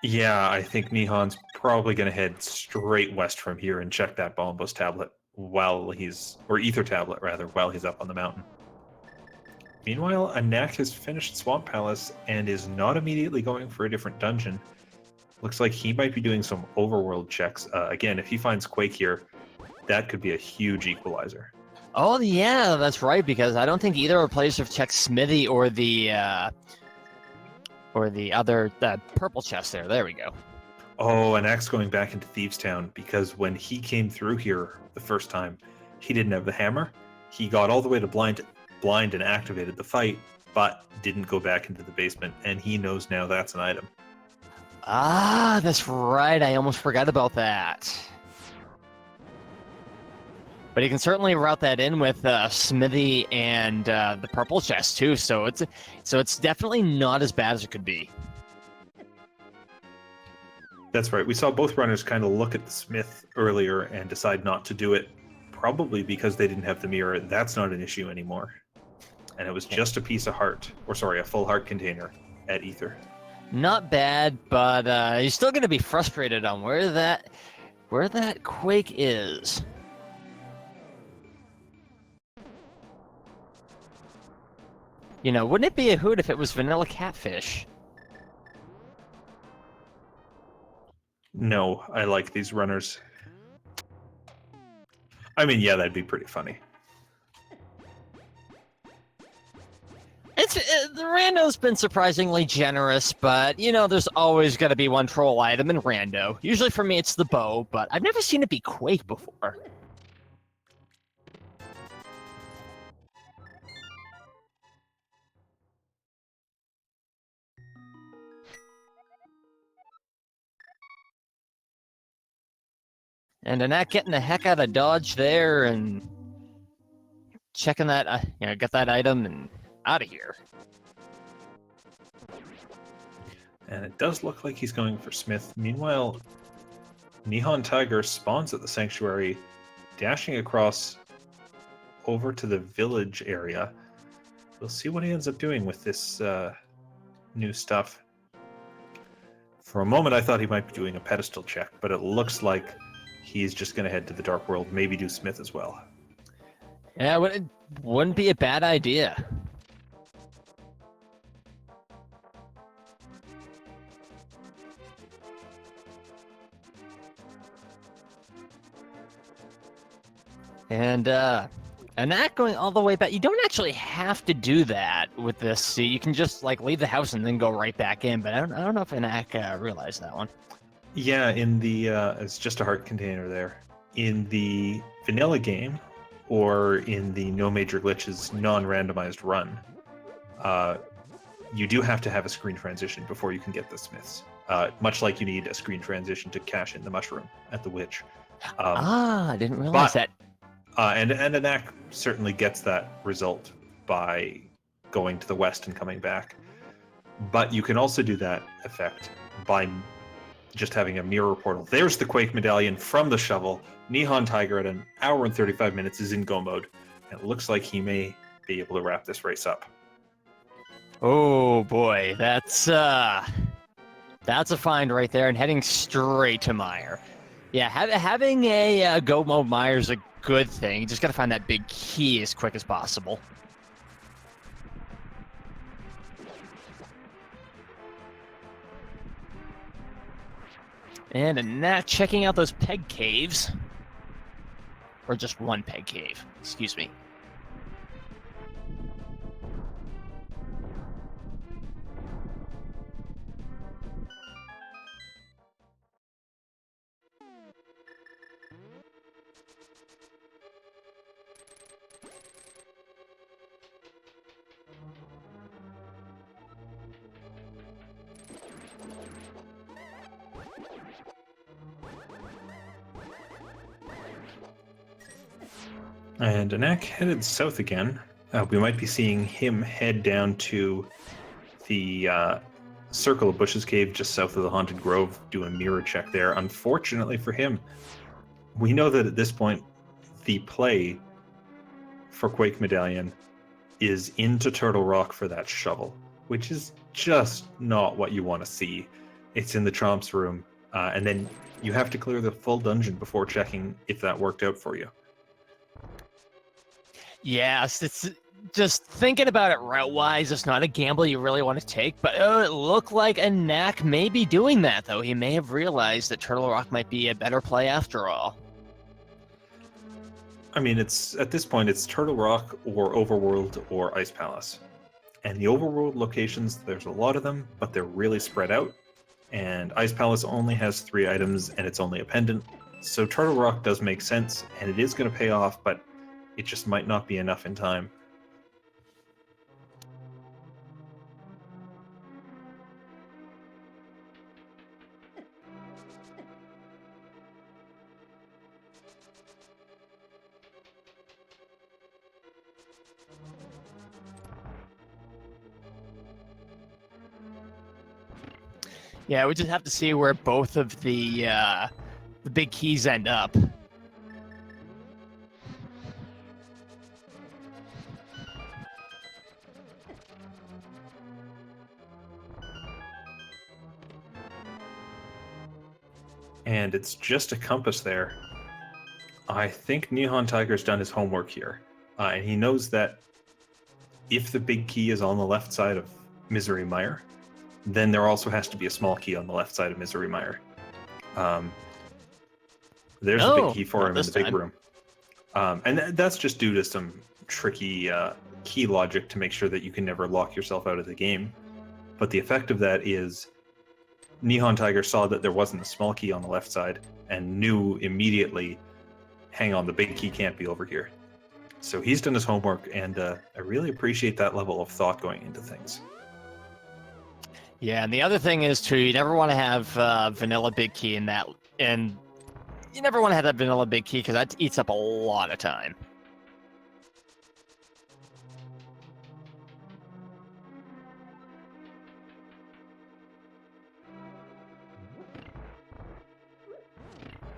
Yeah, I think Nihon's probably going to head straight west from here and check that Bombos tablet while he's... or Ether tablet, rather, while he's up on the mountain. Meanwhile, Anak has finished Swamp Palace and is not immediately going for a different dungeon. Looks like he might be doing some overworld checks. Again, if he finds Quake here, that could be a huge equalizer. Oh, yeah, that's right, because I don't think either of our players have checked Smithy or the other purple chest there. There we go. Oh, and Axe going back into Thieves Town, because when he came through here the first time, he didn't have the hammer. He got all the way to blind and activated the fight, but didn't go back into the basement, and he knows now that's an item. Ah, that's right. I almost forgot about that. But he can certainly route that in with Smithy and the purple chest too. So it's definitely not as bad as it could be. That's right. We saw both runners kind of look at the Smith earlier and decide not to do it, probably because they didn't have the mirror. That's not an issue anymore. And it was just a piece of heart, or sorry, a full heart container at Ether. Not bad, but you're still going to be frustrated on where that Quake is. You know, wouldn't it be a hoot if it was vanilla catfish? No, I like these runners. I mean, yeah, that'd be pretty funny. The rando's been surprisingly generous, but, you know, there's always got to be one troll item in rando. Usually for me it's the bow, but I've never seen it be Quake before. And Anak getting the heck out of dodge there and checking that, get that item and out of here. And it does look like he's going for Smith. Meanwhile, NihonTiger spawns at the Sanctuary, dashing across over to the village area. We'll see what he ends up doing with this new stuff. For a moment, I thought he might be doing a pedestal check, but it looks like he's just going to head to the Dark World, maybe do Smith as well. Yeah, it wouldn't be a bad idea. And that going all the way back, you don't actually have to do that with this. So you can just like leave the house and then go right back in. But I don't know if Anak realized that one. Yeah, in the it's just a heart container there. In the vanilla game, or in the no major glitches non-randomized run, you do have to have a screen transition before you can get the Smiths. Much like you need a screen transition to cash in the mushroom at the witch. I didn't realize that. And Anak certainly gets that result by going to the west and coming back. But you can also do that effect by just having a mirror portal. There's the Quake medallion from the shovel. NihonTiger at 1 hour and 35 minutes is in go mode. And it looks like he may be able to wrap this race up. Oh boy, that's That's a find right there, and heading straight to Meyer. Yeah, having a go mode Meyer is a good thing. You just got to find that big key as quick as possible. And Anak checking out those peg caves. Or just one peg cave, excuse me. And Anak headed south again. We might be seeing him head down to the Circle of Bushes cave just south of the Haunted Grove, do a mirror check there. Unfortunately for him, we know that at this point, the play for Quake Medallion is into Turtle Rock for that shovel, which is just not what you want to see. It's in the Chomp's room, and then you have to clear the full dungeon before checking if that worked out for you. Yes, it's just thinking about it route-wise, it's not a gamble you really want to take, but it looked like Anak may be doing that, though. He may have realized that Turtle Rock might be a better play after all. I mean, it's at this point, it's Turtle Rock or Overworld or Ice Palace. And the Overworld locations, there's a lot of them, but they're really spread out. And Ice Palace only has 3 items, and it's only a pendant. So Turtle Rock does make sense, and it is going to pay off, but it just might not be enough in time. Yeah, we just have to see where both of the big keys end up. And it's just a compass there. I think NihonTiger's done his homework here. And he knows that if the big key is on the left side of Misery Mire, then there also has to be a small key on the left side of Misery Mire. There's the big key for him in the big room. And that's just due to some tricky key logic to make sure that you can never lock yourself out of the game. But the effect of that is NihonTiger saw that there wasn't a small key on the left side and knew immediately, hang on, the big key can't be over here. So he's done his homework, and I really appreciate that level of thought going into things. Yeah, and the other thing is, too, you never want to have vanilla big key in that, and you never want to have that vanilla big key because that eats up a lot of time.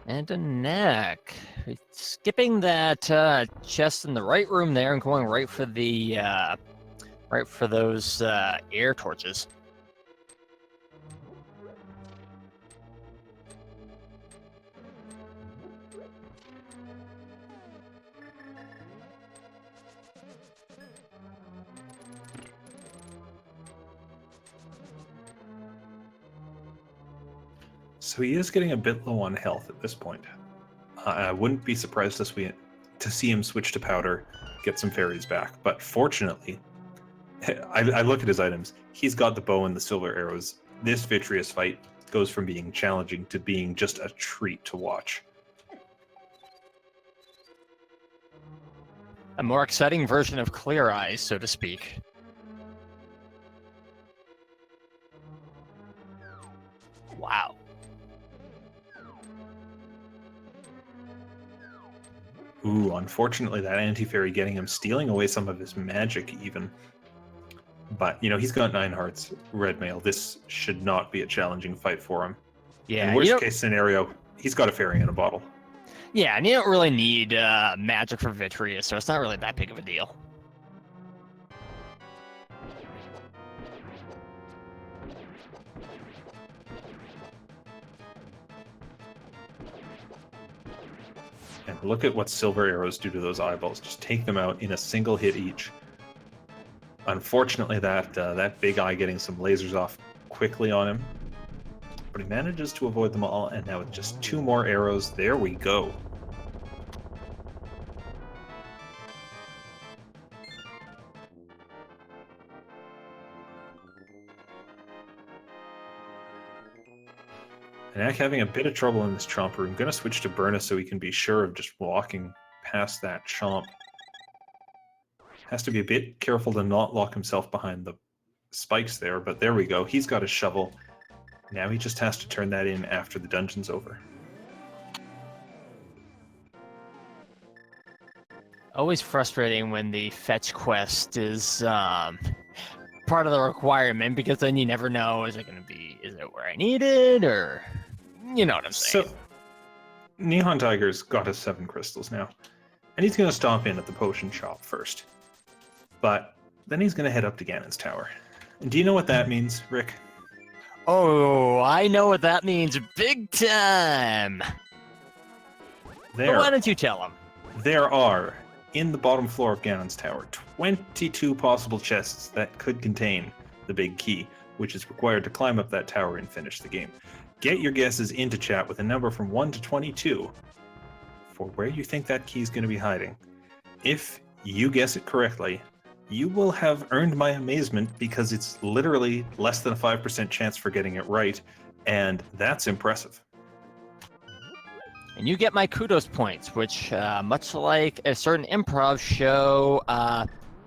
And a neck. Skipping that chest in the right room there and going right for the those air torches. So he is getting a bit low on health at this point. I wouldn't be surprised to see him switch to powder, get some fairies back. But fortunately, I look at his items. He's got the bow and the silver arrows. This Vitreous fight goes from being challenging to being just a treat to watch. A more exciting version of Clear Eyes, so to speak. Wow. Ooh, unfortunately, that anti-fairy getting him, stealing away some of his magic even. But, you know, he's got 9 hearts, red mail. This should not be a challenging fight for him. Yeah. In worst case scenario, he's got a fairy in a bottle. Yeah, and you don't really need magic for Vitreous, so it's not really that big of a deal. And look at what silver arrows do to those eyeballs. Just take them out in a single hit each. Unfortunately, that big eye getting some lasers off quickly on him. But he manages to avoid them all, and now with just 2 more arrows, there we go. Anak having a bit of trouble in this chomp room. Gonna switch to Burna so he can be sure of just walking past that chomp. Has to be a bit careful to not lock himself behind the spikes there, but there we go. He's got his shovel. Now he just has to turn that in after the dungeon's over. Always frustrating when the fetch quest is part of the requirement, because then you never know, is it where I need it, or you know what I'm saying. So NihonTiger's got his 7 crystals now, and he's going to stop in at the potion shop first. But then he's going to head up to Ganon's tower. And do you know what that means, Rick? Oh, I know what that means big time. But why don't you tell him? There are, in the bottom floor of Ganon's tower, 22 possible chests that could contain the big key, which is required to climb up that tower and finish the game. Get your guesses into chat with a number from 1 to 22 for where you think that key is going to be hiding. If you guess it correctly, you will have earned my amazement, because it's literally less than a 5% chance for getting it right, and that's impressive. And you get my kudos points, which, much like a certain improv show,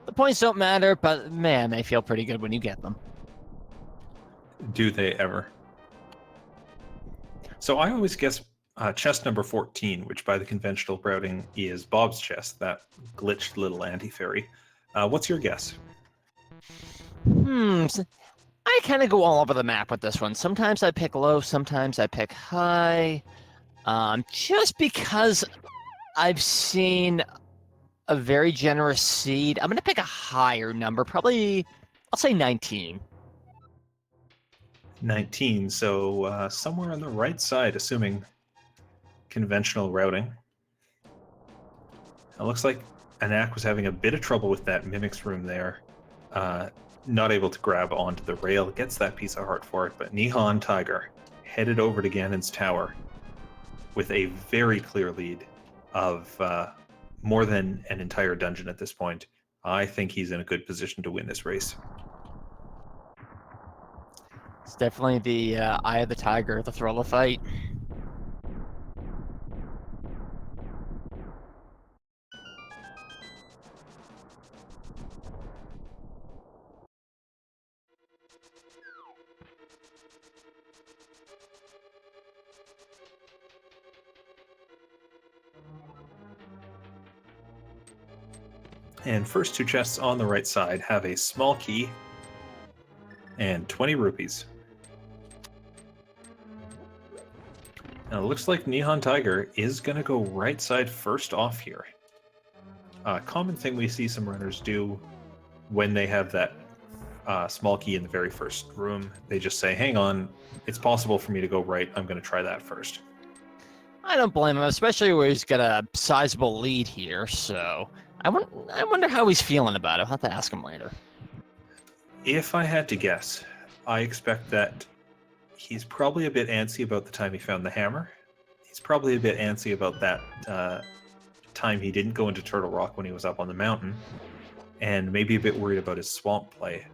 the points don't matter, but man, they feel pretty good when you get them. Do they ever? So I always guess chest number 14, which by the conventional routing is Bob's chest, that glitched little anti-fairy. What's your guess? I kind of go all over the map with this one. Sometimes I pick low, sometimes I pick high. Just because I've seen a very generous seed, I'm going to pick a higher number, probably, I'll say 19. 19, so somewhere on the right side, assuming conventional routing. It looks like Anak was having a bit of trouble with that Mimic's room there. Not able to grab onto the rail, gets that piece of heart for it, but NihonTiger headed over to Ganon's tower with a very clear lead of more than an entire dungeon at this point. I think he's in a good position to win this race. It's definitely the eye of the tiger, the thrill of the fight. And first 2 chests on the right side have a small key and 20 rupees. Now it looks like NihonTiger is going to go right side first off here. A common thing we see some runners do when they have that small key in the very first room, they just say, hang on, it's possible for me to go right, I'm going to try that first. I don't blame him, especially where he's got a sizable lead here, so I wonder how he's feeling about it. I'll have to ask him later. If I had to guess, I expect that he's probably a bit antsy about the time he found the hammer. He's probably a bit antsy about that time he didn't go into Turtle Rock when he was up on the mountain, and maybe a bit worried about his swamp play.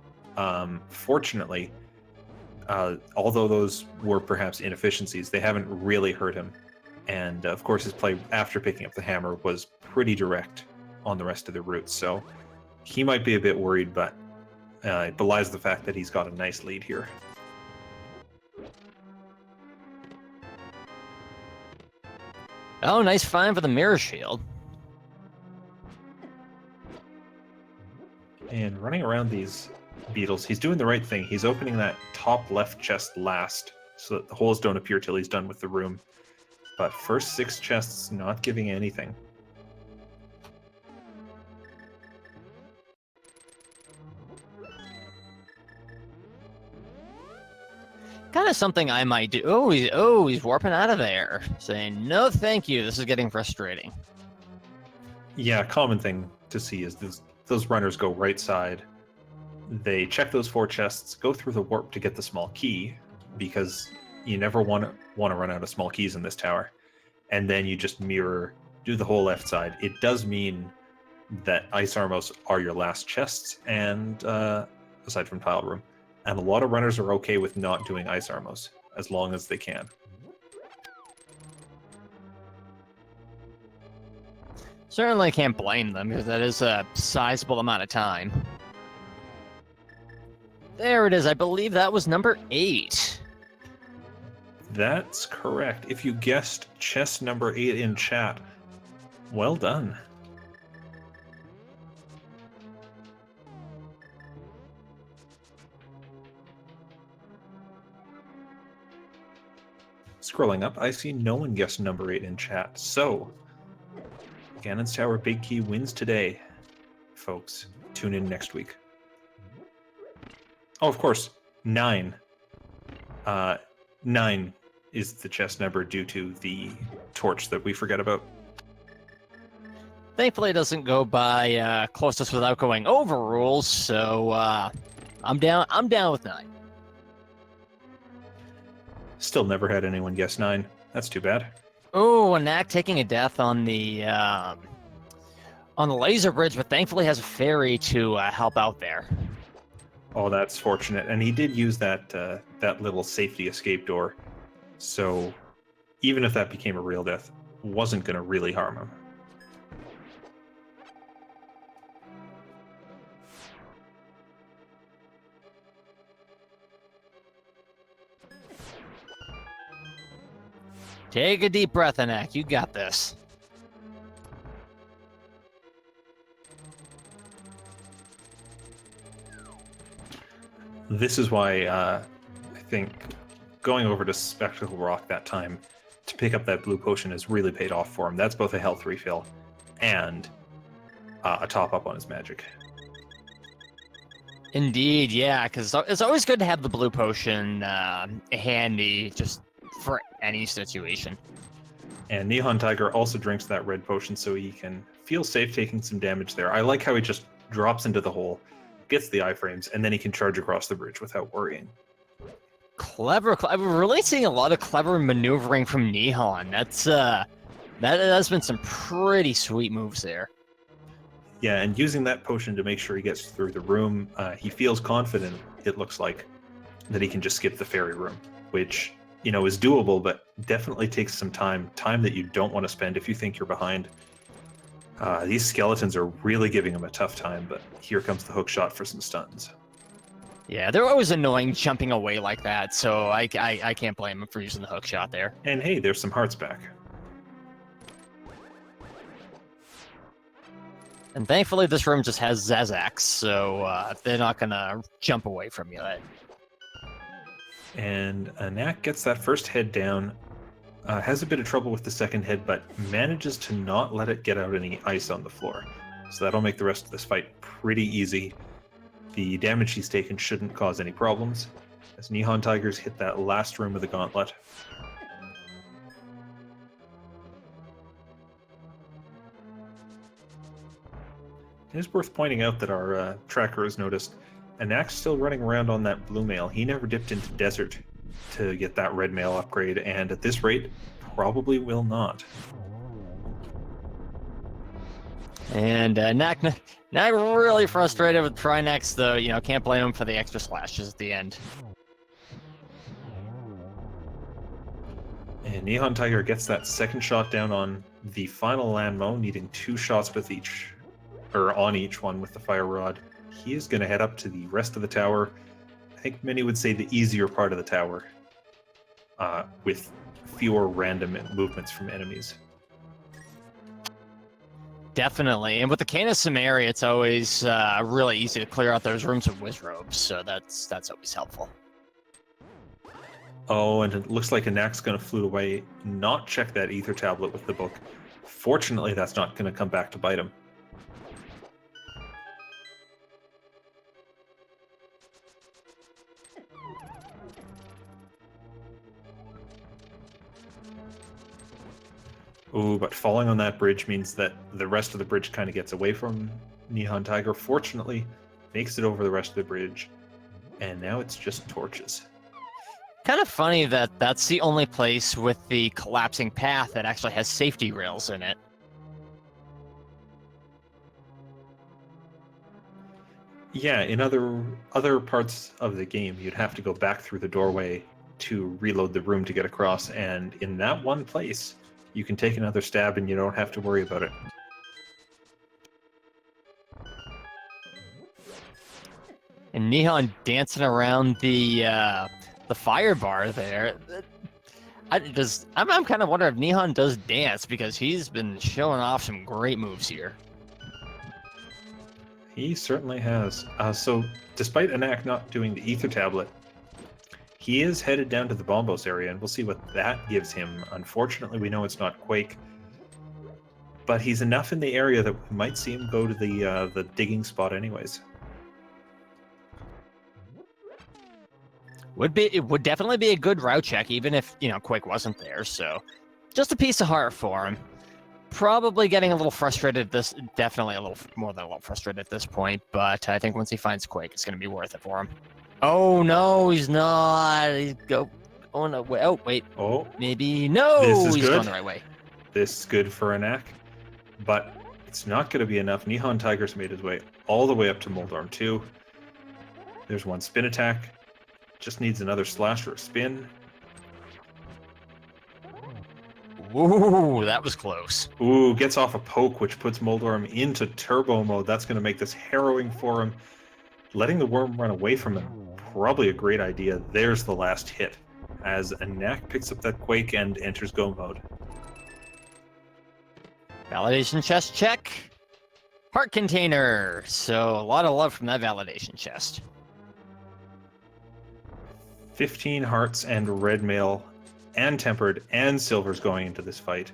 Fortunately, although those were perhaps inefficiencies, they haven't really hurt him. And of course, his play after picking up the hammer was pretty direct on the rest of the routes. So he might be a bit worried, but it belies the fact that he's got a nice lead here. Oh, nice find for the mirror shield. And running around these beetles, he's doing the right thing. He's opening that top left chest last so that the holes don't appear till he's done with the room. But first 6 chests not giving anything. Got That is something I might do. He's warping out of there, saying no, thank you. This is getting frustrating. Yeah, common thing to see is those runners go right side. They check those 4 chests, go through the warp to get the small key, because you never want to run out of small keys in this tower. And then you just mirror, do the whole left side. It does mean that ice armos are your last chests, and aside from tile room. And a lot of runners are okay with not doing ice armos, as long as they can. Certainly can't blame them, because that is a sizable amount of time. There it is. I believe that was number 8. That's correct. If you guessed chest number 8 in chat, well done. Scrolling up, I see no one guessed number 8 in chat. So, Ganon's Tower Big Key wins today. Folks, tune in next week. Oh, of course, 9. 9 is the chest number due to the torch that we forget about. Thankfully, it doesn't go by closest without going over rules, so I'm down with 9. Still never had anyone guess 9. That's too bad. Oh, Anak taking a death on the laser bridge, but thankfully has a fairy to help out there. Oh, that's fortunate. And he did use that that little safety escape door. So even if that became a real death, wasn't going to really harm him. Take a deep breath, Anak. You got this. This is why I think going over to Spectacle Rock that time to pick up that blue potion has really paid off for him. That's both a health refill and a top up on his magic. Indeed, yeah, because it's always good to have the blue potion handy, just for any situation. And NihonTiger also drinks that red potion so he can feel safe taking some damage there. I like how he just drops into the hole, gets the iframes, and then he can charge across the bridge without worrying. Clever. I'm really seeing a lot of clever maneuvering from Nihon. That's been some pretty sweet moves there. Yeah, and using that potion to make sure he gets through the room, he feels confident, it looks like, that he can just skip the fairy room, which, you know, is doable, but definitely takes some time that you don't want to spend if you think you're behind. These skeletons are really giving him a tough time, but here comes the hook shot for some stuns. Yeah, they're always annoying jumping away like that, so I can't blame him for using the hook shot there. And hey, there's some hearts back. And thankfully, this room just has Zazaks, so they're not gonna jump away from you. And Anak gets that first head down, has a bit of trouble with the second head, but manages to not let it get out any ice on the floor. So that'll make the rest of this fight pretty easy. The damage he's taken shouldn't cause any problems, as NihonTigers hit that last room of the gauntlet. It is worth pointing out that our tracker has noticed Anak's still running around on that blue mail. He never dipped into desert to get that red mail upgrade, and at this rate, probably will not. And Nak really frustrated with Trinex, though. You know, can't blame him for the extra slashes at the end. And NihonTiger gets that second shot down on the final landmo, needing 2 shots with each, or on each one with the fire rod. He is going to head up to the rest of the tower. I think many would say the easier part of the tower, with fewer random movements from enemies. Definitely, and with the Cane of Samaria, it's always really easy to clear out those rooms with Wizrobes, so that's always helpful. Oh, and it looks like Anak's going to flute away, not check that ether tablet with the book. Fortunately, that's not going to come back to bite him. Ooh, but falling on that bridge means that the rest of the bridge kind of gets away from NihonTiger. Fortunately, makes it over the rest of the bridge, and now it's just torches. Kind of funny that that's the only place with the collapsing path that actually has safety rails in it. Yeah, in other parts of the game, you'd have to go back through the doorway to reload the room to get across, and in that one place, you can take another stab and you don't have to worry about it. And Nihon dancing around the fire bar there. I'm kind of wondering if Nihon does dance, because he's been showing off some great moves here. He certainly has. So, despite Anak not doing the Ether Tablet, he is headed down to the Bombos area, and we'll see what that gives him. Unfortunately, we know it's not Quake, but he's enough in the area that we might see him go to the digging spot anyways. It would definitely be a good route check, even if, you know, Quake wasn't there. So, just a piece of heart for him. Probably getting a little frustrated. Definitely a little more than a little frustrated at this point. But I think once he finds Quake, it's going to be worth it for him. Oh no, he's not. He's going away. Oh wait. Oh, maybe no. This is he's good. going the right way. This is good for Anak, but it's not going to be enough. NihonTiger's made his way all the way up to Moldorm 2. There's one spin attack. Just needs another slash or a spin. Ooh, that was close. Ooh, gets off a poke, which puts Moldorm into turbo mode. That's going to make this harrowing for him. Letting the worm run away from him, probably a great idea. There's the last hit, as Anak picks up that Quake and enters go mode. Validation chest check. Heart container. So a lot of love from that validation chest. 15 hearts and red mail and tempered and silvers going into this fight.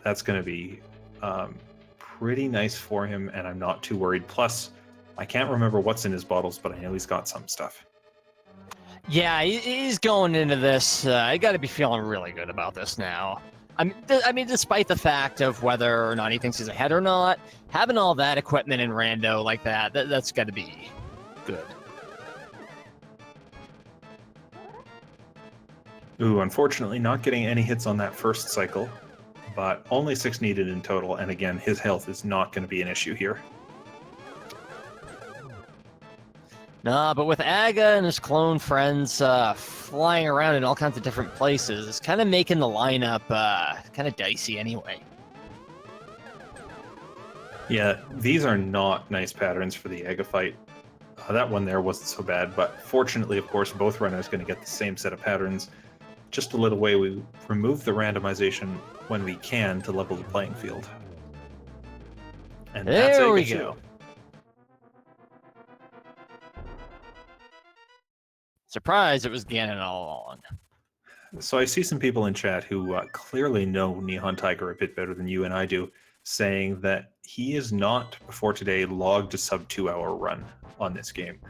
That's going to be pretty nice for him, and I'm not too worried. Plus, I can't remember what's in his bottles, but I know he's got some stuff. Yeah, he's going into this. I got to be feeling really good about this now. I mean, despite the fact of whether or not he thinks he's ahead or not, having all that equipment in rando like that's got to be good. Ooh, unfortunately, not getting any hits on that first cycle, but only 6 needed in total, and again, his health is not going to be an issue here. Nah, but with Aga and his clone friends flying around in all kinds of different places, it's kind of making the lineup kind of dicey anyway. Yeah, these are not nice patterns for the Aga fight. That one there wasn't so bad, but fortunately, of course, both runners going to get the same set of patterns. Just a little way we remove the randomization when we can to level the playing field. And that's there we Aga go. Surprise, it was Ganon all along. So I see some people in chat who clearly know NihonTiger a bit better than you and I do, saying that he is not, before today, logged a sub 2-hour run on this game.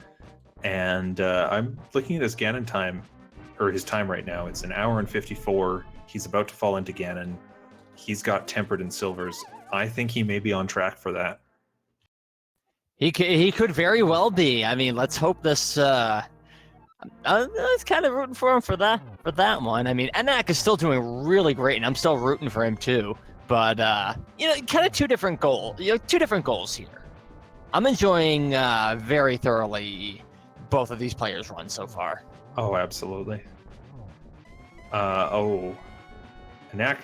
And I'm looking at his Ganon time, or his time right now. It's 1 hour and 54. He's about to fall into Ganon. He's got tempered and silvers. I think he may be on track for that. He could very well be. I mean, let's hope this. I was kind of rooting for him for that one. I mean, Anak is still doing really great, and I'm still rooting for him too. But you know, kind of two different goals here. I'm enjoying very thoroughly both of these players' runs so far. Oh, absolutely. Anak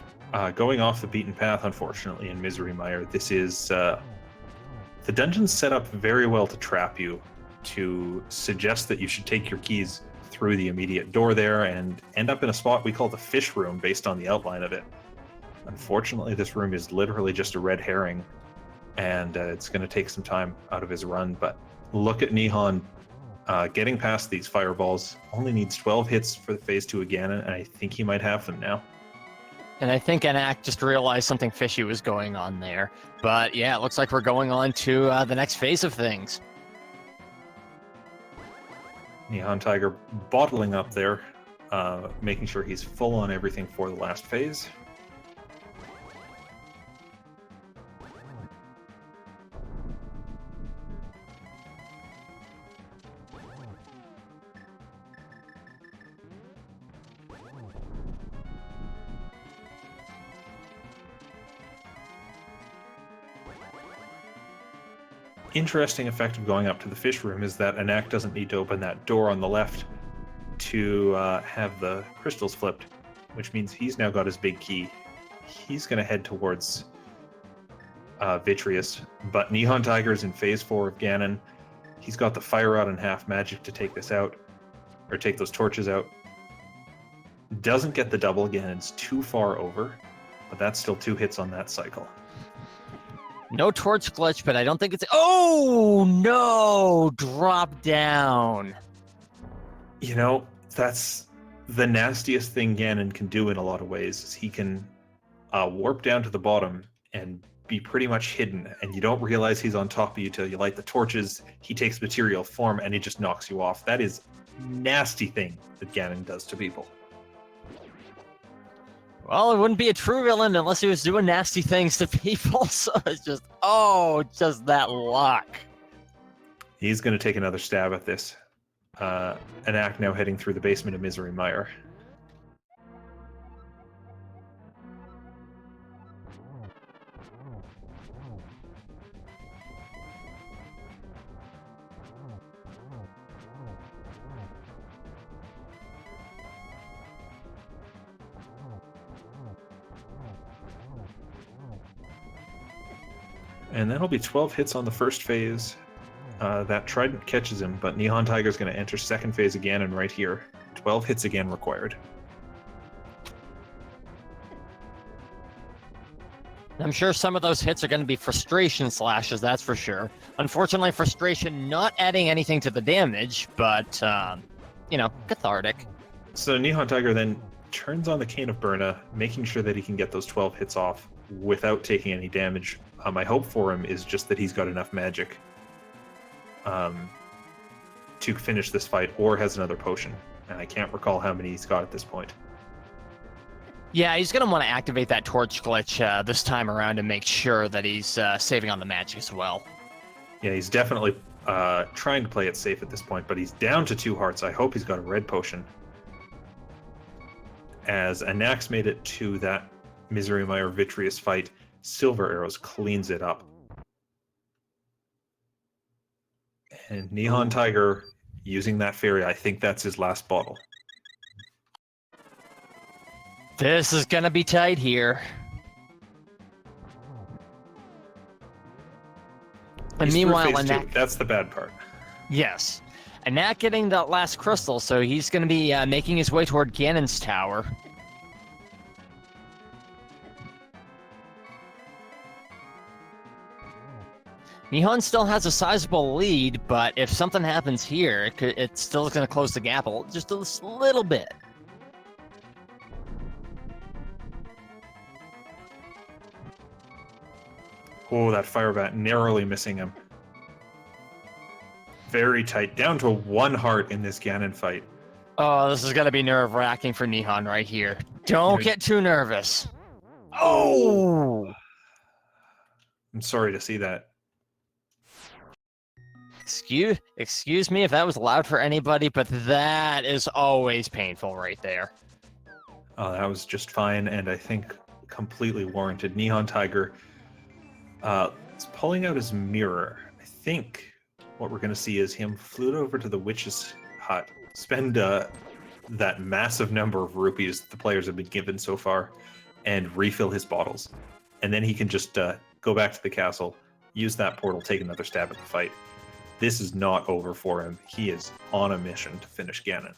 going off the beaten path, unfortunately, in Misery Mire. This is the dungeon's set up very well to trap you, to suggest that you should take your keys through the immediate door there and end up in a spot we call the fish room based on the outline of it. Unfortunately, this room is literally just a red herring, and it's going to take some time out of his run. But look at Nihon getting past these fireballs. Only needs 12 hits for the phase 2 again, and I think he might have them now. And I think Anak just realized something fishy was going on there. But yeah, it looks like we're going on to the next phase of things. NihonTiger bottling up there, making sure he's full on everything for the last phase. interesting effect of going up to the fish room is that Anak doesn't need to open that door on the left to have the crystals flipped, which means he's now got his big key. He's going to head towards Vitreous, but NihonTiger is in phase 4 of Ganon. He's got the Fire Rod and half magic to take this out, or take those torches out. Doesn't get the double again, it's too far over, but that's still 2 hits on that cycle. No torch glitch, but I don't think it's... Oh, no! Drop down. You know, that's the nastiest thing Ganon can do in a lot of ways, is he can warp down to the bottom and be pretty much hidden, and you don't realize he's on top of you till you light the torches. He takes material form, and he just knocks you off. That is a nasty thing that Ganon does to people. Well, it wouldn't be a true villain unless he was doing nasty things to people, so it's just, just that luck. He's going to take another stab at this. Anak now heading through the basement of Misery Mire. And that'll be 12 hits on the first phase. That Trident catches him, but NihonTiger is going to enter second phase again, and right here, 12 hits again required. I'm sure some of those hits are going to be frustration slashes, that's for sure. Unfortunately, frustration not adding anything to the damage, but, cathartic. So NihonTiger then turns on the Cane of Burna, making sure that he can get those 12 hits off without taking any damage. My hope for him is just that he's got enough magic to finish this fight, or has another potion. And I can't recall how many he's got at this point. Yeah, he's going to want to activate that torch glitch this time around and make sure that he's saving on the magic as well. Yeah, he's definitely trying to play it safe at this point, but he's down to 2 hearts. I hope he's got a red potion. As Anak's made it to that Misery Mire Vitreous fight, Silver Arrows cleans it up. And NihonTiger using that fairy, I think that's his last bottle. This is gonna be tight here. And meanwhile, Anak... That's the bad part. Yes. Anak getting that last crystal, so he's gonna be making his way toward Ganon's tower. Nihon still has a sizable lead, but if something happens here, it's still going to close the gap just a little bit. Oh, that fire bat narrowly missing him. Very tight, down to 1 heart in this Ganon fight. Oh, this is going to be nerve-wracking for Nihon right here. Don't get too nervous. Oh! I'm sorry to see that. Excuse me if that was loud for anybody, but that is always painful right there. Oh, that was just fine, and I think completely warranted. NihonTiger is pulling out his mirror. I think what we're going to see is him flute over to the witch's hut, spend that massive number of rupees that the players have been given so far, and refill his bottles. And then he can just go back to the castle, use that portal, take another stab at the fight. This is not over for him. He is on a mission to finish Ganon.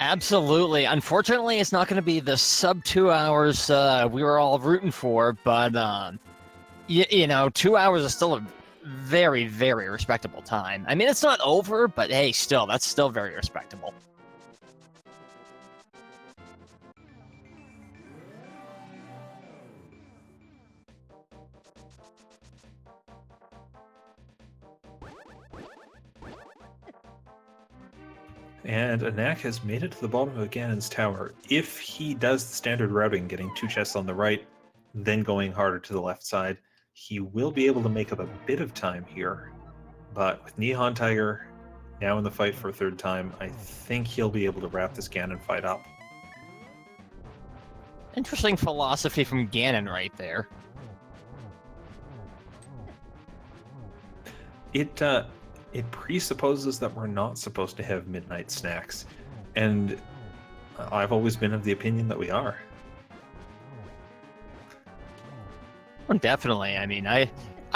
Absolutely. Unfortunately, it's not going to be the sub 2 hours we were all rooting for, but, 2 hours is still a very, very respectable time. I mean, it's not over, but hey, still, that's still very respectable. And Anak has made it to the bottom of Ganon's tower. If he does the standard routing, getting 2 chests on the right, then going harder to the left side, he will be able to make up a bit of time here. But with NihonTiger now in the fight for a 3rd time, I think he'll be able to wrap this Ganon fight up. Interesting philosophy from Ganon right there. It presupposes that we're not supposed to have midnight snacks, and I've always been of the opinion that we are. Well, definitely. I mean, I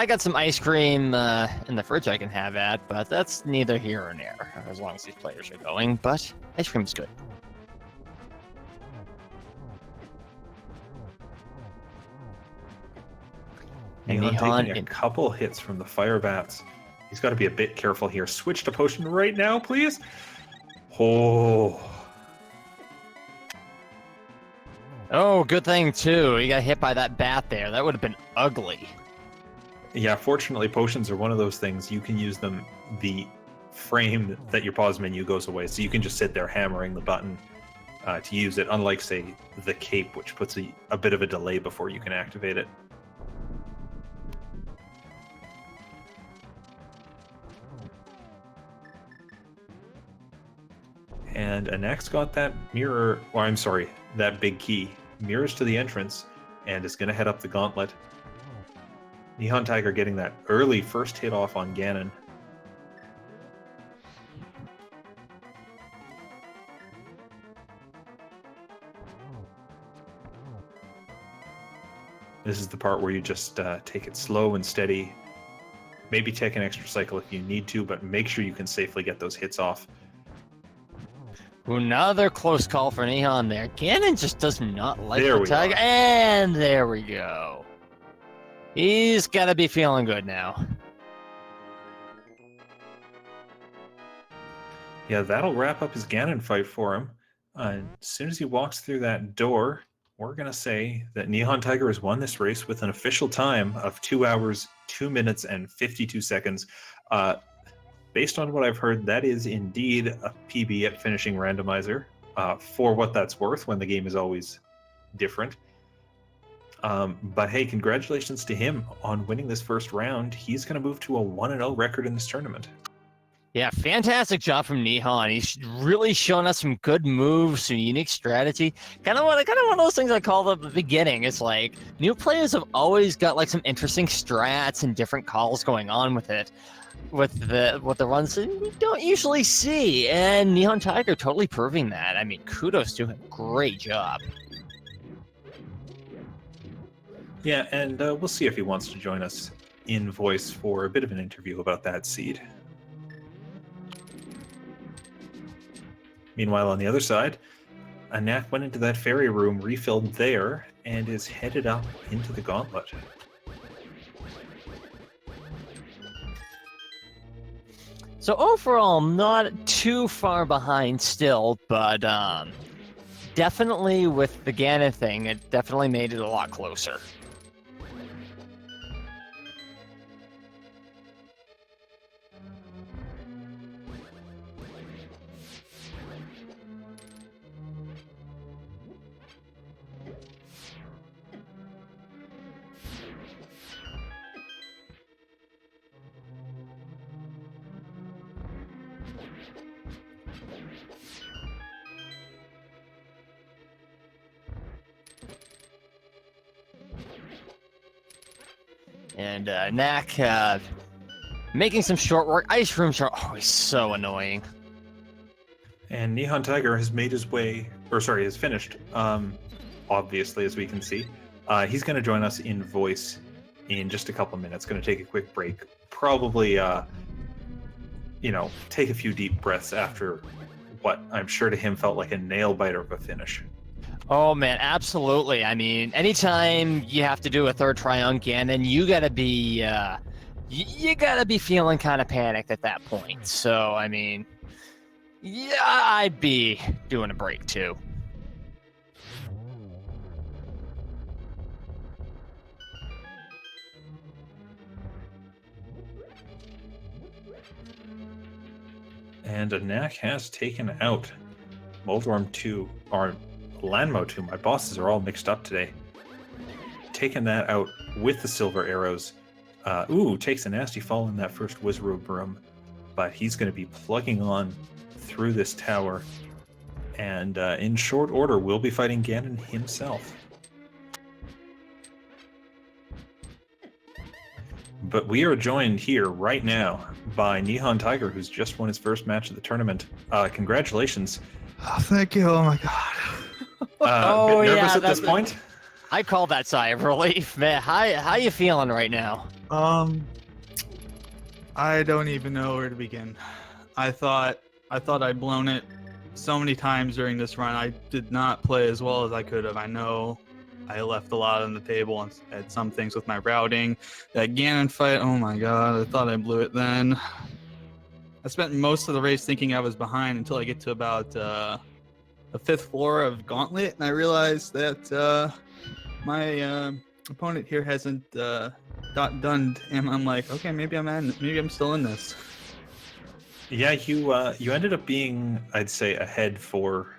got some ice cream in the fridge I can have at, but that's neither here or there, as long as these players are going. But ice cream's good. And Nihon taking a couple hits from the fire bats. He's got to be a bit careful here. Switch to potion right now, please. Oh. Oh, good thing, too. He got hit by that bat there. That would have been ugly. Yeah, fortunately, potions are one of those things. You can use them the frame that your pause menu goes away. So you can just sit there hammering the button to use it, unlike, say, the cape, which puts a bit of a delay before you can activate it. And Anak's got that mirror, or I'm sorry, that big key. Mirrors to the entrance, and is going to head up the gauntlet. NihonTiger getting that early first hit off on Ganon. This is the part where you just take it slow and steady. Maybe take an extra cycle if you need to, but make sure you can safely get those hits off. Another close call for Nihon there. Ganon just does not like There the we tiger. are. And there we go. He's got to be feeling good now. Yeah, that'll wrap up his Ganon fight for him. As soon as he walks through that door, we're going to say that NihonTiger has won this race with an official time of 2 hours, 2 minutes, and 52 seconds. Based on what I've heard, that is indeed a PB at finishing Randomizer, for what that's worth, when the game is always different. But hey, congratulations to him on winning this first round. He's going to move to a 1-0 record in this tournament. Yeah, fantastic job from Nihon. He's really shown us some good moves, some unique strategy. Kind of one of those things I call the beginning. It's like new players have always got like some interesting strats and different calls going on with it. With the runs that we don't usually see, and NihonTiger totally proving that. I mean, kudos to him. Great job. Yeah, and we'll see if he wants to join us in voice for a bit of an interview about that seed. Meanwhile, on the other side, Anak went into that fairy room, refilled there, and is headed up into the gauntlet. So overall, not too far behind still, but definitely with the Ganon thing, it definitely made it a lot closer. And Nak making some short work. Ice rooms are always so annoying. And NihonTiger has made his way, or sorry, has finished, obviously, as we can see. He's going to join us in voice in just a couple minutes. Going to take a quick break. Probably, take a few deep breaths after what I'm sure to him felt like a nail-biter of a finish. Oh man, absolutely. I mean, anytime you have to do a third try on Ganon, you gotta be you gotta be feeling kind of panicked at that point. So I mean, yeah, I'd be doing a break too. And Anak has taken out Moldorm 2, or Lanmo 2. My bosses are all mixed up today. Taking that out with the silver arrows. Takes a nasty fall in that first Wizrobe room, but he's going to be plugging on through this tower. And in short order, we'll be fighting Ganon himself. But we are joined here right now by NihonTiger, who's just won his first match of the tournament. Congratulations. Oh, thank you. Oh my god. Bit nervous at this point? I call that sigh of relief, man. How you feeling right now? I don't even know where to begin. I thought I'd blown it so many times during this run. I did not play as well as I could have. I know I left a lot on the table and had some things with my routing. That Ganon fight, oh my god, I thought I blew it then. I spent most of the race thinking I was behind until I get to about the 5th floor of Gauntlet, and I realized that my opponent here hasn't done, and I'm like, okay, maybe I'm still in this. Yeah, you ended up being, I'd say, ahead for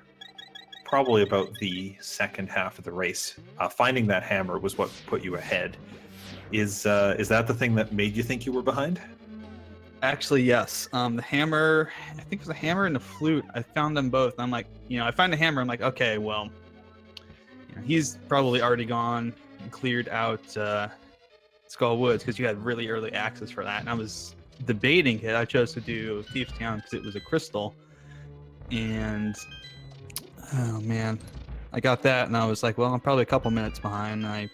probably about the second half of the race. Finding that hammer was what put you ahead. Is that the thing that made you think you were behind? Actually, yes. The hammer, I think it was the hammer and the flute. I found them both. I'm like, I find the hammer. I'm like, okay, well, he's probably already gone and cleared out Skull Woods because you had really early access for that. And I was debating it. I chose to do Thieves Town because it was a crystal. And oh man, I got that, and I was like, well, I'm probably a couple minutes behind. And I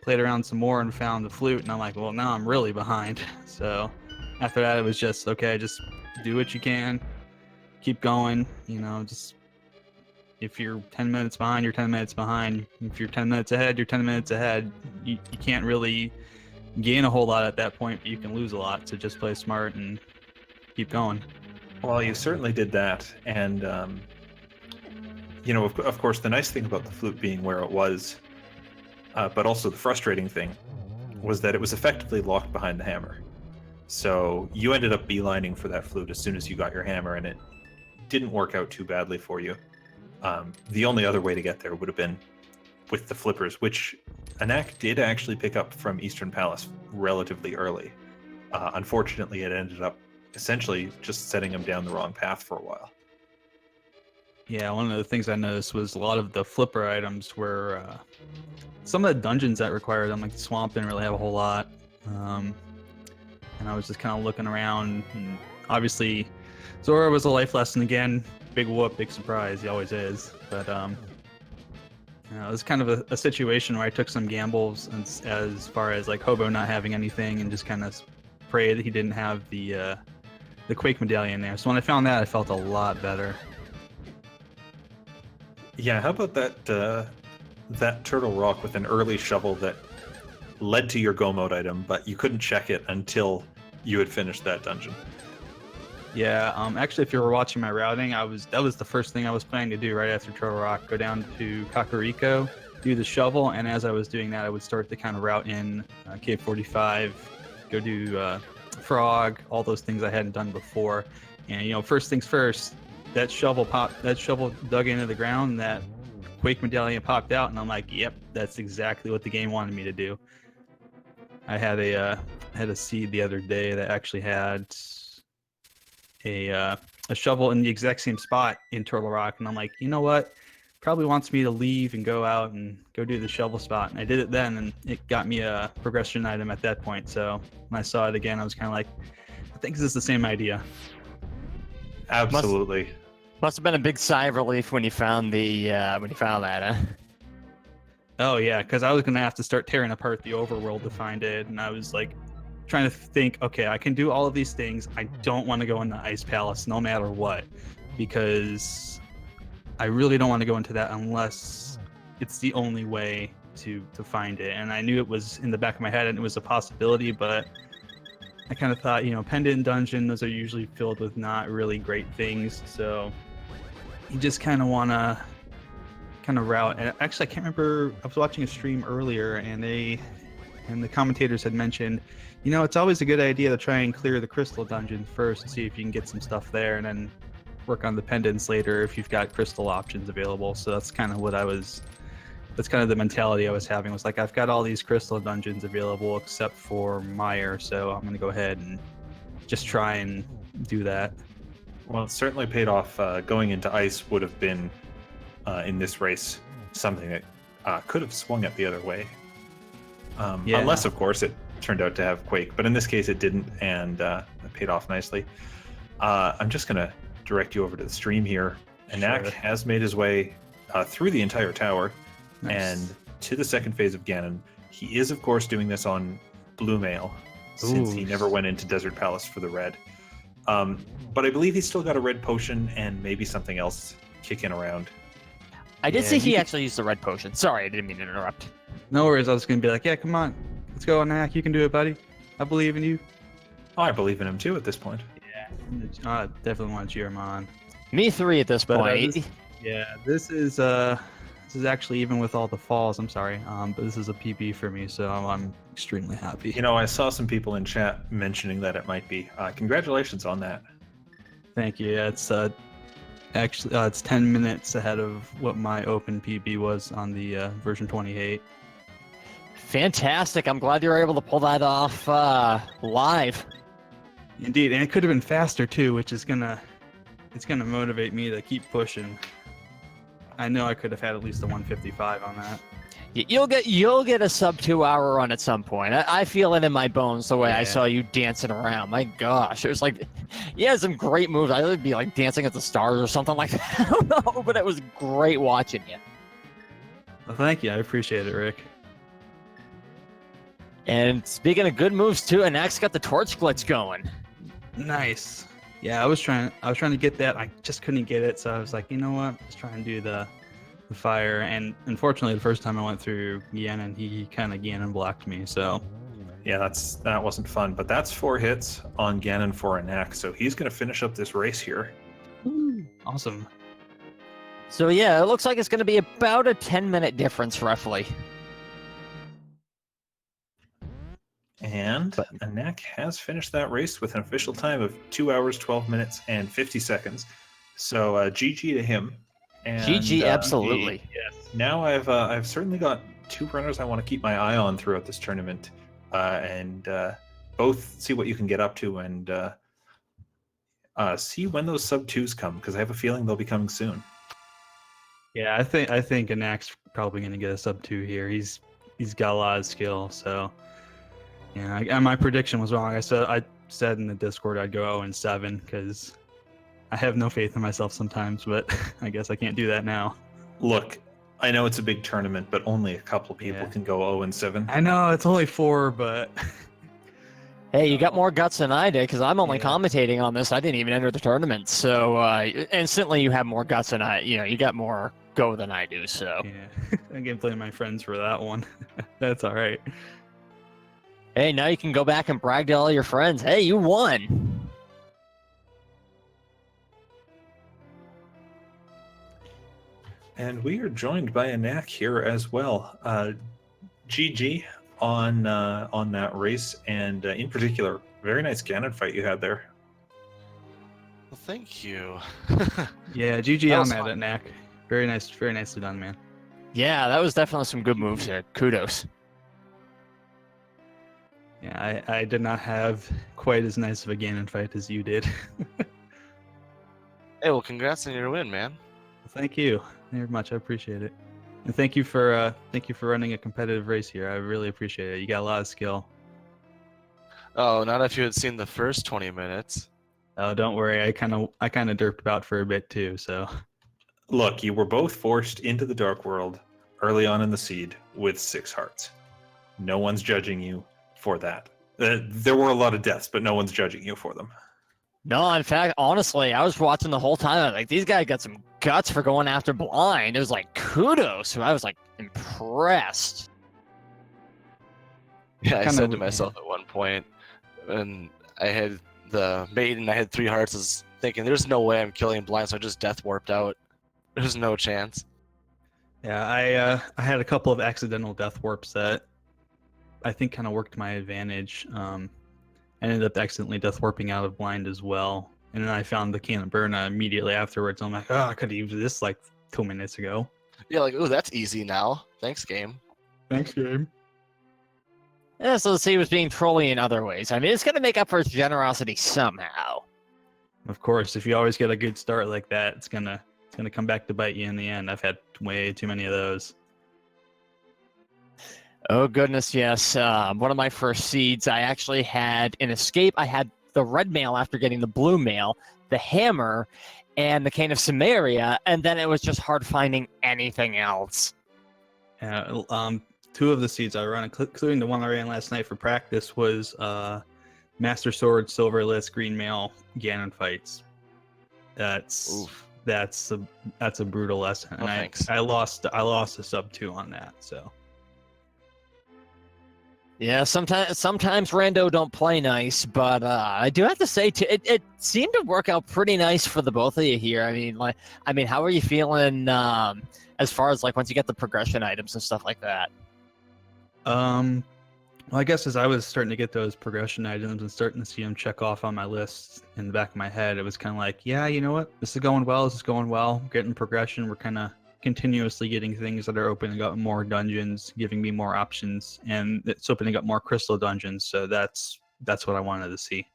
played around some more and found the flute, and I'm like, well, now I'm really behind. So after that, it was just, okay, just do what you can, keep going, just if you're 10 minutes behind, you're 10 minutes behind. If you're 10 minutes ahead, you're 10 minutes ahead. You can't really gain a whole lot at that point, but you can lose a lot, so just play smart and keep going. Well, you certainly did that, and of course, the nice thing about the flute being where it was, but also the frustrating thing, was that it was effectively locked behind the hammer. So you ended up beelining for that flute as soon as you got your hammer, and it didn't work out too badly for you. The only other way to get there would have been with the flippers, which Anak did actually pick up from Eastern Palace relatively early. Unfortunately, it ended up essentially just setting him down the wrong path for a while. Yeah, one of the things I noticed was a lot of the flipper items were some of the dungeons that required them, like the swamp didn't really have a whole lot. And I was just kind of looking around, and obviously Zora was a life lesson again. Big whoop, big surprise, he always is. But it was kind of a situation where I took some gambles as far as like Hobo not having anything, and just kind of prayed that he didn't have the Quake medallion there. So when I found that, I felt a lot better. Yeah, how about that Turtle Rock with an early shovel that led to your Go Mode item, but you couldn't check it until you had finished that dungeon? Yeah, actually, if you were watching my routing, that was the first thing I was planning to do right after Turtle Rock. Go down to Kakariko, do the shovel, and as I was doing that, I would start to kind of route in Cave 45, go do Frog, all those things I hadn't done before. And first things first, that shovel dug into the ground, that Quake medallion popped out, and I'm like, yep, that's exactly what the game wanted me to do. I had a seed the other day that actually had a shovel in the exact same spot in Turtle Rock, and I'm like, you know what? Probably wants me to leave and go out and go do the shovel spot. And I did it then, and it got me a progression item at that point. So when I saw it again, I was kind of like, I think this is the same idea. Absolutely. Must have been a big sigh of relief when you found that, huh? Oh yeah, because I was gonna have to start tearing apart the overworld to find it, and I was like trying to think, okay, I can do all of these things. I don't want to go in the Ice Palace no matter what, because I really don't want to go into that unless it's the only way to find it. And I knew it was in the back of my head and it was a possibility, but I kind of thought, Pendant Dungeon, those are usually filled with not really great things, so you just kind of want to route. And actually, I can't remember, I was watching a stream earlier, and the commentators had mentioned, it's always a good idea to try and clear the crystal dungeon first, see if you can get some stuff there, and then work on the pendants later if you've got crystal options available. So that's kind of the mentality I was having, was like, I've got all these crystal dungeons available except for Mire, so I'm going to go ahead and just try and do that. Well, it certainly paid off. Going into Ice would have been, in this race, something that could have swung it the other way. Yeah. Unless, of course, it turned out to have Quake, but in this case it didn't, and it paid off nicely. I'm just going to direct you over to the stream here. Anak Sure. has made his way through the entire tower Nice. and to the second phase of Ganon. He is, of course, doing this on blue mail, since he Ooh. never went into Desert Palace for the red. But I believe he's still got a red potion and maybe something else kicking around. I did Yeah, see you he could- actually used the red potion. Sorry, I didn't mean to interrupt. No worries. I was gonna be like, yeah, come on, let's go, Anak. You can do it, buddy. I believe in you. Oh, I believe in him too at this point. I definitely want to cheer him on. Me 3 at this But, point. this is actually even with all the falls. I'm sorry, but this is a PB for me, so I'm extremely happy. You know, I saw some people in chat mentioning that it might be. Congratulations on that. Thank you. Yeah, it's actually it's 10 minutes ahead of what my open PB was on the version 28. Fantastic. I'm glad you were able to pull that off live. Indeed, and it could have been faster too, which is gonna motivate me to keep pushing. I know I could have had at least a 155 on that. You'll get a sub 2 hour run at some point. I feel it in my bones the way I Yeah. saw you dancing around. My gosh, it was like, you had some great moves. I would be like dancing at the stars or something like that. I don't know, but it was great watching you. Well, thank you. I appreciate it, Rick. And speaking of good moves too, Anak's got the torch glitch going. Nice. Yeah, I was trying to get that. I just couldn't get it, so I was like, you know what? Let's try and do the fire. And unfortunately, the first time I went through Ganon, he kind of Ganon blocked me. So Yeah, that wasn't fun, but that's 4 hits on Ganon for Anak, so he's going to finish up this race here. awesome. So yeah, it looks like it's going to be about a 10-minute difference roughly. And Anak has finished that race with an official time of 2 hours, 12 minutes, and 50 seconds. So GG to him. And, GG, absolutely. Yes. Now I've certainly got 2 runners I want to keep my eye on throughout this tournament, and both see what you can get up to and see when those sub 2s come, because I have a feeling they'll be coming soon. Yeah, I think Anak's probably gonna get a sub 2 here. He's got a lot of skill, so yeah. And my prediction was wrong. I said in the Discord I'd go 0-7 because I have no faith in myself sometimes, but I guess I can't do that now. Look, I know it's a big tournament, but only a couple people Yeah. can go 0-7. I know it's only 4, but Hey, you got more guts than I did because I'm only Yeah. commentating on this. I didn't even enter the tournament, so instantly you have more guts than I. You got more go than I do. So yeah, I can blame my friends for that one. That's all right. hey, now you can go back and brag to all your friends. Hey, you won. And we are joined by Anak here as well. GG on that race, and in particular, very nice Ganon fight you had there. Well, thank you. Yeah, GG That on was that fun. at Knack. Very nice, very nicely done, man. Yeah, that was definitely some good moves there. Kudos. Yeah, I did not have quite as nice of a Ganon fight as you did. Hey, well, congrats on your win, man. Thank you very much. I appreciate it, and thank you for running a competitive race here. I really appreciate it. You got a lot of skill. Oh, not if you had seen the first 20 minutes. Oh, don't worry. I kind of derped about for a bit too. So Look, you were both forced into the Dark World early on in the seed with 6 hearts. No one's judging you for that. There were a lot of deaths, but no one's judging you for them. No, in fact, honestly, I was watching the whole time. I was like, these guys got some guts for going after blind. It was like kudos. I was like impressed. Yeah, I Kinda said to w- myself at one point, when I had the maiden, I had 3 hearts, I was thinking, there's no way I'm killing blind, so I just death warped out. There's no chance. yeah, I had a couple of accidental death warps that I think kind of worked my advantage. I ended up accidentally death warping out of blind as well, and then I found the can of Burna immediately afterwards. I'm like, oh, I could have used this like 2 minutes ago. Yeah, like, ooh, that's easy now. Thanks, game. Thanks, game. Yeah, so he was being trolly in other ways. I mean, it's going to make up for its generosity somehow. Of course, if you always get a good start like that, it's gonna come back to bite you in the end. I've had way too many of those. Oh goodness, yes. One of my first seeds, I actually had an escape. I had the red mail after getting the blue mail, the hammer, and the cane of Samaria, and then it was just hard finding anything else. Two of the seeds I run, including the one I ran last night for practice, was Master Sword, Silverless, Green Mail, Ganon fights. That's a brutal lesson, and thanks. I lost a sub 2 on that. So Yeah, sometimes rando don't play nice, but I do have to say it seemed to work out pretty nice for the both of you here. I mean, how are you feeling as far as like once you get the progression items and stuff like that? well, I guess as I was starting to get those progression items and starting to see them check off on my list in the back of my head, it was kind of like, yeah, you know what, this is going well. This is going well. Getting progression. We're kind of continuously getting things that are opening up more dungeons, giving me more options, and it's opening up more crystal dungeons. So that's what I wanted to see.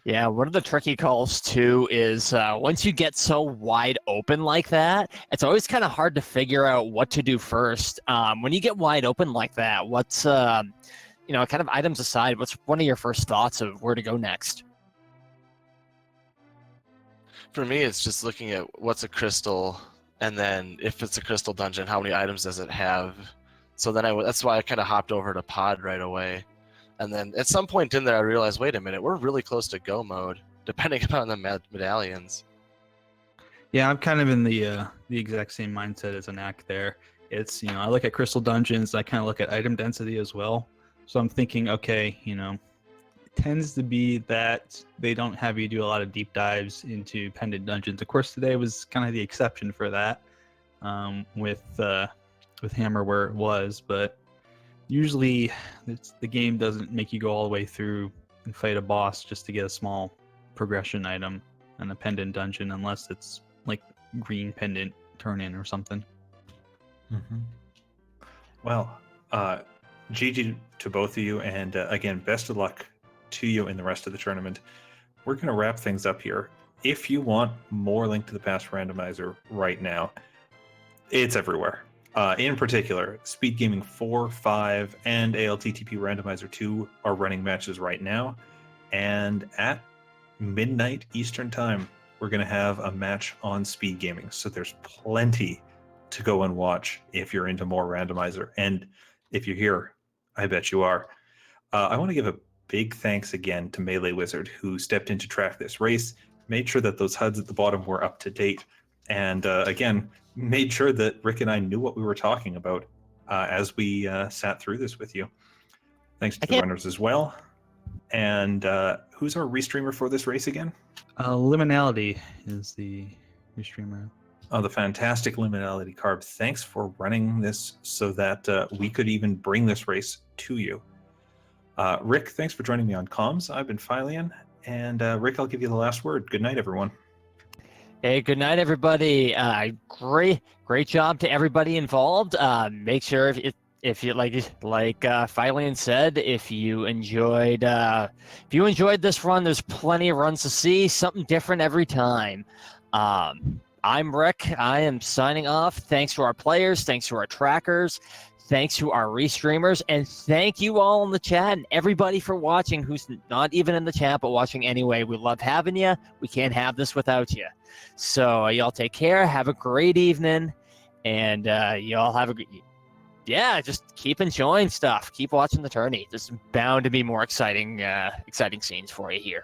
Yeah, one of the tricky calls too is once you get so wide open like that, it's always kind of hard to figure out what to do first. When you get wide open like that, what's kind of items aside, what's one of your first thoughts of where to go next? For me, it's just looking at what's a crystal, and then if it's a crystal dungeon, how many items does it have? So then that's why I kind of hopped over to pod right away. And then at some point in there, I realized, wait a minute, we're really close to go mode, depending upon the medallions. Yeah, I'm kind of in the exact same mindset as Anak there. It's, I look at crystal dungeons, I kind of look at item density as well. So I'm thinking, okay, it tends to be that they don't have you do a lot of deep dives into pendant dungeons. Of course, today was kind of the exception for that, with Hammer where it was, but usually the game doesn't make you go all the way through and fight a boss just to get a small progression item in a pendant dungeon, unless it's like green pendant turn in or something. Mm-hmm. Well, GG to both of you, and again, best of luck to you in the rest of the tournament. We're going to wrap things up here. If you want more Link to the Past randomizer right now, it's everywhere. In particular, Speed Gaming 4, 5, and ALTTP Randomizer 2 are running matches right now. And at midnight Eastern Time, we're going to have a match on Speed Gaming. So there's plenty to go and watch if you're into more randomizer. And if you're here, I bet you are. I want to give a big thanks again to Melee Wizard, who stepped in to track this race, made sure that those HUDs at the bottom were up to date, and again, made sure that Rick and I knew what we were talking about as we sat through this with you. Thanks to the runners as well. And who's our restreamer for this race again? Liminality is the restreamer. Oh, the fantastic Liminality Carb. Thanks for running this so that we could even bring this race to you. Rick, thanks for joining me on comms. I've been Philion, and Rick, I'll give you the last word. Good night, everyone. Hey, good night, everybody. Great job to everybody involved. Make sure if you like Philion said, if you enjoyed this run, there's plenty of runs to see. Something different every time. I'm Rick. I am signing off. Thanks to our players. Thanks to our trackers. Thanks to our restreamers, and thank you all in the chat and everybody for watching who's not even in the chat but watching anyway. We love having you. We can't have this without you. So y'all take care. Have a great evening, and y'all have just keep enjoying stuff. Keep watching the tourney. There's bound to be more exciting scenes for you here.